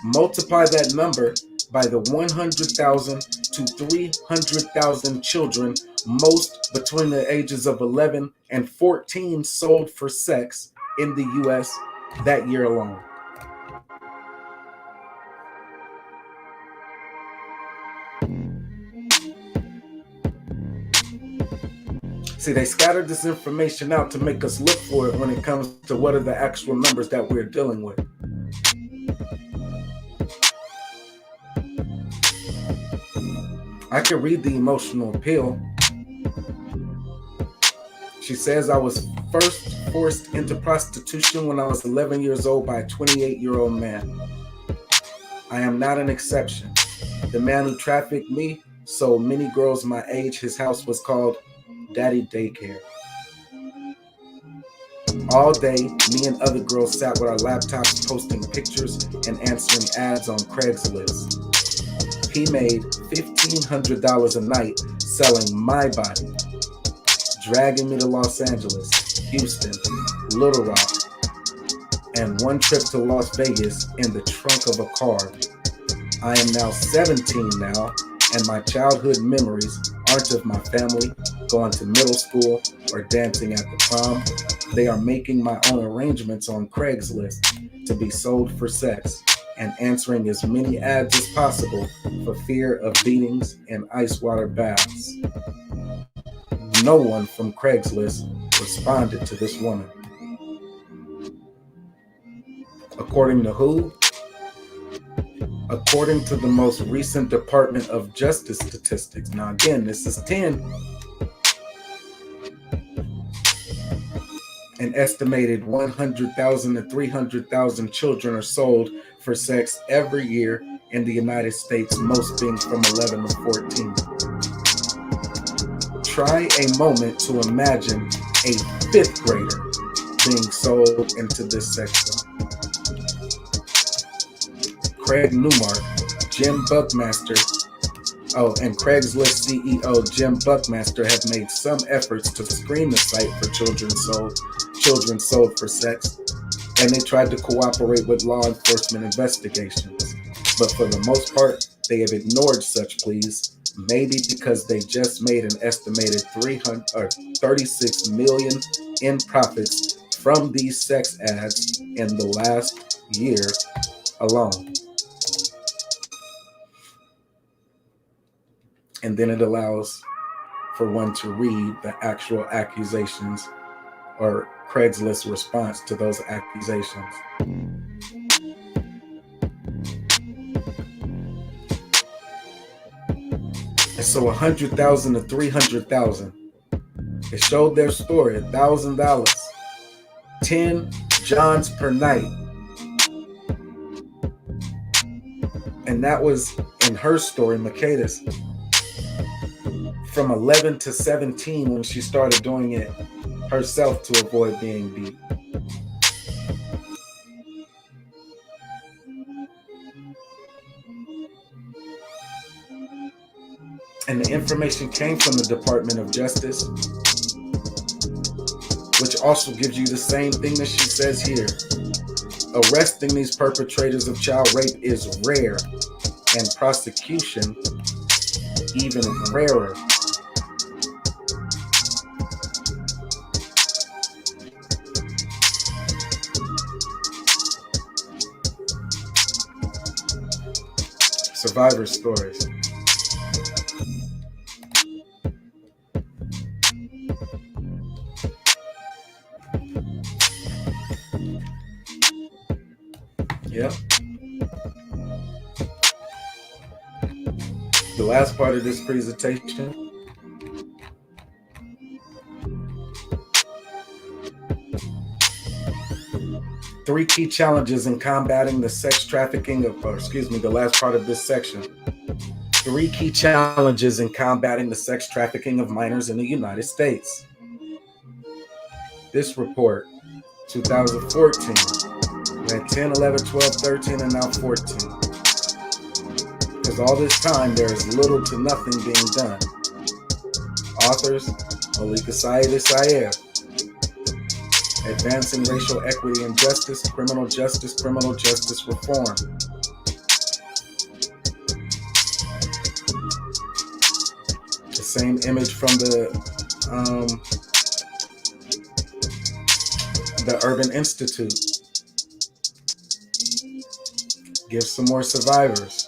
Multiply that number by the 100,000 to 300,000 children, most between the ages of 11 and 14, sold for sex in the U.S. that year alone. See, they scattered this information out to make us look for it when it comes to what are the actual numbers that we're dealing with. I can read the emotional appeal. She says, I was first forced into prostitution when I was 11 years old by a 28-year-old man. I am not an exception. The man who trafficked me sold many girls my age. His house was called Daddy Daycare. All day, me and other girls sat with our laptops posting pictures and answering ads on Craigslist. He made $1,500 a night selling my body, dragging me to Los Angeles, Houston, Little Rock, and one trip to Las Vegas in the trunk of a car. I am now 17 now, and my childhood memories aren't of my family going to middle school or dancing at the prom. They are making my own arrangements on Craigslist to be sold for sex and answering as many ads as possible for fear of beatings and ice water baths. No one from Craigslist responded to this woman. According to who? According to the most recent Department of Justice statistics. Now again, this is 10. An estimated 100,000 to 300,000 children are sold for sex every year in the United States, most being from 11 to 14. Try a moment to imagine a 5th grader being sold into this sector. Craig Newmark, Jim Buckmaster, Oh, and Craigslist CEO Jim Buckmaster have made some efforts to screen the site for children sold for sex, and they tried to cooperate with law enforcement investigations. But for the most part, they have ignored such pleas, maybe because they just made an estimated 36 million in profits from these sex ads in the last year alone. And then it allows for one to read the actual accusations or Craigslist response to those accusations. And so 100,000 to 300,000. It showed their story, $1,000, 10 Johns per night. And that was in her story, Makeda's, from 11 to 17 when she started doing it herself to avoid being beat. And the information came from the Department of Justice, which also gives you the same thing that she says here. Arresting these perpetrators of child rape is rare, and prosecution even rarer. Survivor stories. Yep. The last part of this presentation three key challenges in combating the sex trafficking of, the last part of this section. 3 key challenges in combating the sex trafficking of minors in the United States. This report, 2014, we had 10, 11, 12, 13, and now 14. Because all this time, there is little to nothing being done. Authors, Malika Sayed, Advancing Racial Equity and Justice, Criminal Justice Reform. The same image from the Urban Institute. Give some more survivors.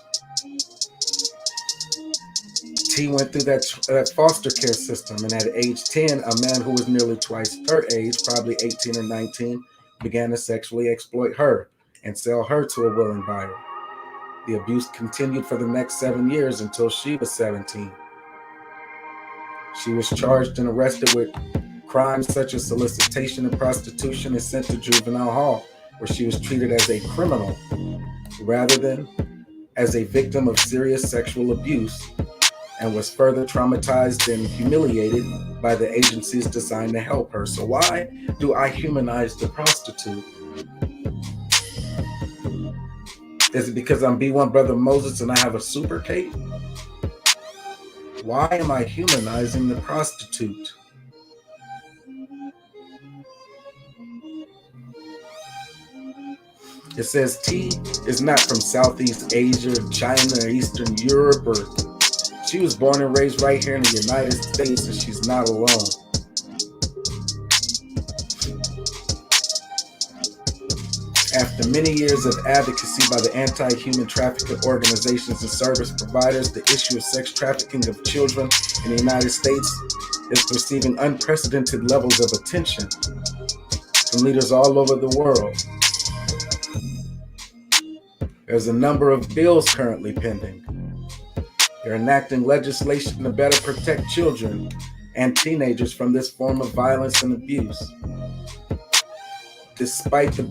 T went through that foster care system, and at age 10, a man who was nearly twice her age, probably 18 or 19, began to sexually exploit her and sell her to a willing buyer. The abuse continued for the next 7 years until she was 17. She was charged and arrested with crimes such as solicitation and prostitution and sent to juvenile hall, where she was treated as a criminal rather than as a victim of serious sexual abuse, and was further traumatized and humiliated by the agencies designed to help her. So why do I humanize the prostitute? Is it because I'm B1 Brother Moses and I have a super cape? Why am I humanizing the prostitute? It says T is not from Southeast Asia, China, or Eastern Europe, or she was born and raised right here in the United States, and she's not alone. After many years of advocacy by the anti-human trafficking organizations and service providers, the issue of sex trafficking of children in the United States is receiving unprecedented levels of attention from leaders all over the world. There's a number of bills currently pending. They're enacting legislation to better protect children and teenagers from this form of violence and abuse. Despite the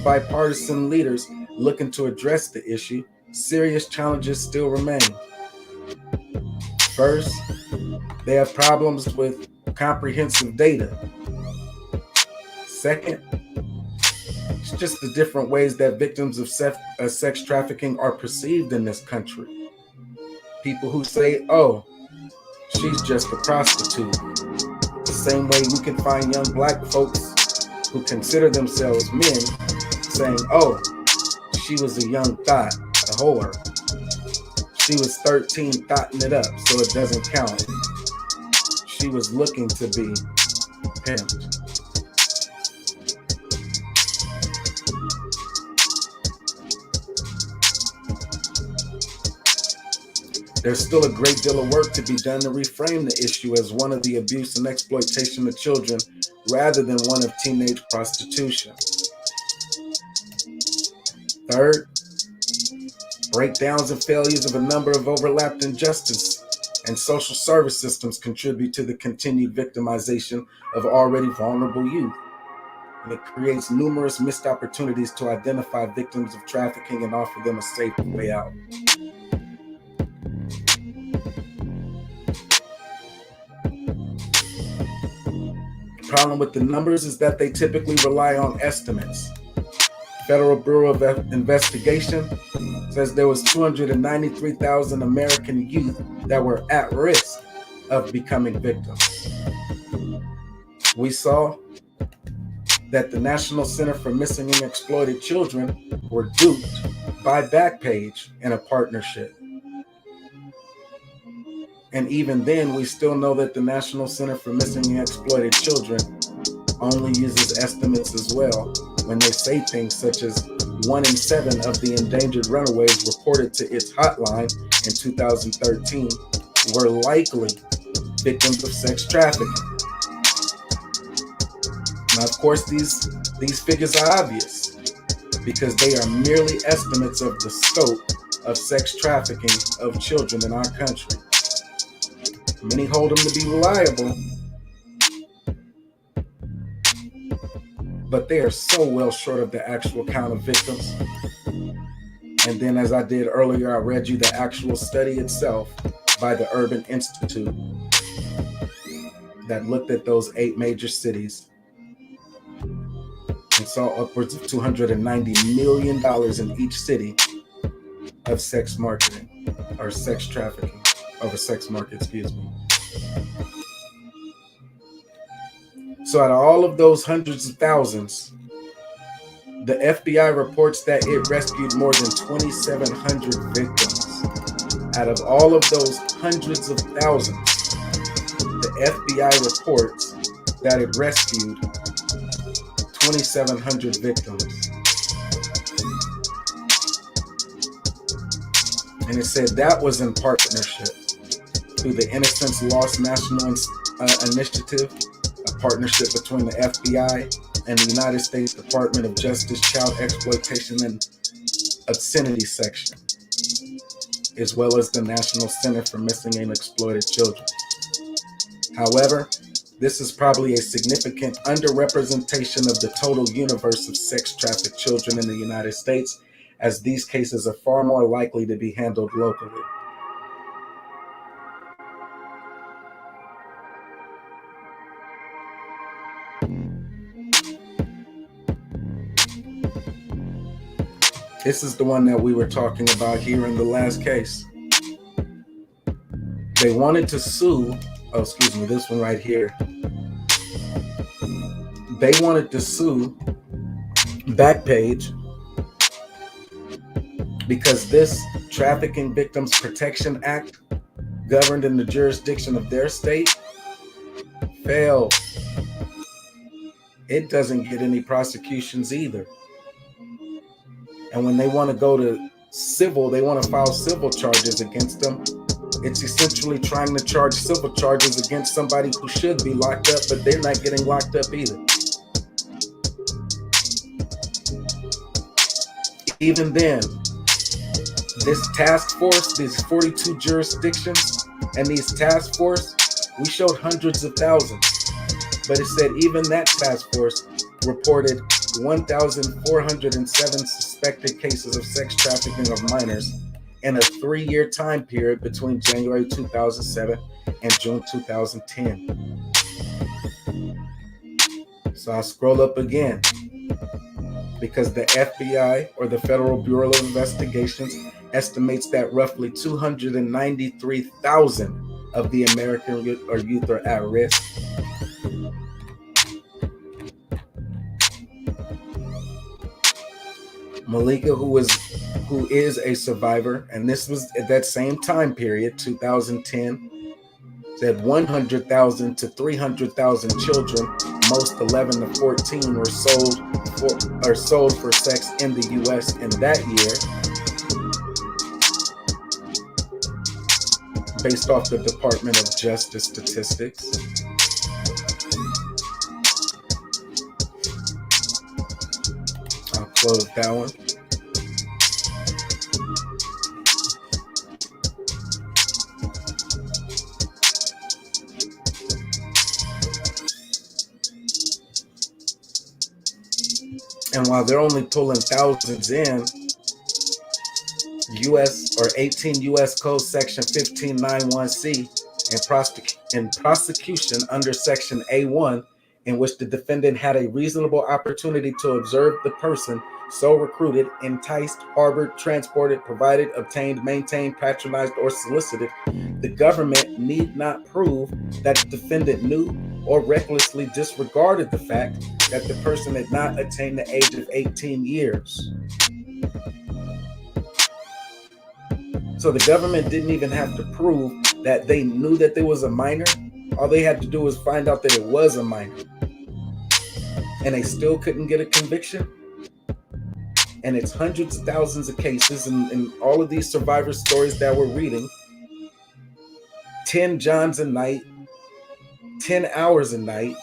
bipartisan leaders looking to address the issue, serious challenges still remain. First, they have problems with comprehensive data. Second, it's just the different ways that victims of sex trafficking are perceived in this country. People who say, oh, she's just a prostitute. The same way we can find young black folks who consider themselves men saying, oh, she was a young thought, a whore. She was 13 thotting it up, so it doesn't count. She was looking to be pimped. There's still a great deal of work to be done to reframe the issue as one of the abuse and exploitation of children rather than one of teenage prostitution. Third, breakdowns and failures of a number of overlapped injustice and social service systems contribute to the continued victimization of already vulnerable youth. And it creates numerous missed opportunities to identify victims of trafficking and offer them a safe way out. The problem with the numbers is that they typically rely on estimates. Federal Bureau of Investigation says there was 293,000 American youth that were at risk of becoming victims. We saw that the National Center for Missing and Exploited Children were duped by Backpage in a partnership. And even then, we still know that the National Center for Missing and Exploited Children only uses estimates as well when they say things such as 1 in 7 of the endangered runaways reported to its hotline in 2013 were likely victims of sex trafficking. Now, of course, these figures are obvious because they are merely estimates of the scope of sex trafficking of children in our country. Many hold them to be reliable, but they are so well short of the actual count of victims. And then, as I did earlier, I read you the actual study itself by the Urban Institute that looked at those 8 major cities and saw upwards of $290 million in each city of sex marketing or sex trafficking, of a sex market, excuse me. So out of all of those hundreds of thousands, the FBI reports that it rescued more than 2,700 victims. Out of all of those hundreds of thousands, the FBI reports that it rescued 2,700 victims. And it said that was in partnership through the Innocence Lost National Initiative, a partnership between the FBI and the United States Department of Justice Child Exploitation and Obscenity Section, as well as the National Center for Missing and Exploited Children. However, this is probably a significant underrepresentation of the total universe of sex trafficked children in the United States, as these cases are far more likely to be handled locally. This is the one that we were talking about here in the last case. They wanted to sue, this one right here. They wanted to sue Backpage because this Trafficking Victims Protection Act, governed in the jurisdiction of their state, failed. It doesn't get any prosecutions either. And when they want to go to civil, they want to file civil charges against them. It's essentially trying to charge civil charges against somebody who should be locked up, but they're not getting locked up either. Even then, this task force, these 42 jurisdictions, and these task force, we showed hundreds of thousands. But it said even that task force reported 1,407 suspected cases of sex trafficking of minors in a 3-year time period between January 2007 and June 2010. So I'll scroll up again, because the FBI, or the Federal Bureau of Investigations, estimates that roughly 293,000 of the American youth are at risk. Malika, who is a survivor, and this was at that same time period, 2010, said 100,000 to 300,000 children, most 11 to 14, were sold for sex in the U.S. in that year, based off the Department of Justice statistics. I'll close that one. And while they're only pulling thousands in, 18 U.S. Code Section 1591C in prosecution under Section A1, in which the defendant had a reasonable opportunity to observe the person so recruited, enticed, harbored, transported, provided, obtained, maintained, patronized, or solicited, the government need not prove that the defendant knew or recklessly disregarded the fact that the person had not attained the age of 18 years. So the government didn't even have to prove that they knew that there was a minor. All they had to do was find out that it was a minor. And they still couldn't get a conviction. And it's hundreds of thousands of cases, and all of these survivor stories that we're reading, 10 Johns a night, 10 hours a night,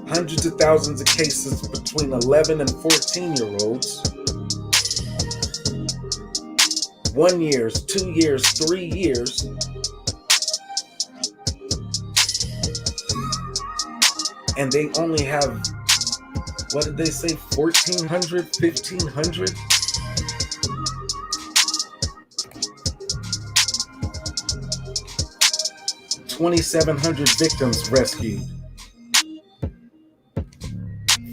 hundreds of thousands of cases between 11 and 14-year-olds, 1 year, 2 years, 3 years, and they only have, what did they say, 1,400, 1,500? $2,700 victims rescued.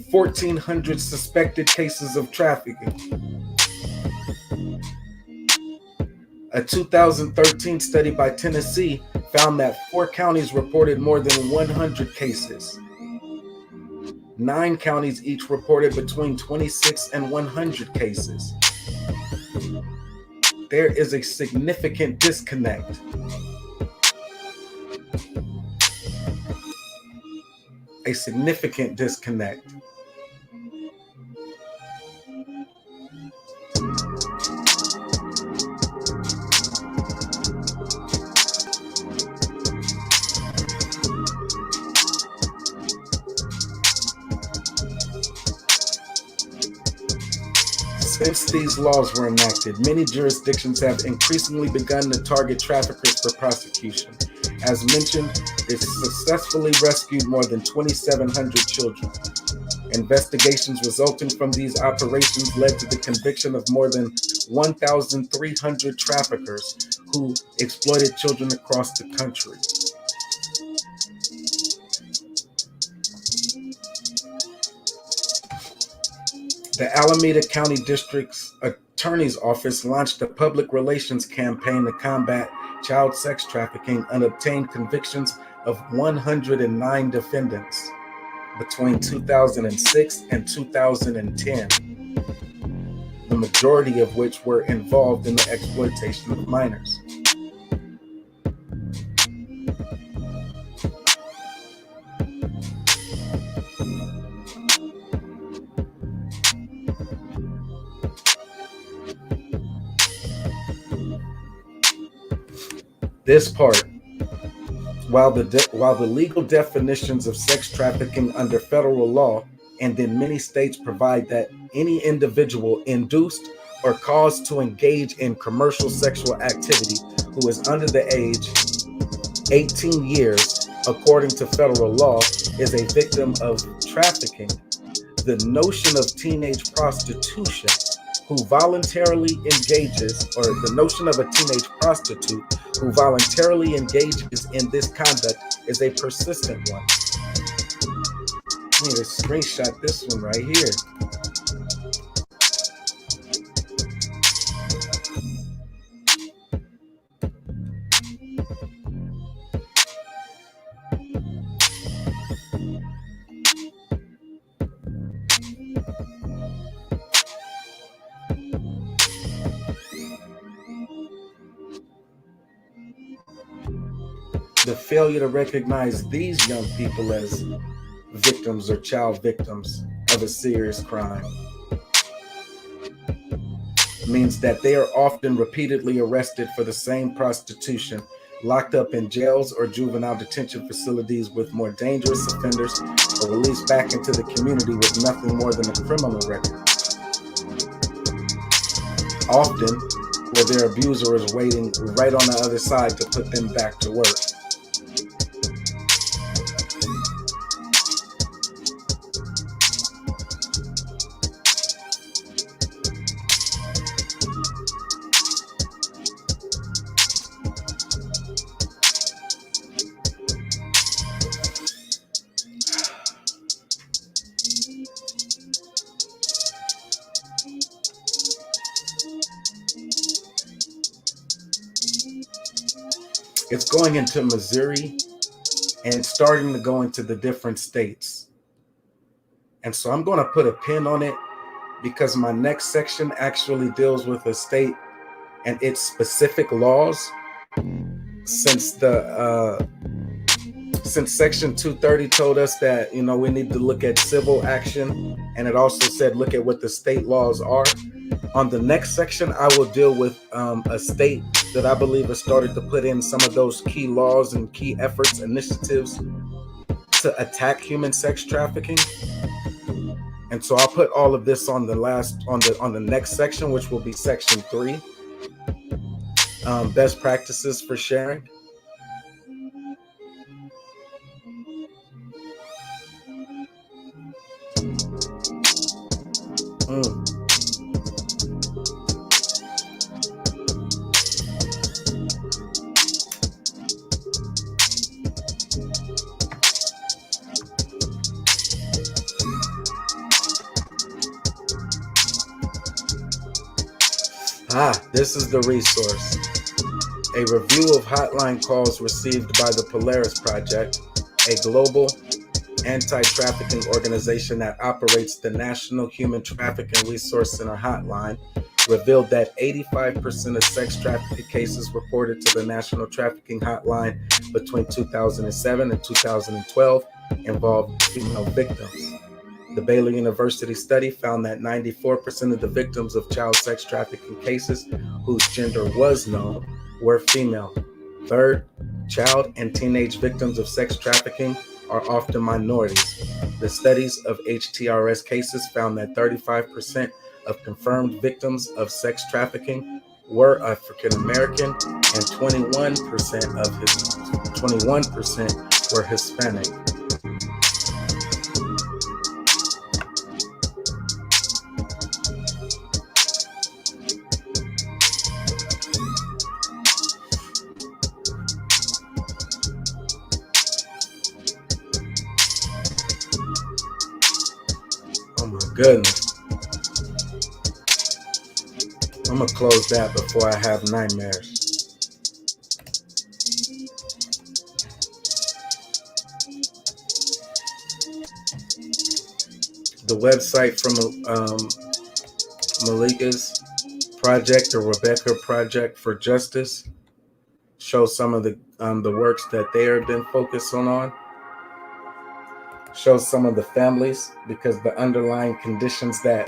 1,400 suspected cases of trafficking. A 2013 study by Tennessee found that 4 counties reported more than 100 cases. 9 counties each reported between 26 and 100 cases. There is a significant disconnect. A significant disconnect. Since these laws were enacted, many jurisdictions have increasingly begun to target traffickers for prosecution. As mentioned, it successfully rescued more than 2,700 children. Investigations resulting from these operations led to the conviction of more than 1,300 traffickers who exploited children across the country. The Alameda County District's Attorney's Office launched a public relations campaign to combat child sex trafficking and obtained convictions of 109 defendants between 2006 and 2010, the majority of which were involved in the exploitation of minors. This part, while the legal definitions of sex trafficking under federal law and in many states provide that any individual induced or caused to engage in commercial sexual activity who is under the age 18 years, according to federal law, is a victim of trafficking, the notion of teenage prostitution who voluntarily engages, or the notion of a teenage prostitute who voluntarily engages in this conduct is a persistent one. I need to screenshot this one right here. the failure to recognize these young people as victims or child victims of a serious crime means that they are often repeatedly arrested for the same prostitution, locked up in jails or juvenile detention facilities with more dangerous offenders, or released back into the community with nothing more than a criminal record. Often, where their abuser is waiting right on the other side to put them back to work. It's going into Missouri and starting to go into the different states. And so I'm going to put a pin on it because my next section actually deals with a state and its specific laws. Since section 230 told us that, we need to look at civil action, and it also said look at what the state laws are. On the next section, I will deal with a state that I believe has started to put in some of those key laws and key efforts, initiatives to attack human sex trafficking. And so I'll put all of this on the next section, which will be section 3, best practices for sharing. This is the resource. A review of hotline calls received by the Polaris Project, a global anti-trafficking organization that operates the National Human Trafficking Resource Center hotline, revealed that 85% of sex trafficking cases reported to the National Trafficking Hotline between 2007 and 2012 involved female victims. The Baylor University study found that 94% of the victims of child sex trafficking cases whose gender was known were female. Third, child and teenage victims of sex trafficking are often minorities. The studies of HTRS cases found that 35% of confirmed victims of sex trafficking were African American and 21% were Hispanic. Goodness. I'm gonna close that before I have nightmares. The website from Malika's project, or Rebecca Project for Justice, shows some of the works that they have been focused on. Shows some of the families, because the underlying conditions that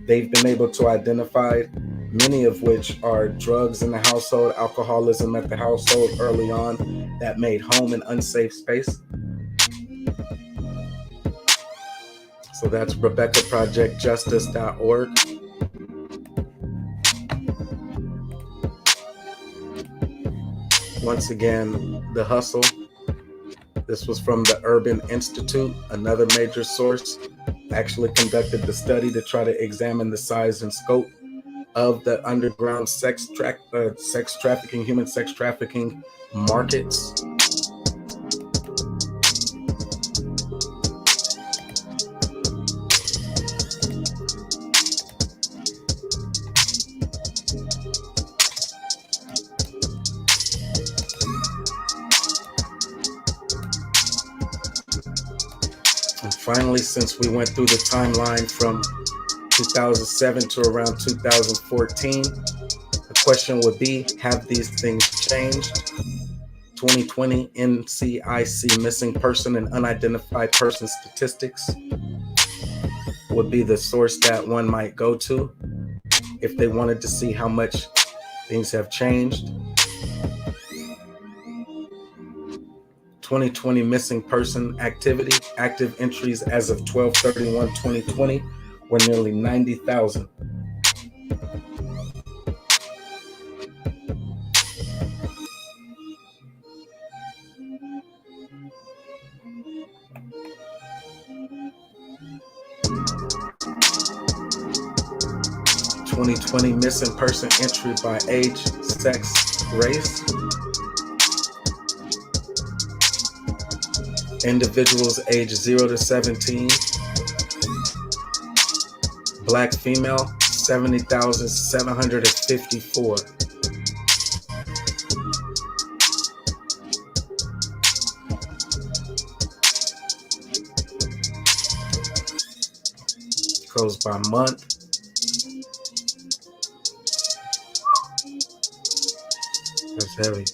they've been able to identify, many of which are drugs in the household, alcoholism at the household early on, that made home an unsafe space. So that's RebeccaProjectJustice.org. Once again, The Hustle. This was from the Urban Institute, another major source. Actually conducted the study to try to examine the size and scope of the underground human sex trafficking markets. Finally, since we went through the timeline from 2007 to around 2014, the question would be, have these things changed? 2020 NCIC missing person and unidentified person statistics would be the source that one might go to if they wanted to see how much things have changed. 2020 missing person activity, active entries as of 12/31/2020 were nearly 90,000. (2020 missing person entry by age, sex, race. Individuals age 0 to 17. Black female, 70,754. Goes by month. That's heavy.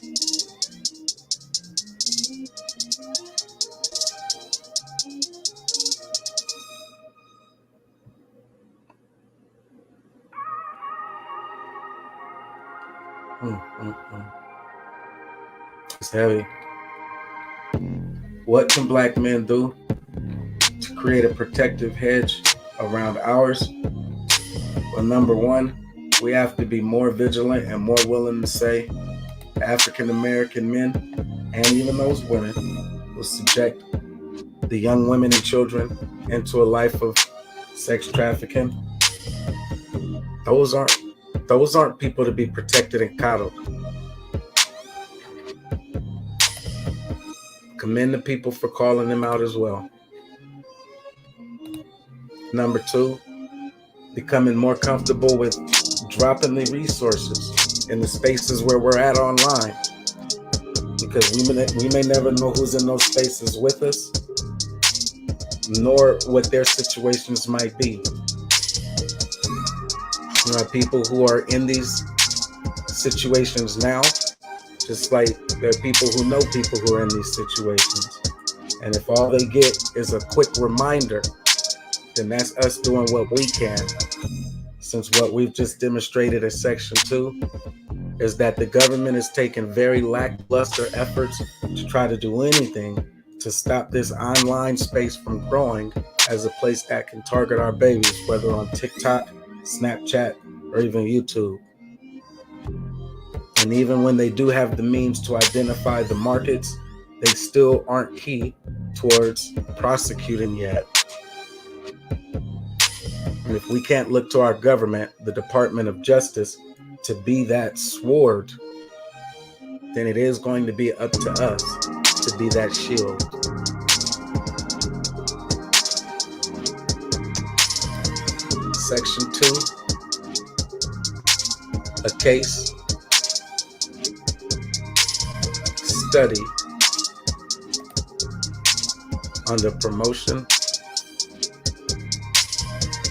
It's heavy. What can black men do to create a protective hedge around ours? Well, number one, we have to be more vigilant and more willing to say African American men and even those women will subject the young women and children into a life of sex trafficking. Those aren't people to be protected and coddled. Commend the people for calling them out as well. Number two, becoming more comfortable with dropping the resources in the spaces where we're at online, because we may never know who's in those spaces with us, nor what their situations might be. There are people who are in these situations now, just like there are people who know people who are in these situations. And if all they get is a quick reminder, then that's us doing what we can. Since what we've just demonstrated in Section 2 is that the government is taking very lackluster efforts to try to do anything to stop this online space from growing as a place that can target our babies, whether on TikTok, Snapchat, or even YouTube. And even when they do have the means to identify the markets, they still aren't key towards prosecuting yet. And if we can't look to our government, the Department of Justice, to be that sword, then it is going to be up to us to be that shield. Section 2, a case study on the promotion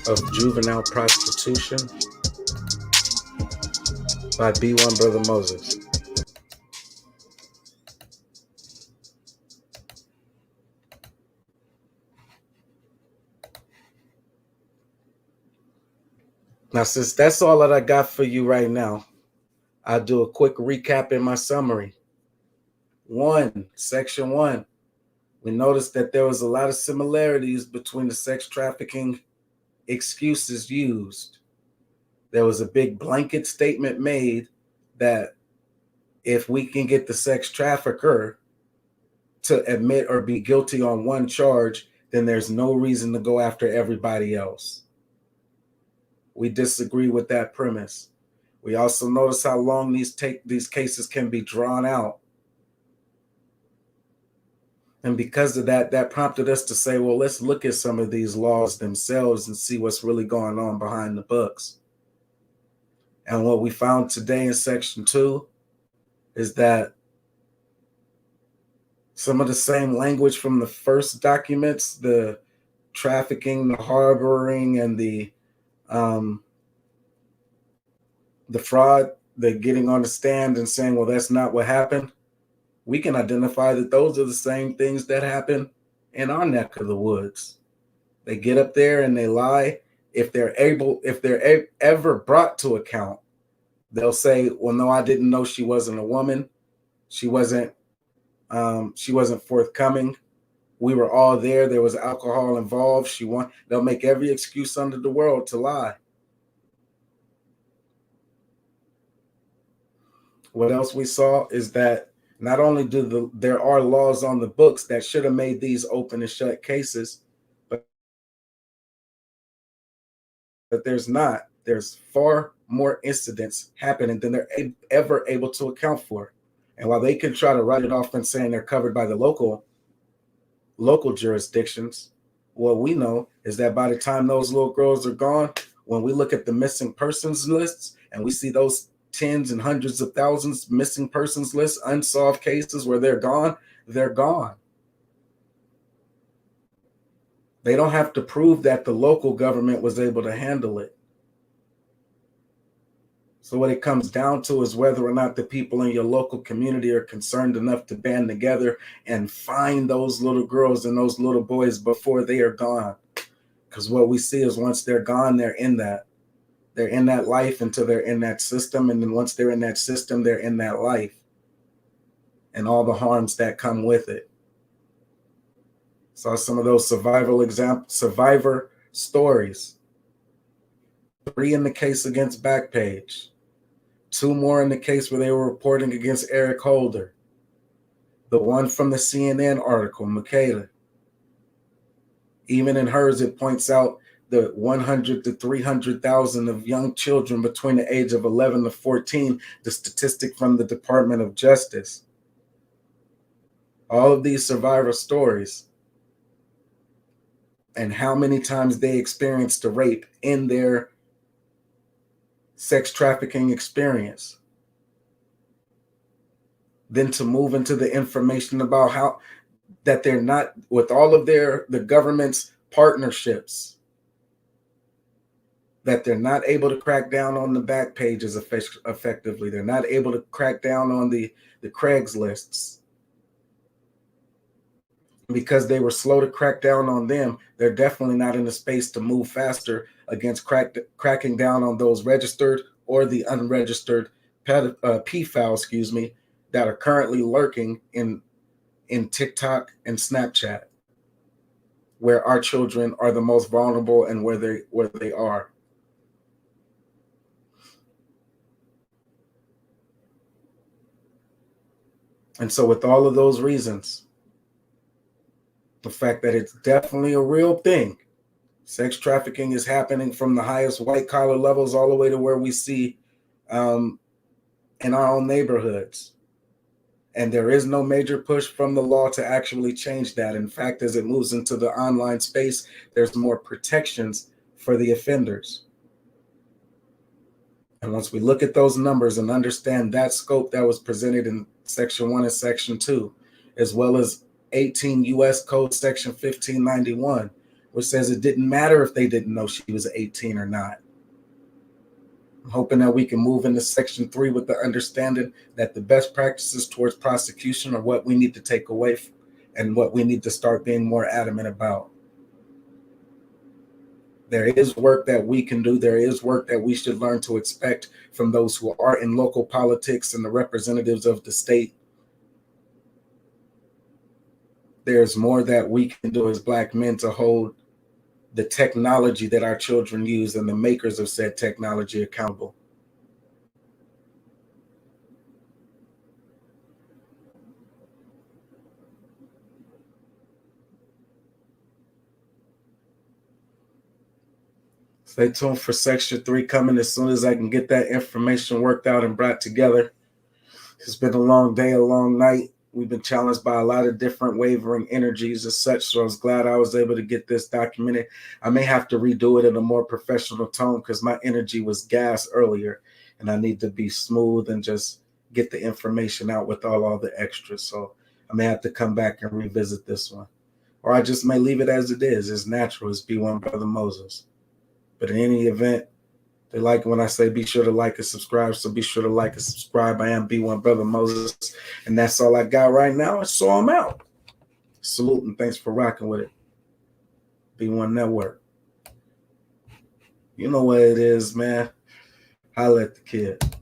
of juvenile prostitution by B1 Brother Moses. Now, since that's all that I got for you right now, I'll do a quick recap in my summary. Section 1, we noticed that there was a lot of similarities between the sex trafficking excuses used. There was a big blanket statement made that if we can get the sex trafficker to admit or be guilty on one charge, then there's no reason to go after everybody else. We disagree with that premise. We also notice how long these cases can be drawn out. And because of that, that prompted us to say, well, let's look at some of these laws themselves and see what's really going on behind the books. And what we found today in Section 2 is that some of the same language from the first documents, the trafficking, the harboring, and the fraud, the getting on the stand and saying, well, that's not what happened. we can identify that those are the same things that happen in our neck of the woods. They get up there and they lie. If they're ever brought to account, they'll say, well, no, I didn't know she wasn't a woman. She wasn't forthcoming. We were all there. There was alcohol involved. They'll make every excuse under the world to lie. What else we saw is that not only there are laws on the books that should have made these open and shut cases, but there's not. There's far more incidents happening than they're ever able to account for. And while they can try to write it off and saying they're covered by the local jurisdictions, what we know is that by the time those little girls are gone, when we look at the missing persons lists and we see those tens and hundreds of thousands missing persons lists, unsolved cases where they're gone, they're gone. They don't have to prove that the local government was able to handle it. So what it comes down to is whether or not the people in your local community are concerned enough to band together and find those little girls and those little boys before they are gone. Because what we see is once they're gone, they're in that life until they're in that system. And then once they're in that system, they're in that life and all the harms that come with it. Saw some of those survivor stories. 3 in the case against Backpage. 2 more in the case where they were reporting against Eric Holder. The one from the CNN article, Michaela. Even in hers, it points out the 100 to 300,000 of young children between the age of 11 to 14, the statistic from the Department of Justice. All of these survivor stories and how many times they experienced a rape in their sex trafficking experience. Then to move into the information about how that they're not, with all of the government's partnerships, that they're not able to crack down on the back pages effectively. They're not able to crack down on the Craigslists. Because they were slow to crack down on them, they're definitely not in a space to move faster against cracking down on those registered or the unregistered PFAL, that are currently lurking in TikTok and Snapchat, where our children are the most vulnerable and where they are. And so with all of those reasons, the fact that it's definitely a real thing. Sex trafficking is happening from the highest white collar levels all the way to where we see in our own neighborhoods. And there is no major push from the law to actually change that. In fact, as it moves into the online space, there's more protections for the offenders. And once we look at those numbers and understand that scope that was presented in Section 1 and Section 2, as well as 18 U.S. Code Section 1591, which says it didn't matter if they didn't know she was 18 or not. I'm hoping that we can move into Section 3 with the understanding that the best practices towards prosecution are what we need to take away and what we need to start being more adamant about. There is work that we can do. There is work that we should learn to expect from those who are in local politics and the representatives of the state. There's more that we can do as Black men to hold the technology that our children use and the makers of said technology accountable. Stay tuned for Section 3 coming as soon as I can get that information worked out and brought together. It's been a long day, a long night. We've been challenged by a lot of different wavering energies as such, so I was glad I was able to get this documented. I may have to redo it in a more professional tone because my energy was gas earlier, and I need to be smooth and just get the information out with all the extras. So I may have to come back and revisit this one. Or I just may leave it as it is. It's natural. It's B1 Brother Moses. But in any event, They like it when I say be sure to like and subscribe. So be sure to like and subscribe. I am B1 Brother Moses. And that's all I got right now. So I'm out. Salute and thanks for rocking with it. B1 Network. You know what it is, man. Holla at the kid.